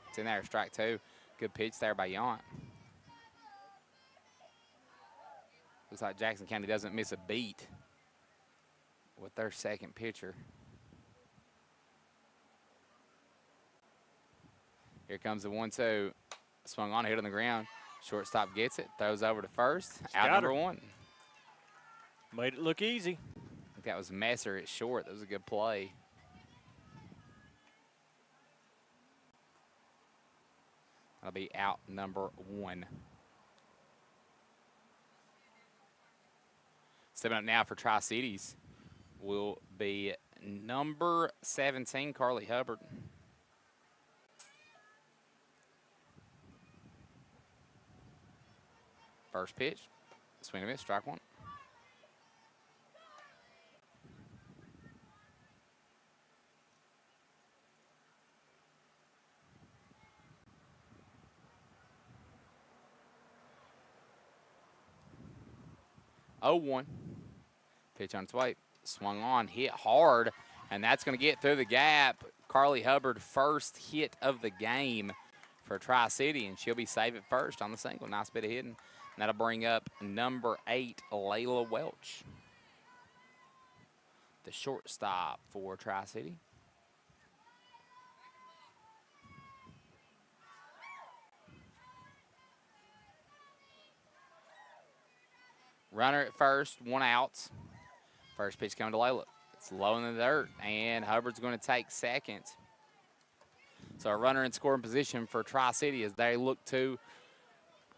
[SPEAKER 1] It's in there, strike 2. Good pitch there by Yount. Looks like Jackson County doesn't miss a beat with their second pitcher. Here comes the 1-2. Swung on, hit on the ground. Shortstop gets it, throws over to first. Out
[SPEAKER 2] got
[SPEAKER 1] number
[SPEAKER 2] her.
[SPEAKER 1] 1.
[SPEAKER 2] Made it look easy.
[SPEAKER 1] I think that was Messer at short. That was a good play. That'll be out number 1. Stepping up now for Tri-Cities will be number 17, Carly Hubbard. First pitch, swing and miss, strike 1. Oh, 1. Pitch on its way. Swung on, hit hard, and that's going to get through the gap. Carly Hubbard, first hit of the game for Tri-City, and she'll be safe at first on the single. Nice bit of hitting. And that'll bring up number 8, Layla Welch, the shortstop for Tri-City. Runner at first, 1 out. First pitch coming to Layla. It's low in the dirt, and Hubbard's going to take second. So a runner in scoring position for Tri-City as they look to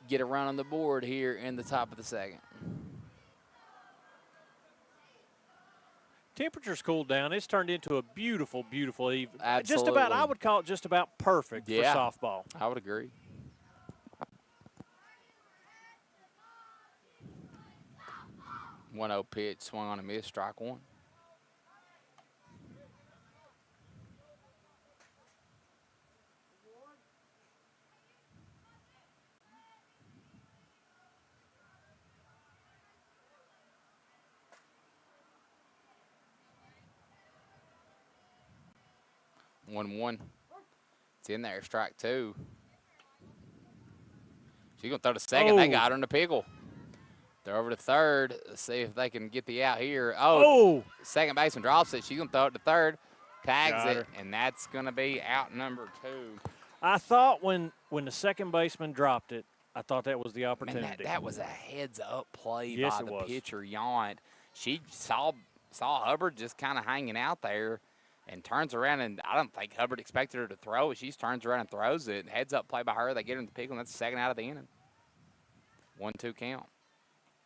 [SPEAKER 1] get a run on the board here in the top of the second.
[SPEAKER 2] Temperature's cooled down. It's turned into a beautiful, beautiful evening.
[SPEAKER 1] Absolutely.
[SPEAKER 2] Just about, I would call it just about perfect for
[SPEAKER 1] Yeah.
[SPEAKER 2] softball.
[SPEAKER 1] I would agree. One 0 pitch, swung on a miss, strike 1. One. It's in there, strike 2. She's going to throw to second. They got her in the pickle. They're over to third. Let's see if they can get the out here. Oh, second baseman drops it. She's going to throw it to third. Tags it, and that's going to be out number 2.
[SPEAKER 2] I thought when the second baseman dropped it, I thought that was the
[SPEAKER 1] Man,
[SPEAKER 2] opportunity.
[SPEAKER 1] that was a heads-up play
[SPEAKER 2] Yes,
[SPEAKER 1] by
[SPEAKER 2] it
[SPEAKER 1] the
[SPEAKER 2] was.
[SPEAKER 1] pitcher, Yount. She saw Hubbard just kind of hanging out there and turns around, and I don't think Hubbard expected her to throw it. She just turns around and throws it. Heads-up play by her. They get her in the pickle, and that's the second out of the inning. 1-2 count.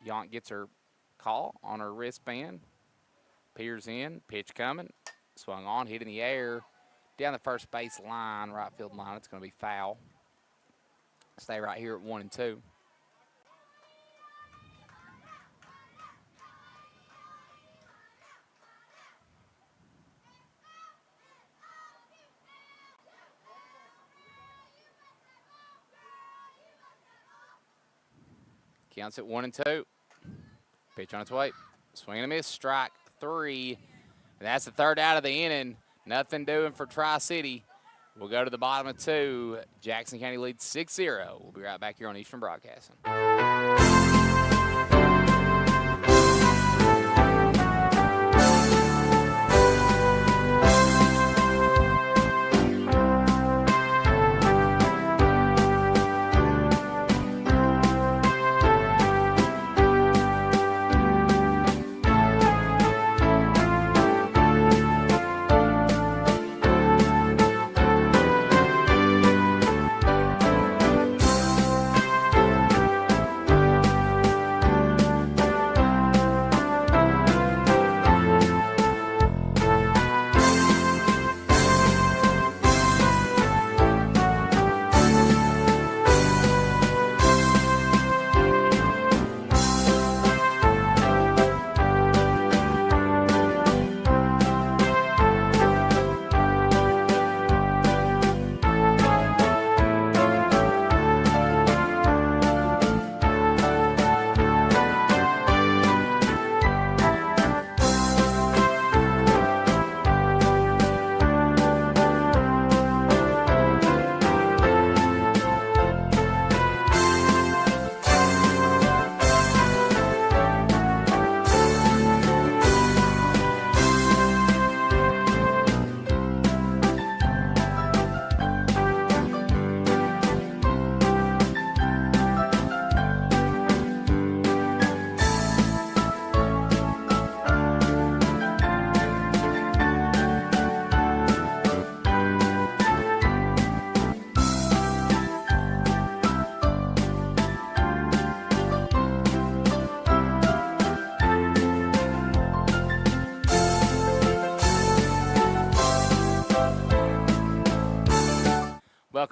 [SPEAKER 1] Yount gets her call on her wristband. Peers in, pitch coming. Swung on, hit in the air. Down the first base line, right field line. It's going to be foul. Stay right here at 1 and 2. Counts at 1 and 2. Pitch on its way. Swing and a miss, strike 3. And that's the third out of the inning. Nothing doing for Tri-City. We'll go to the bottom of 2. Jackson County leads 6-0. We'll be right back here on Eastern Broadcasting.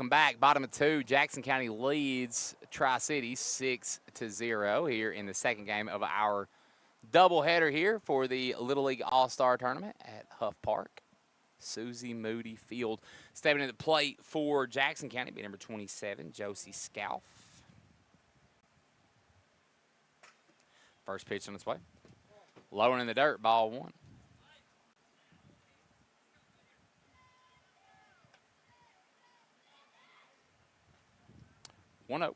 [SPEAKER 1] welcome back. Bottom of 2, Jackson County leads Tri-City 6-0 here in the second game of our doubleheader here for the Little League All-Star Tournament at Huff Park. Susie Moody Field. Stepping to the plate for Jackson County, be number 27, Josie Scalf. First pitch on its way. Lower in the dirt, ball 1. 1-0.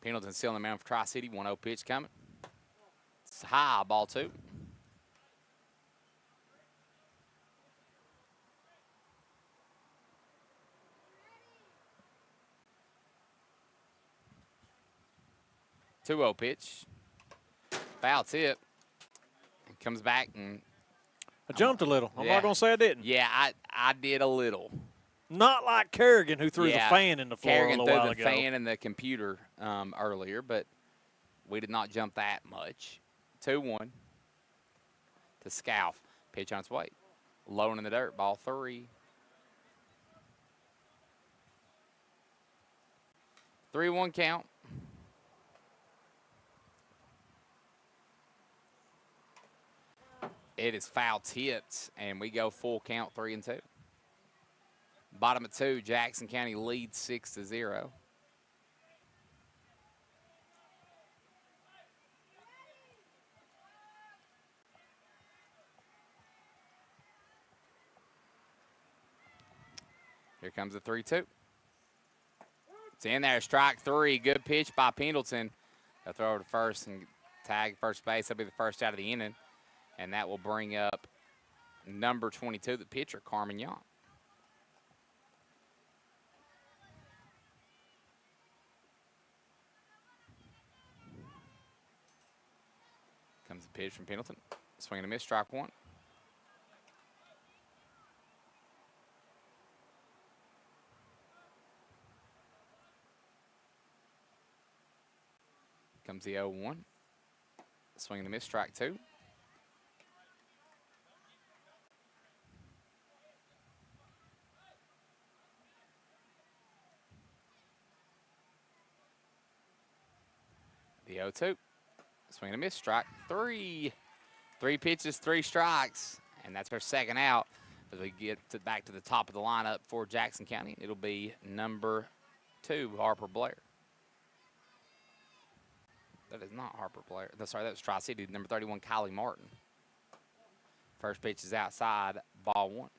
[SPEAKER 1] Pendleton still in the mound for Tri-City. 1-0 pitch coming. It's high, ball 2. Two-0 pitch. Foul tip. And comes back and
[SPEAKER 2] I jumped a little. I'm
[SPEAKER 1] Yeah.
[SPEAKER 2] not going to say I didn't.
[SPEAKER 1] yeah, I did a little.
[SPEAKER 2] Not like Kerrigan, who threw the fan in the floor
[SPEAKER 1] Kerrigan
[SPEAKER 2] a little while
[SPEAKER 1] threw the
[SPEAKER 2] ago.
[SPEAKER 1] fan in the computer earlier, but we did not jump that much. 2-1 to Scalf. Pitch on its way. Low in the dirt, ball 3. 3-1 count. It is foul tipped, and we go full count 3-2. Bottom of 2, Jackson County leads 6-0. Here comes the 3-2. It's in there, strike 3. Good pitch by Pendleton. They'll throw over to first and tag first base. That'll be the first out of the inning. And that will bring up number 22, the pitcher, Carmen Young. Comes the pitch from Pendleton. Swing and a miss, strike 1. Comes the 0-1. Swing and a miss, strike 2. The 0-2. Swing and a miss, strike 3. 3 pitches, 3 strikes, and that's our second out as we get back to the top of the lineup for Jackson County. It'll be number 2, Harper Blair. That is not Harper Blair. Sorry, that was Tri-City, number 31, Kylie Martin. First pitch is outside, ball 1.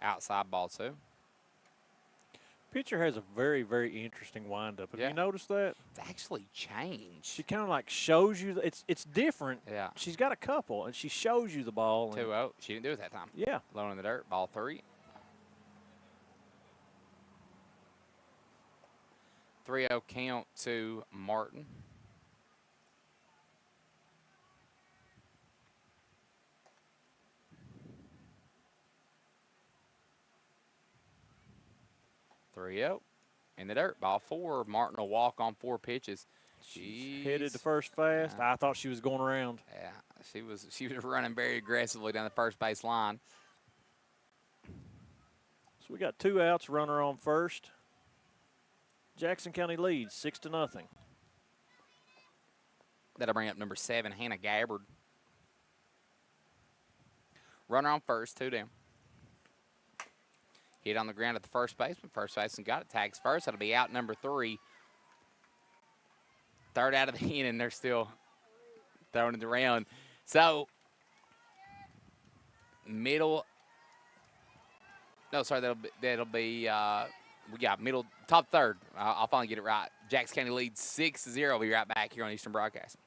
[SPEAKER 1] Outside, ball 2.
[SPEAKER 2] Pitcher has a very, very interesting windup. Have
[SPEAKER 1] Yeah.
[SPEAKER 2] you noticed that?
[SPEAKER 1] It's actually changed.
[SPEAKER 2] She kind of like shows you. It's different.
[SPEAKER 1] Yeah.
[SPEAKER 2] She's got a couple, and she shows you the ball.
[SPEAKER 1] 2-0. She didn't do it that time.
[SPEAKER 2] Yeah.
[SPEAKER 1] Low in the dirt, ball 3. 3-0 count to Martin. In the dirt, ball 4. Martin will walk on 4 pitches.
[SPEAKER 2] She's headed to first fast. I thought she was going around.
[SPEAKER 1] Yeah, she was running very aggressively down the first base line.
[SPEAKER 2] So we got 2 outs, runner on first. Jackson County leads 6-0.
[SPEAKER 1] That'll bring up number 7, Hannah Gabbard. Runner on first, 2 down. Hit on the ground at the first baseman. First baseman got it. Tags first. That'll be out number 3. Third out of the inning. They're still throwing it around. So, middle. No, sorry. That'll be. We got middle, top third. I'll finally get it right. Jackson County leads 6-0. We'll be right back here on Eastern Broadcast.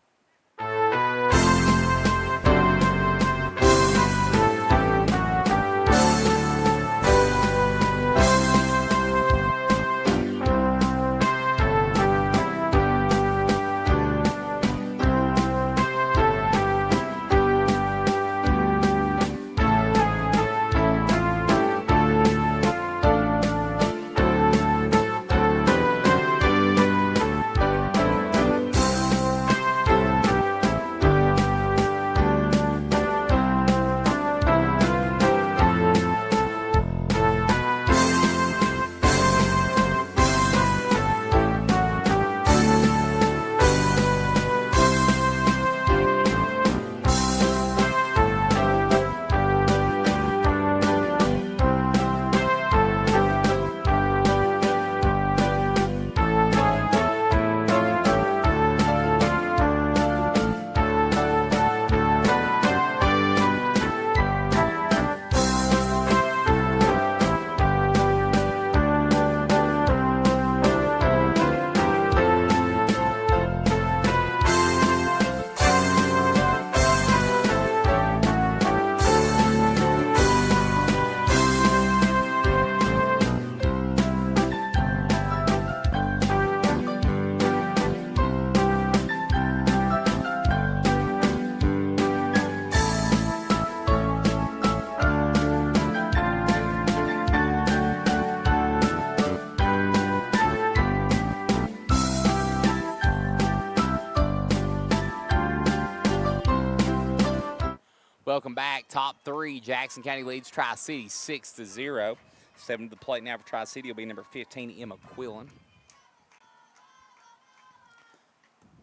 [SPEAKER 1] Welcome back. Top three. Jackson County leads Tri-City 6-0. Stepping to the plate now for Tri-City will be number 15, Emma Quillen.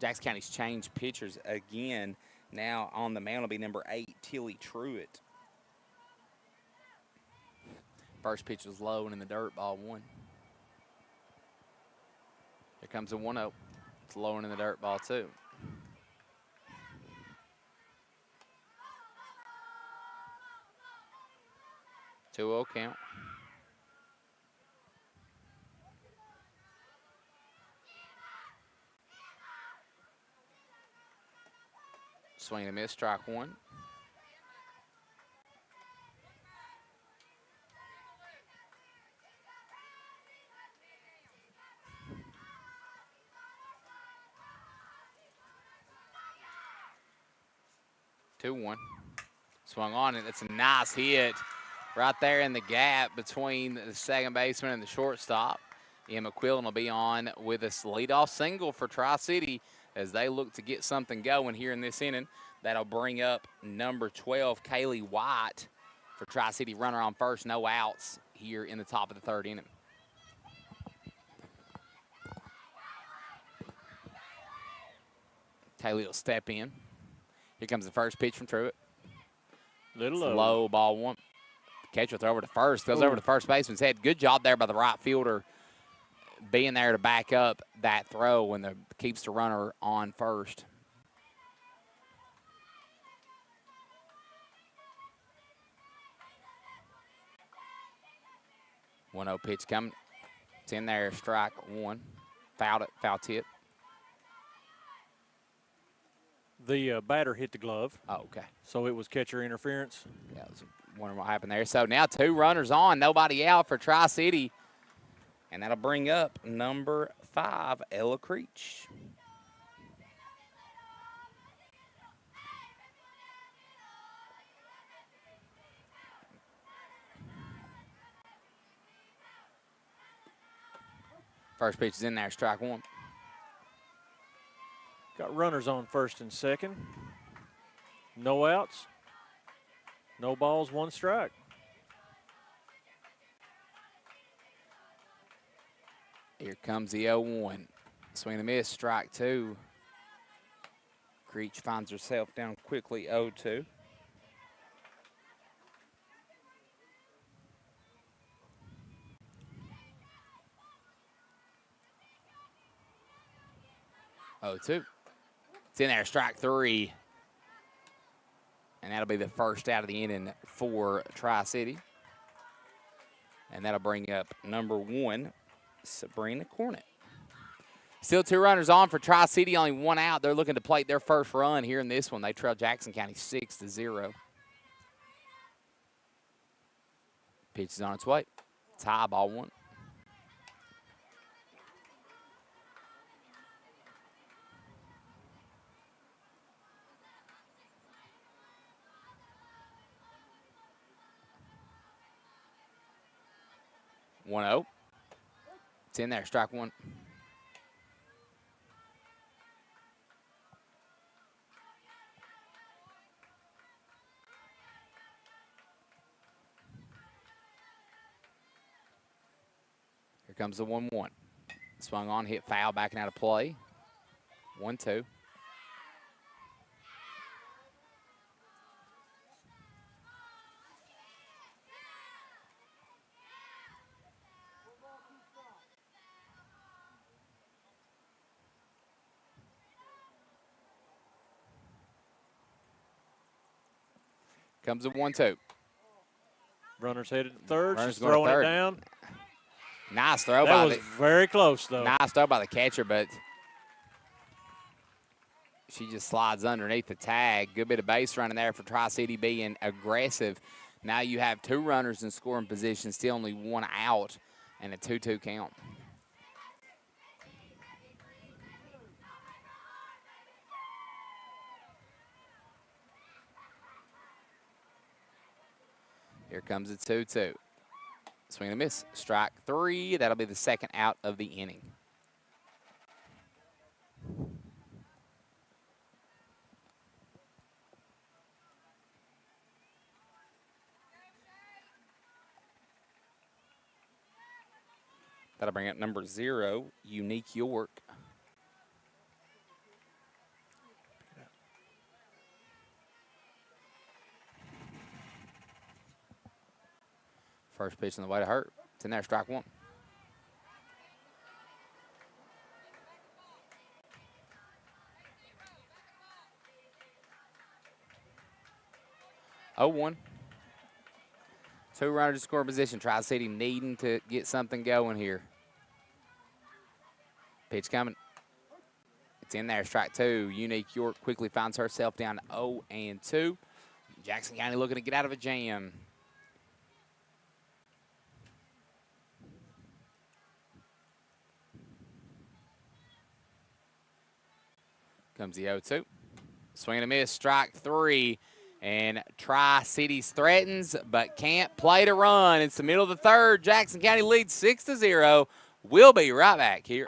[SPEAKER 1] Jackson County's changed pitchers again. Now on the mound will be number 8, Tilly Truitt. First pitch was low and in the dirt, ball 1. Here comes a 1-0. It's low and in the dirt, ball 2. Two-0 count. Swing and a miss, strike 1. Two one. Swung on it. It's a nice hit right there in the gap between the second baseman and the shortstop. Emma Quillen will be on with a leadoff single for Tri-City as they look to get something going here in this inning. That'll bring up number 12, Kaylee White, for Tri-City. Runner on first, no outs here in the top of the third inning. Kaylee will step in. Here comes the first pitch from Truitt.
[SPEAKER 2] Little
[SPEAKER 1] low, ball 1. Catcher throw over to first, goes over to first baseman's head. Good job there by the right fielder being there to back up that throw and keeps the runner on first. One-0 pitch coming. It's in there, strike 1. Fouled it, foul tip.
[SPEAKER 2] The batter hit the glove.
[SPEAKER 1] Oh, okay.
[SPEAKER 2] So it was catcher interference.
[SPEAKER 1] Yeah, I was wondering what happened there. So now 2 runners on, nobody out for Tri-City. And that'll bring up number 5, Ella Creech. First pitch is in there, strike 1.
[SPEAKER 2] Got runners on first and second. No outs. No balls, 1 strike.
[SPEAKER 1] Here comes the 0-1. Swing and a miss, strike 2. Creech finds herself down quickly, 0-2. Oh, 2. It's in there, strike 3. And that'll be the first out of the inning for Tri-City. And that'll bring up number 1, Sabrina Cornett. Still 2 runners on for Tri-City, only 1 out. They're looking to plate their first run here in this one. They trail Jackson County 6-0. Pitch is on its way. Tie, ball 1. One-0. It's in there, strike 1. Here comes the 1-1. Swung on, hit foul, backing out of play. 1-2. Comes a 1-2.
[SPEAKER 2] Runners headed to third.
[SPEAKER 1] Runners
[SPEAKER 2] She's
[SPEAKER 1] going to
[SPEAKER 2] throwing
[SPEAKER 1] third.
[SPEAKER 2] it down.
[SPEAKER 1] Nice throw
[SPEAKER 2] That
[SPEAKER 1] by
[SPEAKER 2] was very close, though.
[SPEAKER 1] Nice throw by the catcher, but she just slides underneath the tag. Good bit of base running there for Tri-City being aggressive. Now you have 2 runners in scoring position, still only 1 out, and a 2-2 count. Here comes a 2-2. Swing and a miss. Strike 3. That'll be the second out of the inning. That'll bring up number 0, Unique York. First pitch on the way to Hurt. It's in there, strike 1. Oh, 1. 2 runners to score position. Tri-City needing to get something going here. Pitch coming. It's in there, strike 2. Unique York quickly finds herself down 0-2. Jackson County looking to get out of a jam. Comes the 0-2. Swing and a miss, strike 3. And Tri-Cities threatens, but can't play to run. It's the middle of the 3rd. Jackson County leads 6-0. We'll be right back here.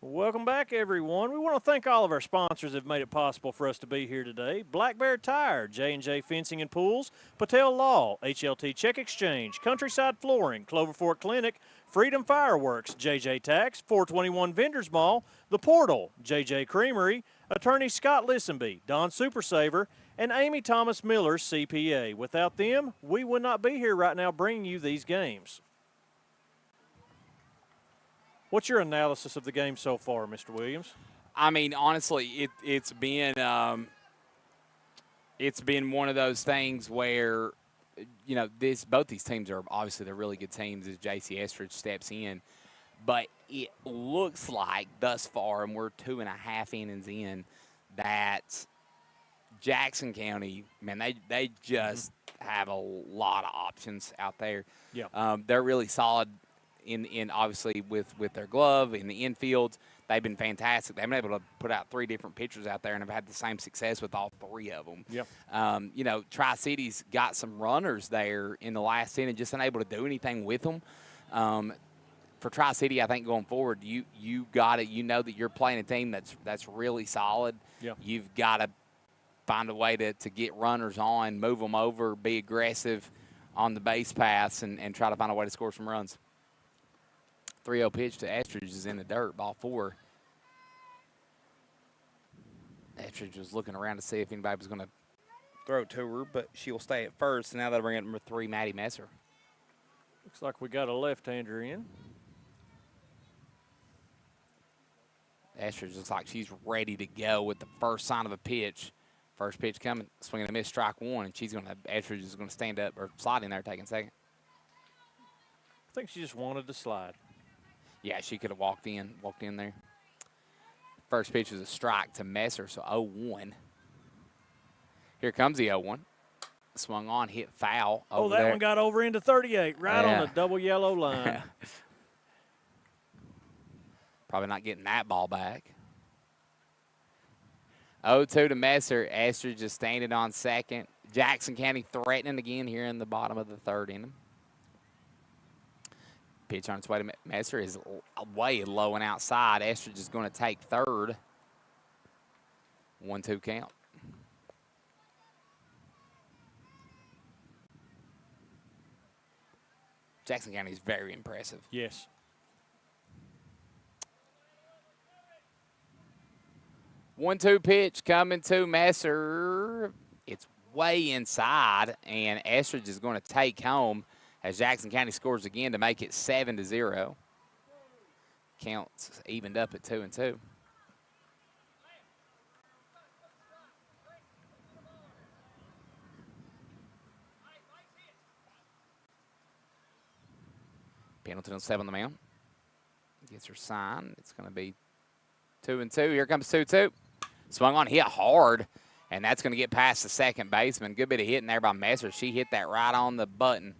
[SPEAKER 2] Welcome back, everyone. We want to thank all of our sponsors that have made it possible for us to be here today. Black Bear Tire, J&J Fencing and Pools, Patel Law, HLT Check Exchange, Countryside Flooring, Clover Fork Clinic, Freedom Fireworks, JJ Tax, 421 Vendors Mall, The Portal, JJ Creamery, Attorney Scott Lissenby, Don Super Saver, and Amy Thomas Miller, CPA. Without them, we would not be here right now bringing you these games. What's your analysis of the game so far, Mr. Williams?
[SPEAKER 1] I mean, honestly, it's been one of those things where, you know, both these teams are obviously they're really good teams as J.C. Estridge steps in, but it looks like thus far, and we're 2.5 innings in, that Jackson County, man, they just have a lot of options out there.
[SPEAKER 2] Yeah,
[SPEAKER 1] they're really solid. In obviously with their glove in the infield, they've been fantastic. They've been able to put out 3 different pitchers out there and have had the same success with all 3 of them.
[SPEAKER 2] Yeah.
[SPEAKER 1] You know, Tri-Cities got some runners there in the last inning, just unable to do anything with them. For Tri-City, I think going forward, you got it. You know that you're playing a team that's really solid.
[SPEAKER 2] Yeah.
[SPEAKER 1] You've got to find a way to get runners on, move them over, be aggressive on the base paths, and try to find a way to score some runs. 3-0 pitch to Estridge is in the dirt, ball 4. Estridge was looking around to see if anybody was going to throw it to her, but she'll stay at first. And now that'll bring up number 3, Maddie Messer.
[SPEAKER 2] Looks like we got a left-hander in.
[SPEAKER 1] Estridge looks like she's ready to go with the first sign of a pitch. First pitch coming, swinging a miss, strike 1, and Estridge is going to stand up or slide in there taking second.
[SPEAKER 2] I think she just wanted to slide.
[SPEAKER 1] Yeah, she could have walked in there. First pitch was a strike to Messer, so 0-1. Here comes the 0-1. Swung on, hit foul.
[SPEAKER 2] Oh, that one got over into 38, right on the double yellow line.
[SPEAKER 1] Probably not getting that ball back. 0-2 to Messer. Estridge just standing on second. Jackson County threatening again here in the bottom of the 3rd inning. Pitch on its way to Messer is way low and outside. Estridge is going to take 3rd. 1-2 count. Jackson County is very impressive.
[SPEAKER 2] Yes.
[SPEAKER 1] One-two pitch coming to Messer. It's way inside, and Estridge is going to take home as Jackson County scores again to make it 7-0. Counts evened up at 2-2. Pendleton will step on the mound. Gets her sign. It's going to be 2-2. Here comes 2-2. Swung on, hit hard, and that's going to get past the second baseman. Good bit of hitting there by Messer. She hit that right on the button.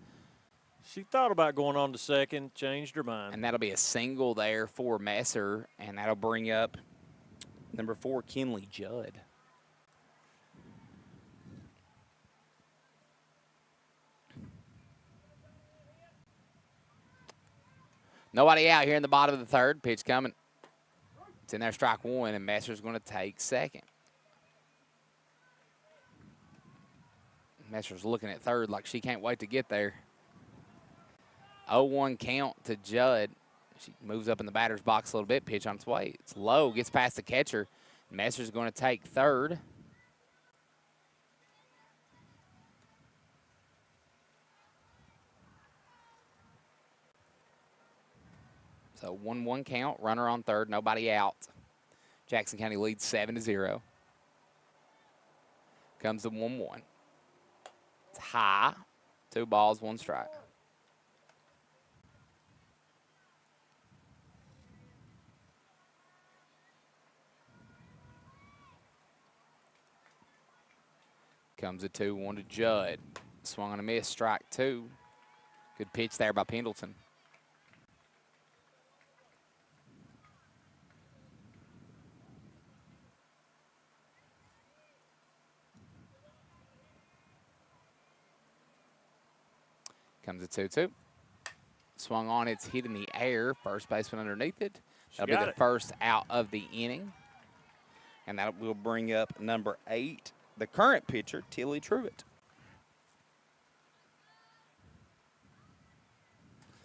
[SPEAKER 2] She thought about going on to second, changed her mind.
[SPEAKER 1] And that'll be a single there for Messer, and that'll bring up number 4, Kinley Judd. Nobody out here in the bottom of the third. Pitch coming. It's in there, strike one, and Messer's going to take second. Messer's looking at third like she can't wait to get there. 0-1 count to Judd. She moves up in the batter's box a little bit. Pitch on its way. It's low. Gets past the catcher. Messer's going to take third. So 1-1 count. Runner on third. Nobody out. Jackson County leads 7-0. Comes the 1-1. It's high. 2 balls, 1 strike. Comes a 2-1 to Judd. Swung on a miss, strike 2. Good pitch there by Pendleton. Comes a 2-2. Swung on, it's hit in the air. First baseman underneath it. That'll be the first out of the inning. And that will bring up number 8, the current pitcher, Tilly Truitt.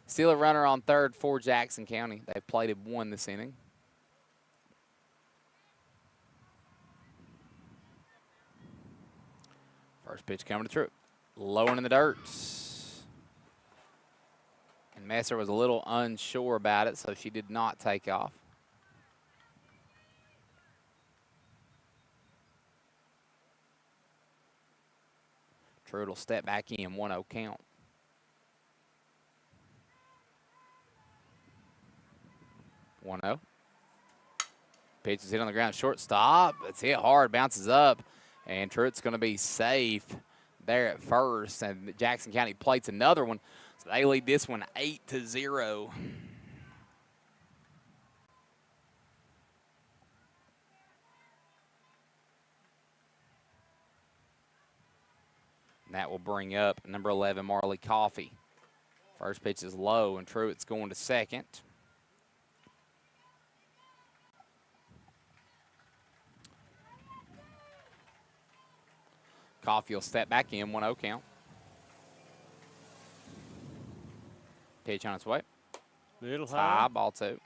[SPEAKER 1] Still a runner on third for Jackson County. They've plated 1 this inning. First pitch coming to Truitt. Low and in the dirt. And Messer was a little unsure about it, so she did not take off. Truitt will step back in, 1-0 count. Pitch is hit on the ground, shortstop. It's hit hard, bounces up, and Truitt's going to be safe there at first. And Jackson County plates another one, so they lead this one 8-0. And that will bring up number 11, Marley Coffey. First pitch is low, and Truitt's going to second. Coffey will step back in, 1-0 count. Pitch on its way.
[SPEAKER 2] Little
[SPEAKER 1] high.
[SPEAKER 2] high.
[SPEAKER 1] Ball 2.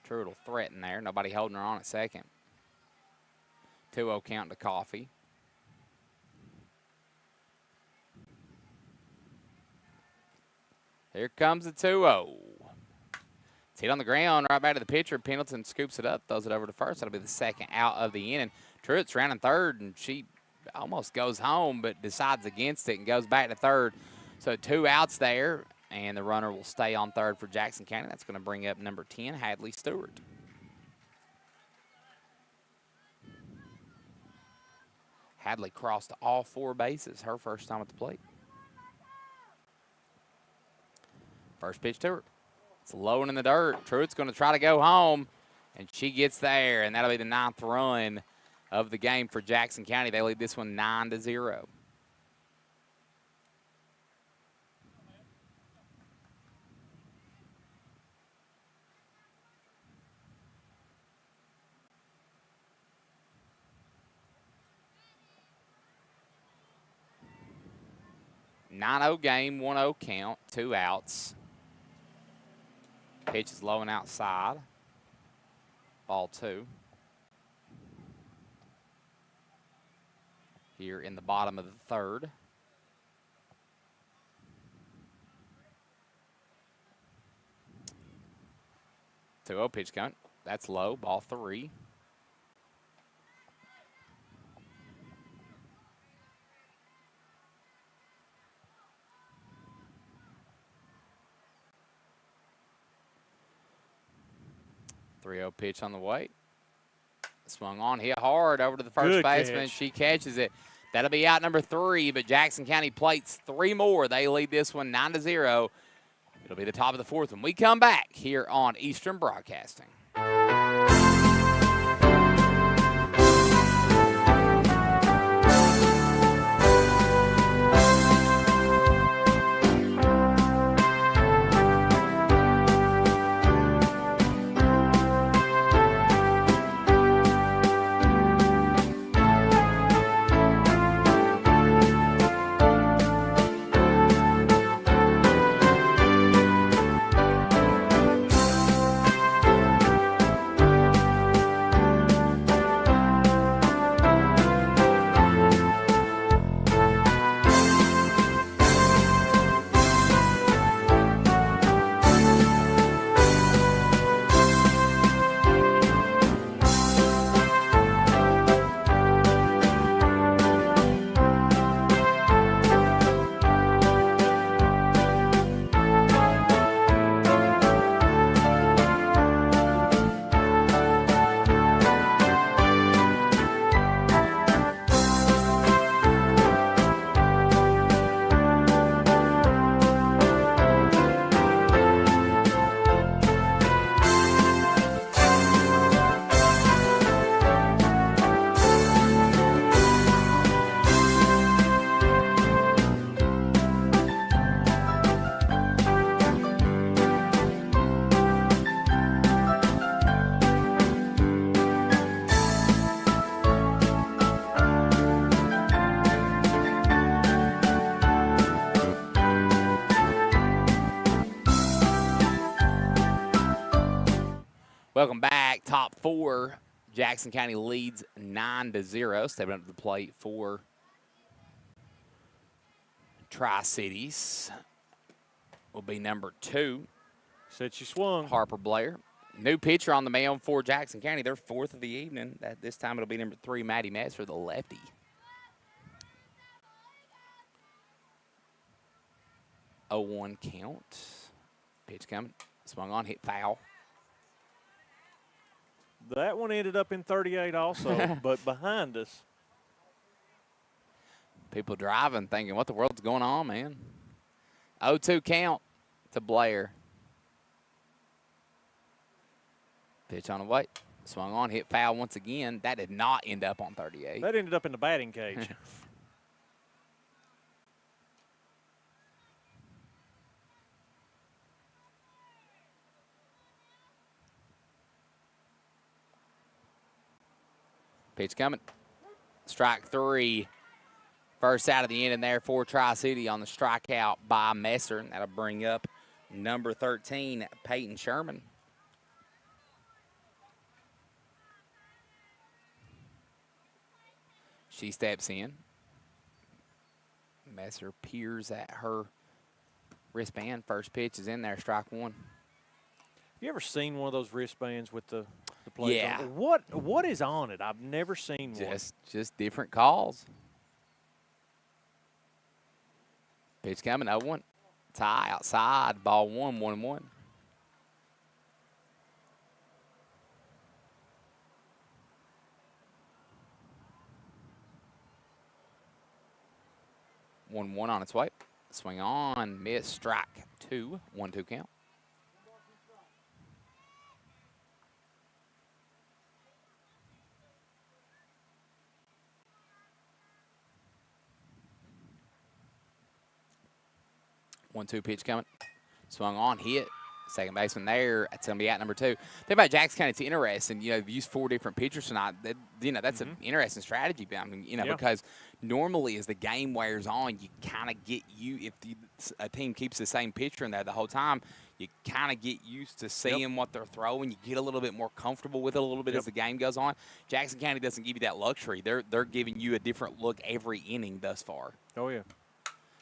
[SPEAKER 1] Truitt will threaten there. Nobody holding her on at second. 2-0 count to Coffey. Here comes the 2-0. It's hit on the ground right back to the pitcher. Pendleton scoops it up, throws it over to first. That'll be the second out of the inning. Truitt's rounding third, and she almost goes home, but decides against it and goes back to third. So 2 outs there, and the runner will stay on third for Jackson County. That's going to bring up number 10, Hadley Stewart. Hadley crossed all 4 bases, her first time at the plate. First pitch to her. It's low and in the dirt. Truitt's going to try to go home, and she gets there, and that'll be the 9th run of the game for Jackson County. They lead this one 9-0. 9-0 game, 1-0 count, 2 outs. Pitch is low and outside. Ball 2. Here in the bottom of the third. Two 0 pitch count. That's low. Ball 3. Three 0 pitch on the way. Swung on, hit hard over to the first baseman. She catches it. That'll be out number 3, but Jackson County plates 3 more. They lead this one 9-0. It'll be the top of the 4th when we come back here on Eastern Broadcasting. Welcome back. Top 4. Jackson County leads 9-0. Stepping up to the plate for Tri-Cities will be number 2.
[SPEAKER 2] Said she swung.
[SPEAKER 1] Harper Blair. New pitcher on the mound for Jackson County. Their 4th of the evening. This time it'll be number 3, Maddie Messer, the lefty. Oh, 1 count. Pitch coming. Swung on, hit foul.
[SPEAKER 2] That one ended up in 38 also, but behind us.
[SPEAKER 1] People driving thinking, what the world's going on, man? 0-2 count to Blair. Pitch on the way. Swung on, hit foul once again. That did not end up on 38.
[SPEAKER 2] That ended up in the batting cage.
[SPEAKER 1] Pitch coming. Strike 3. First out of the inning there for Tri-City on the strikeout by Messer. And that'll bring up number 13, Peyton Sherman. She steps in. Messer peers at her wristband. First pitch is in there, strike 1.
[SPEAKER 2] You ever seen one of those wristbands with the plates
[SPEAKER 1] Yeah.
[SPEAKER 2] on? What is on it? I've never seen one.
[SPEAKER 1] Just different calls. Pitch coming, 0-1. Tie outside, ball 1, 1-1. One on its way. Swing on, miss, strike 2, 1-2 count. One-two pitch coming. Swung on, hit. second baseman there. That's going to be at number 2. Think about Jackson County. It's interesting. They've used 4 different pitchers tonight. That's an interesting strategy. I mean, because normally as the game wears on, you kind of get if a team keeps the same pitcher in there the whole time, you kind of get used to seeing what they're throwing. You get a little bit more comfortable with it a little bit as the game goes on. Jackson County doesn't give you that luxury. They're giving you a different look every inning thus far.
[SPEAKER 2] Oh, yeah.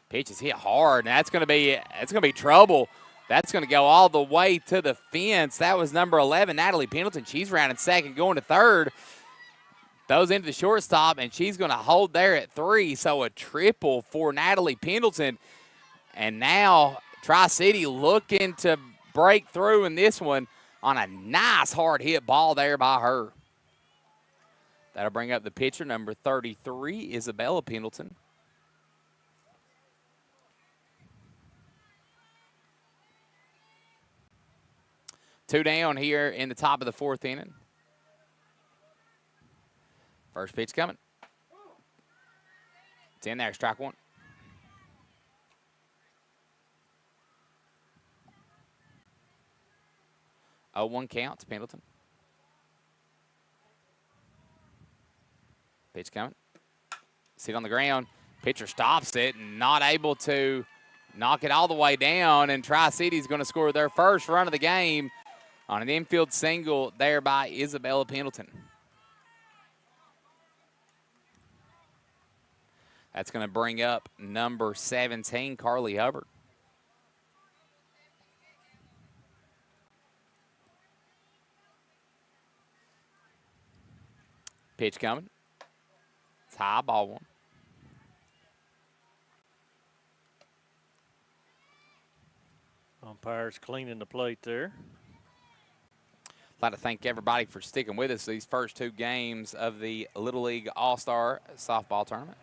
[SPEAKER 1] Pitch is hit hard, and that's going to be trouble. That's going to go all the way to the fence. That was number 11, Natalie Pendleton. She's rounding second, going to third. Throws into the shortstop, and she's going to hold there at 3. So a triple for Natalie Pendleton. And now Tri-City looking to break through in this one on a nice hard hit ball there by her. That'll bring up the pitcher, number 33, Isabella Pendleton. Two down here in the top of the 4th inning. First pitch coming. It's in there, strike 1. Oh, 1 count to Pendleton. Pitch coming. Sit on the ground. Pitcher stops it and not able to knock it all the way down. And Tri-City's going to score their first run of the game on an infield single there by Isabella Pendleton. That's going to bring up number 17, Carly Hubbard. Pitch coming. It's high, ball 1.
[SPEAKER 2] Umpires cleaning the plate there.
[SPEAKER 1] I'd like to thank everybody for sticking with us these first 2 games of the Little League All-Star Softball Tournament.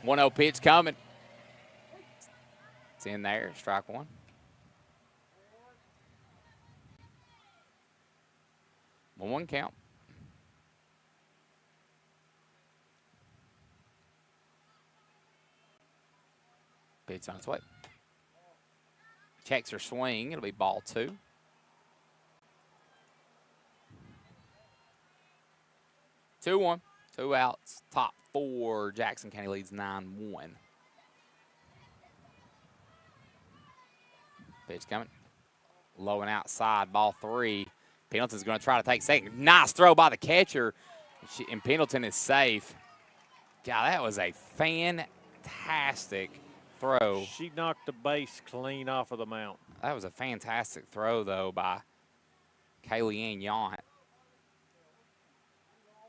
[SPEAKER 1] 1-0 pitch coming. It's in there, strike 1. One count. Pitch on its way. Checks her swing. It'll be ball 2. Two 1. 2 outs. Top 4. Jackson County leads 9-1. Pitch coming. Low and outside. Ball 3. Pendleton's going to try to take second. Nice throw by the catcher. And Pendleton is safe. God, that was a fantastic throw.
[SPEAKER 2] She knocked the base clean off of the mount.
[SPEAKER 1] That was a fantastic throw, though, by Kaylee Ann Yount.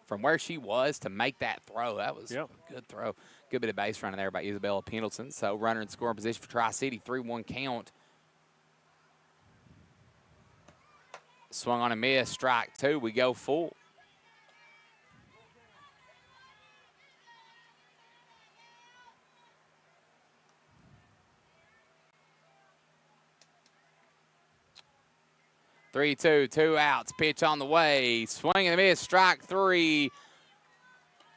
[SPEAKER 1] From where she was to make that throw, that was a good throw. Good bit of base running there by Isabella Pendleton. So runner in scoring position for Tri-City, 3-1 count. Swung on a miss, strike 2. We go full. Three, 2 outs. Pitch on the way. Swing and a miss. Strike 3.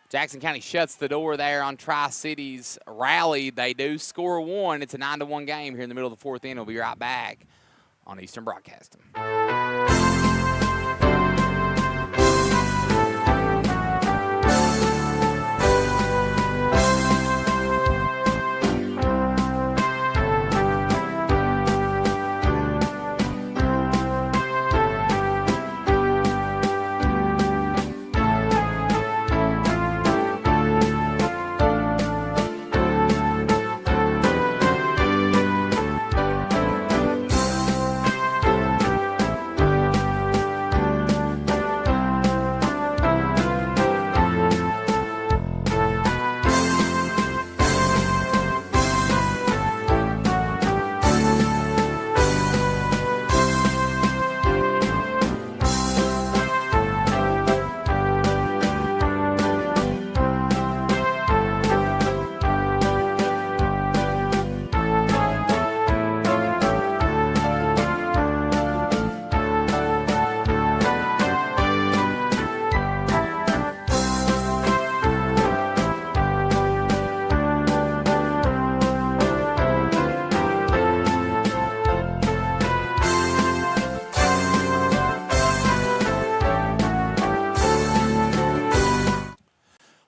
[SPEAKER 1] Jackson County shuts the door there on Tri-City's rally. They do score 1. It's a 9-1 game here in the middle of the 4th inning. We'll be right back on Eastern Broadcasting.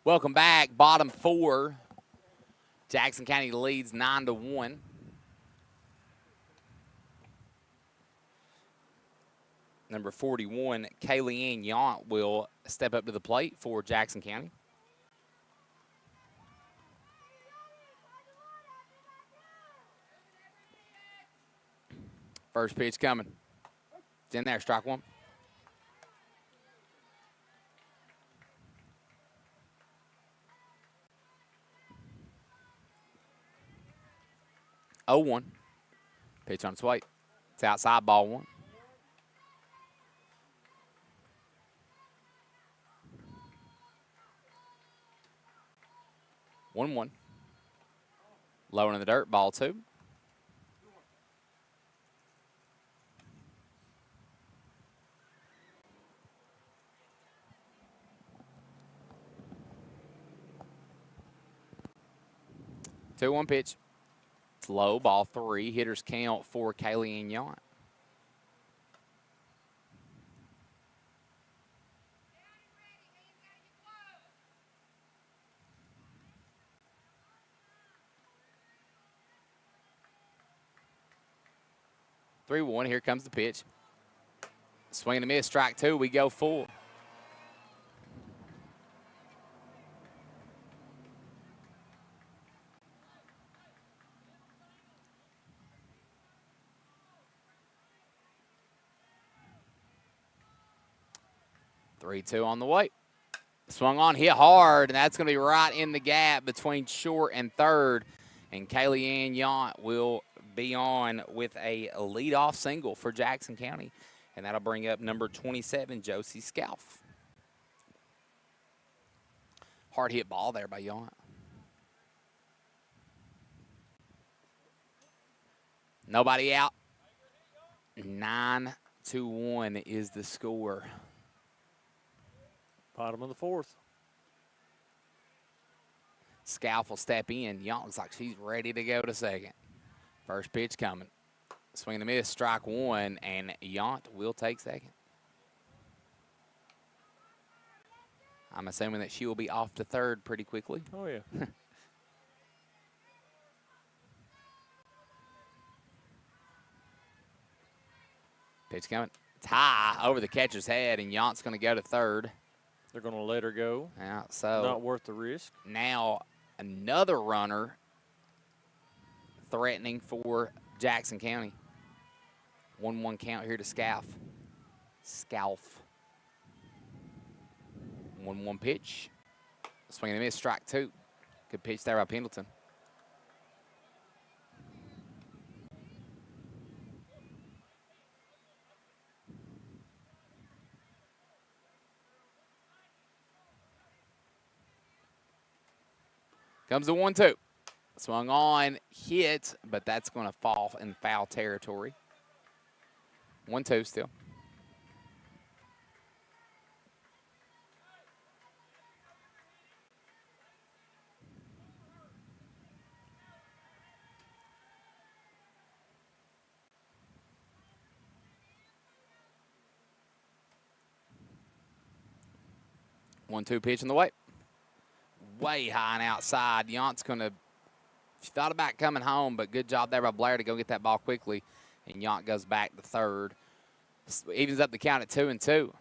[SPEAKER 1] Welcome back. Bottom 4. Jackson County leads 9-1. Number 41, Kaylee Ann Yount will step up to the plate for Jackson County. First pitch coming. It's in there, strike one. Oh, 1. Pitch on its way. It's outside, ball 1. One. Low in the dirt, ball 2. Two, 1 pitch. It's low, ball 3. Hitters count for Kaylee and Yount. Three, 1. Here comes the pitch. Swing and a miss, strike 2. We go full. Three, 2 on the way. Swung on, hit hard, and that's going to be right in the gap between short and third. And Kaylee Ann Yount will be on with a leadoff single for Jackson County. And that'll bring up number 27, Josie Scalf. Hard hit ball there by Yount. Nobody out. 9-1 is the score.
[SPEAKER 2] Bottom of the 4th.
[SPEAKER 1] Scalf will step in. Yount looks like she's ready to go to second. First pitch coming. Swing and a miss, strike 1, and Yount will take second. I'm assuming that she will be off to third pretty quickly.
[SPEAKER 2] Oh, yeah.
[SPEAKER 1] Pitch coming. It's high over the catcher's head, and Yount's going to go to third.
[SPEAKER 2] They're going to let her go.
[SPEAKER 1] Yeah, so
[SPEAKER 2] not worth the risk.
[SPEAKER 1] Now another runner threatening for Jackson County. 1-1 count here to Scalf. 1-1 pitch. Swing and a miss, strike 2. Good pitch there by Pendleton. Comes the 1-2. Swung on, hit, but that's going to fall in foul territory. 1-2 still. One-two pitch in the way. Way high and outside. Yount's going to, she thought about coming home, but good job there by Blair to go get that ball quickly. And Yount goes back to third. Evens up the count at 2-2.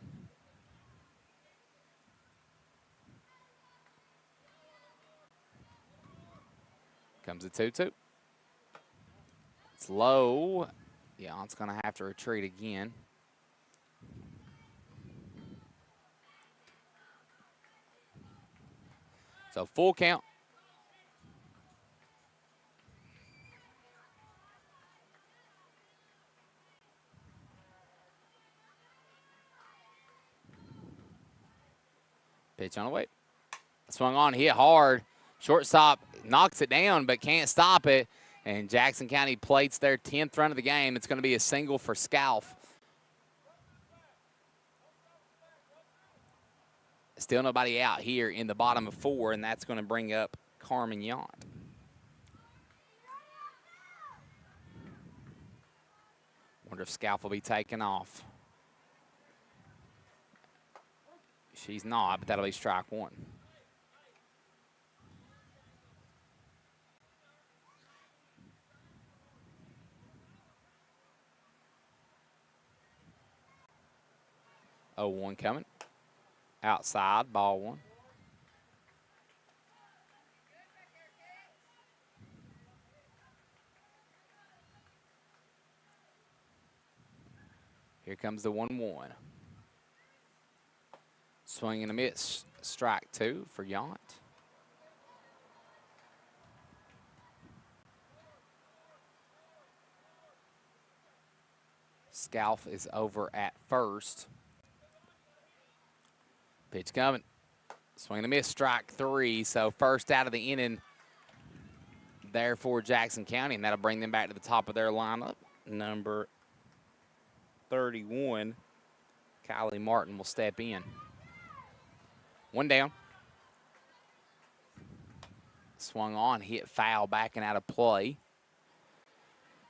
[SPEAKER 1] Comes a 2-2. It's low. Yount's going to have to retreat again. So full count. Pitch on the way. Swung on, hit hard. Shortstop knocks it down but can't stop it. And Jackson County plates their 10th run of the game. It's going to be a single for Scalf. Still nobody out here in the bottom of 4, and that's going to bring up Carmen Yount. Wonder if Scalf will be taken off. She's not, but that'll be strike 1. 0-1 coming. Outside, ball one. Here comes the 1-1. Swing and a miss. Strike two for Yount. Scalf is over at first. Pitch coming. Swing and a miss. Strike three. So first out of the inning there for Jackson County, and that'll bring them back to the top of their lineup. Number 31, Kylie Martin will step in. One down. Swung on, hit foul, backing out of play.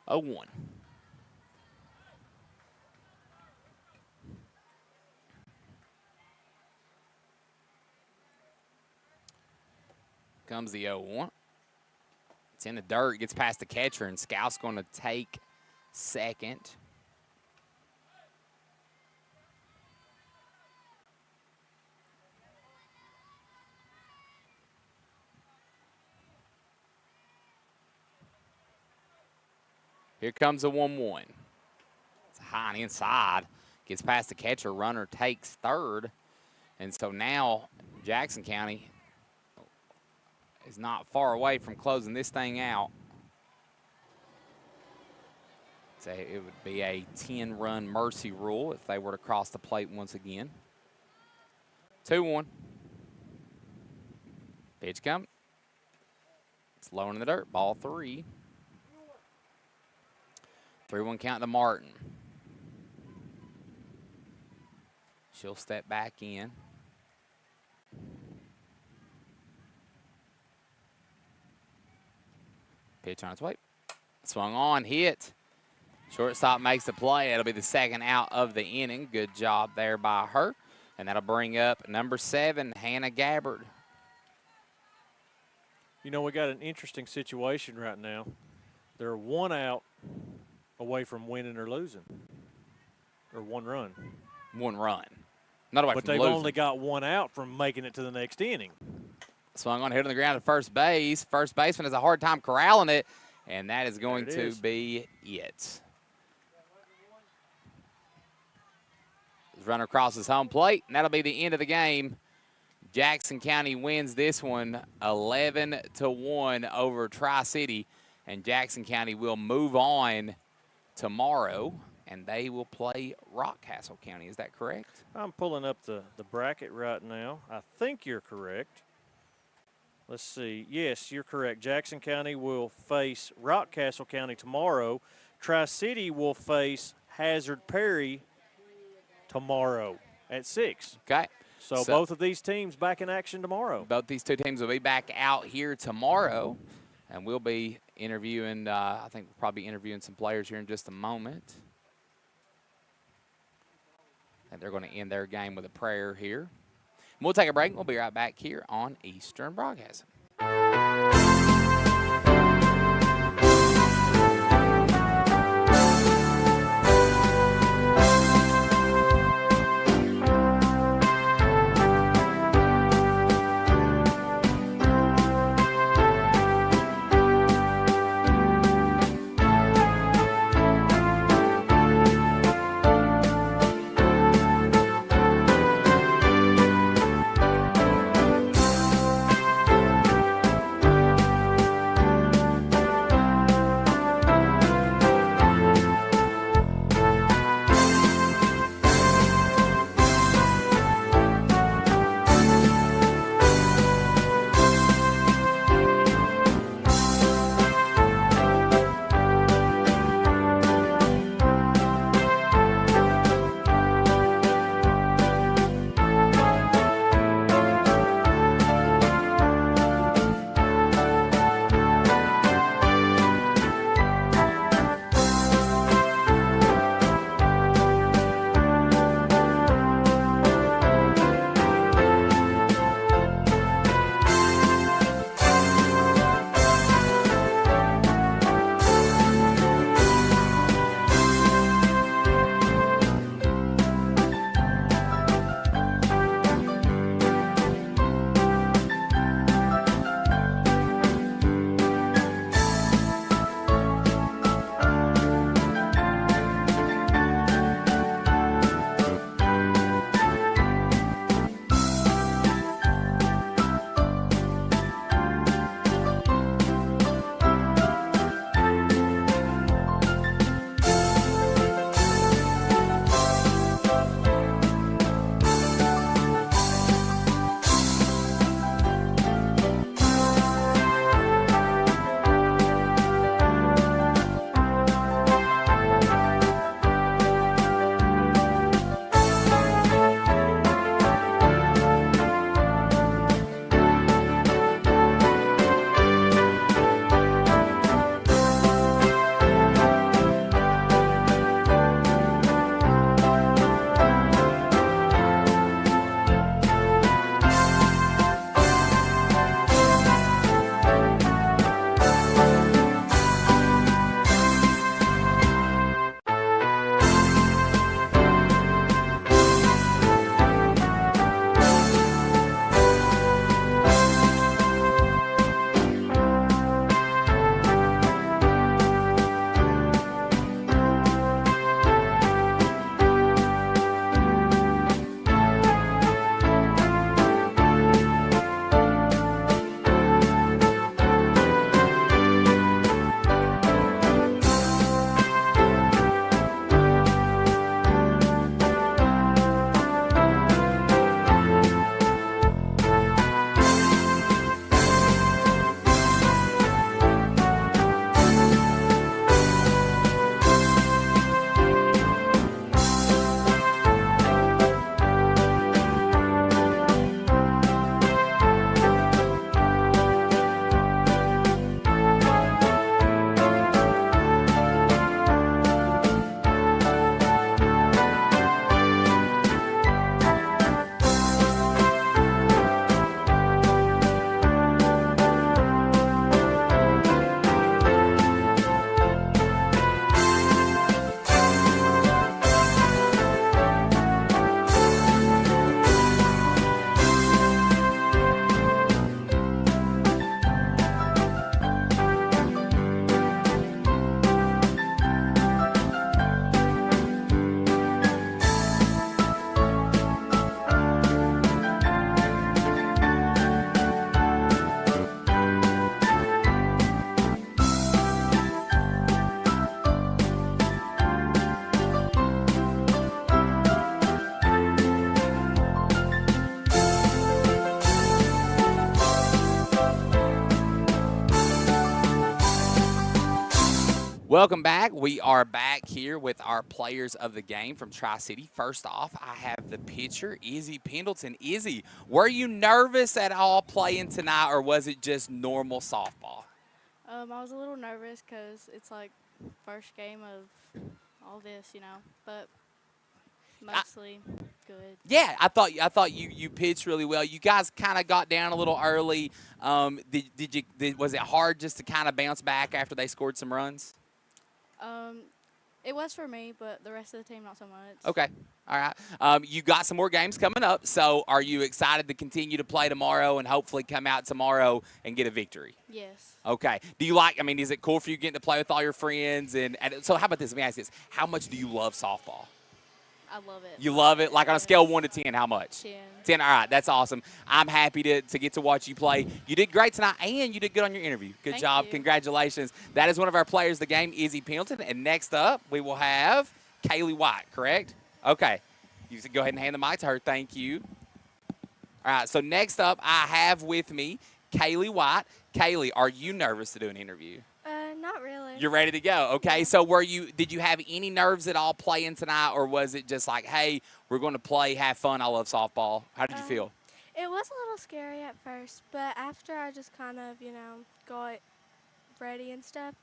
[SPEAKER 1] 0-1. Comes the 0-1. It's in the dirt, gets past the catcher, and Scout's going to take second. Here comes the 1-1. It's high and inside. Gets past the catcher. Runner takes third. And so now Jackson County is not far away from closing this thing out. So it would be a 10-run mercy rule if they were to cross the plate once again. 2-1. Pitch coming. It's low in the dirt. Ball three. 3-1 count to Martin. She'll step back in. Pitch on its way. Swung on, hit. Shortstop makes the play. It'll be the second out of the inning. Good job there by her. And that'll bring up number 7, Hannah Gabbard.
[SPEAKER 2] You know, we got an interesting situation right now. They're one out away from winning or losing, or one run.
[SPEAKER 1] One run. Not away
[SPEAKER 2] but
[SPEAKER 1] from
[SPEAKER 2] they've
[SPEAKER 1] losing.
[SPEAKER 2] only got one out from making it to the next inning.
[SPEAKER 1] Swung on, hit on the ground at first base. First baseman has a hard time corralling it, and that is going to be it. Runner crosses home plate, and that'll be the end of the game. Jackson County wins this one 11-1 over Tri-City, and Jackson County will move on tomorrow, and they will play Rockcastle County. Is that correct?
[SPEAKER 2] I'm pulling up the bracket right now. I think you're correct. Let's see. Yes, you're correct. Jackson County will face Rockcastle County tomorrow. Tri-City will face Hazard Perry tomorrow at 6.
[SPEAKER 1] Okay.
[SPEAKER 2] So both of these teams back in action tomorrow.
[SPEAKER 1] Both these two teams will be back out here tomorrow, and we'll be interviewing, I think we'll probably be interviewing some players here in just a moment. And they're going to end their game with a prayer here. We'll take a break. We'll be right back here on Eastern Broadcasting. Welcome back. We are back here with our players of the game from Tri-City. First off, I have the pitcher, Izzy Pendleton. Izzy, were you nervous at all playing tonight, or was it just normal softball?
[SPEAKER 6] I was a little nervous because it's like first game of all this, but mostly good.
[SPEAKER 1] Yeah, I thought you pitched really well. You guys kind of got down a little early. Was it hard just to kind of bounce back after they scored some runs?
[SPEAKER 6] It was for me, but the rest of the team not so much.
[SPEAKER 1] Okay. All right. You got some more games coming up, so are you excited to continue to play tomorrow and hopefully come out tomorrow and get a victory?
[SPEAKER 6] Yes.
[SPEAKER 1] Okay. Is it cool for you getting to play with all your friends? And so how about this? Let me ask you this. How much do you love softball?
[SPEAKER 6] I love it.
[SPEAKER 1] You love it? Like on a scale of 1 to 10, how much?
[SPEAKER 6] 10.
[SPEAKER 1] 10. All right. That's awesome. I'm happy to get to watch you play. You did great tonight, and you did good on your interview. Good
[SPEAKER 6] Thank
[SPEAKER 1] job.
[SPEAKER 6] you.
[SPEAKER 1] Congratulations. That is one of our players of the game, Izzy Pendleton. And next up, we will have Kaylee White, correct? Okay. You can go ahead and hand the mic to her. Thank you. All right. So next up, I have with me Kaylee White. Kaylee, are you nervous to do an interview?
[SPEAKER 4] Not really.
[SPEAKER 1] You're ready to go. Okay. So did you have any nerves at all playing tonight, or was it just like, hey, we're going to play, have fun, I love softball? How did you feel?
[SPEAKER 7] It was a little scary at first, but after I just kind of, got ready and stuff,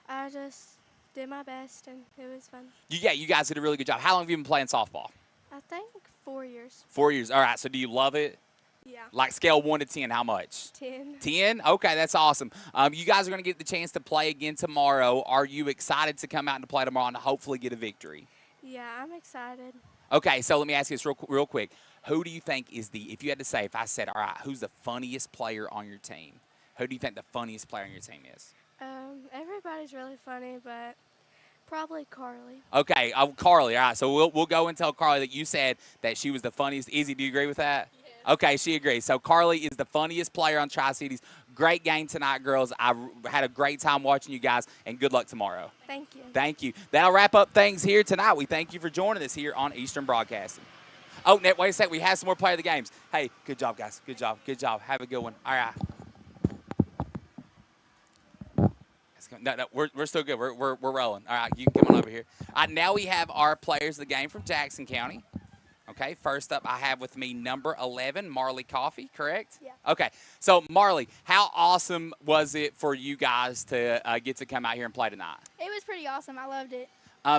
[SPEAKER 7] I just did my best, and it was fun.
[SPEAKER 1] You guys did a really good job. How long have you been playing softball?
[SPEAKER 7] I think 4 years.
[SPEAKER 1] 4 years. All right. So do you love it?
[SPEAKER 7] Yeah.
[SPEAKER 1] Like scale 1 to 10, how much?
[SPEAKER 7] 10.
[SPEAKER 1] 10? Okay, that's awesome. You guys are going to get the chance to play again tomorrow. Are you excited to come out and to play tomorrow and hopefully get a victory?
[SPEAKER 7] Yeah, I'm excited.
[SPEAKER 1] Okay, so let me ask you this real quick. Who do you think is if you had to say, if I said, all right, who's the funniest player on your team? Who do you think the funniest player on your team is?
[SPEAKER 7] Everybody's really funny, but probably Carly.
[SPEAKER 1] Okay, Carly. All right, so we'll go and tell Carly that you said that she was the funniest. Izzy, do you agree with that? Yeah. Okay, she agrees. So Carly is the funniest player on Tri-Cities. Great game tonight, girls. I had a great time watching you guys, and good luck tomorrow.
[SPEAKER 7] Thank you.
[SPEAKER 1] Thank you. That'll wrap up things here tonight. We thank you for joining us here on Eastern Broadcasting. Oh, wait a sec. We have some more player of the games. Hey, good job, guys. Good job. Good job. Have a good one. All right. No, we're still good. We're rolling. All right, you can come on over here. Now we have our players of the game from Jackson County. Okay, first up I have with me number 11, Marley Coffey, correct?
[SPEAKER 4] Yeah.
[SPEAKER 1] Okay, so Marley, how awesome was it for you guys to get to come out here and play tonight?
[SPEAKER 4] It was pretty awesome. I loved it.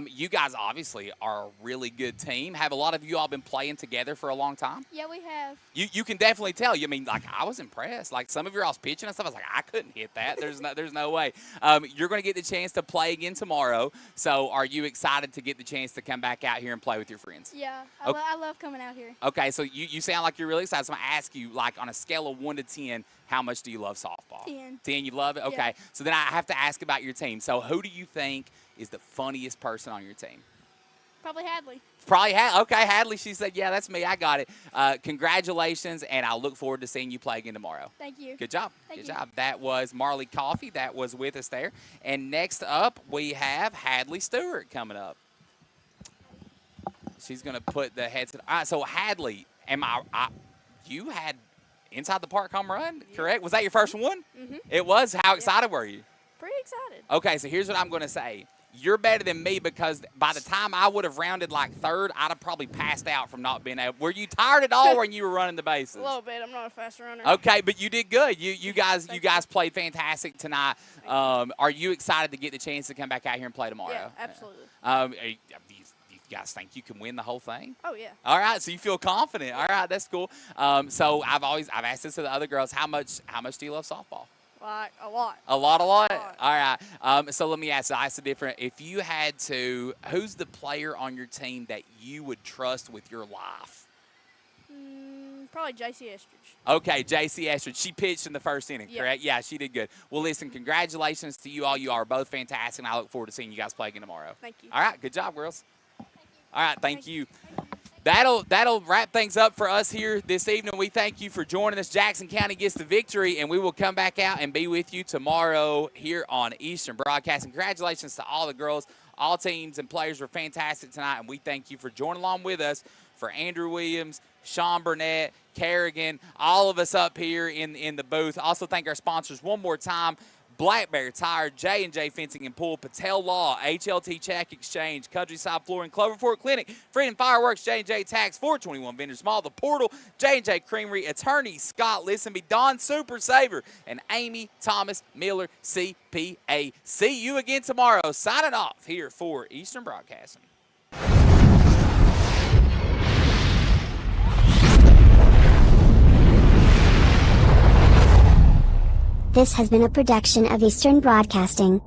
[SPEAKER 1] You guys obviously are a really good team. Have a lot of you all been playing together for a long time?
[SPEAKER 4] Yeah, we have.
[SPEAKER 1] You can definitely tell. I was impressed. Like some of your all's pitching and stuff. I was like, I couldn't hit that. There's no way. You're going to get the chance to play again tomorrow. So are you excited to get the chance to come back out here and play with your friends?
[SPEAKER 4] Yeah,
[SPEAKER 1] Okay.
[SPEAKER 4] I love coming out here.
[SPEAKER 1] Okay, so you sound like you're really excited. So I'm going to ask you, like on a scale of 1 to 10, how much do you love softball?
[SPEAKER 4] 10.
[SPEAKER 1] 10, you love it? Okay.
[SPEAKER 4] Yeah.
[SPEAKER 1] So then I have to ask about your team. So who do you think is the funniest person on your team?
[SPEAKER 4] Probably Hadley.
[SPEAKER 1] Probably okay, Hadley. She said, yeah, that's me. I got it. Congratulations, and I look forward to seeing you play again tomorrow.
[SPEAKER 4] Thank you.
[SPEAKER 1] Good job.
[SPEAKER 4] Thank
[SPEAKER 1] Good
[SPEAKER 4] you.
[SPEAKER 1] job. That was Marley Coffey. That was with us there. And next up, we have Hadley Stewart coming up. She's going to put the headset. All right, so Hadley, you had inside the park home run, correct? Was that your first one?
[SPEAKER 4] Mm-hmm.
[SPEAKER 1] It was. How excited were you?
[SPEAKER 4] Pretty excited.
[SPEAKER 1] Okay, so here's what I'm going to say. You're better than me because by the time I would have rounded like third, I'd have probably passed out from not being able. Were you tired at all when you were running the bases?
[SPEAKER 4] A little bit. I'm not a fast runner.
[SPEAKER 1] Okay, but you did good. You guys played fantastic tonight. Are you excited to get the chance to come back out here and play tomorrow?
[SPEAKER 4] Yeah, absolutely.
[SPEAKER 1] You guys think you can win the whole thing?
[SPEAKER 4] Oh, yeah.
[SPEAKER 1] All right, so you feel confident. All right, that's cool. So I've asked this to the other girls. How much do you love softball?
[SPEAKER 4] Like, a lot.
[SPEAKER 1] A lot.
[SPEAKER 4] A lot.
[SPEAKER 1] All right. So let me ask the different. If you had to, who's the player on your team that you would trust with your life?
[SPEAKER 4] Probably J.C. Estridge.
[SPEAKER 1] Okay, J.C. Estridge. She pitched in the first inning,
[SPEAKER 4] Yeah.
[SPEAKER 1] correct? Yeah, she did good. Well, listen, congratulations to you all. You are both fantastic, and I look forward to seeing you guys play again tomorrow.
[SPEAKER 4] Thank you.
[SPEAKER 1] All right, good job, girls. All right, thank you. That'll wrap things up for us here this evening. We thank you for joining us. Jackson County gets the victory, and we will come back out and be with you tomorrow here on Eastern Broadcasting. Congratulations to all the girls. All teams and players were fantastic tonight, and we thank you for joining along with us. For Andrew Williams, Sean Burnett, Kerrigan, all of us up here in the booth. Also thank our sponsors one more time. Black Bear Tire, J&J Fencing and Pool, Patel Law, HLT Check Exchange, Countryside Flooring, Cloverfort Clinic, Freedom Fireworks, J&J Tax, 421 Vendors Mall, The Portal, J&J Creamery, Attorney Scott Listenby, Don Super Saver, and Amy Thomas Miller, CPA. See you again tomorrow. Signing off here for Eastern Broadcasting.
[SPEAKER 8] This has been a production of Eastern Broadcasting.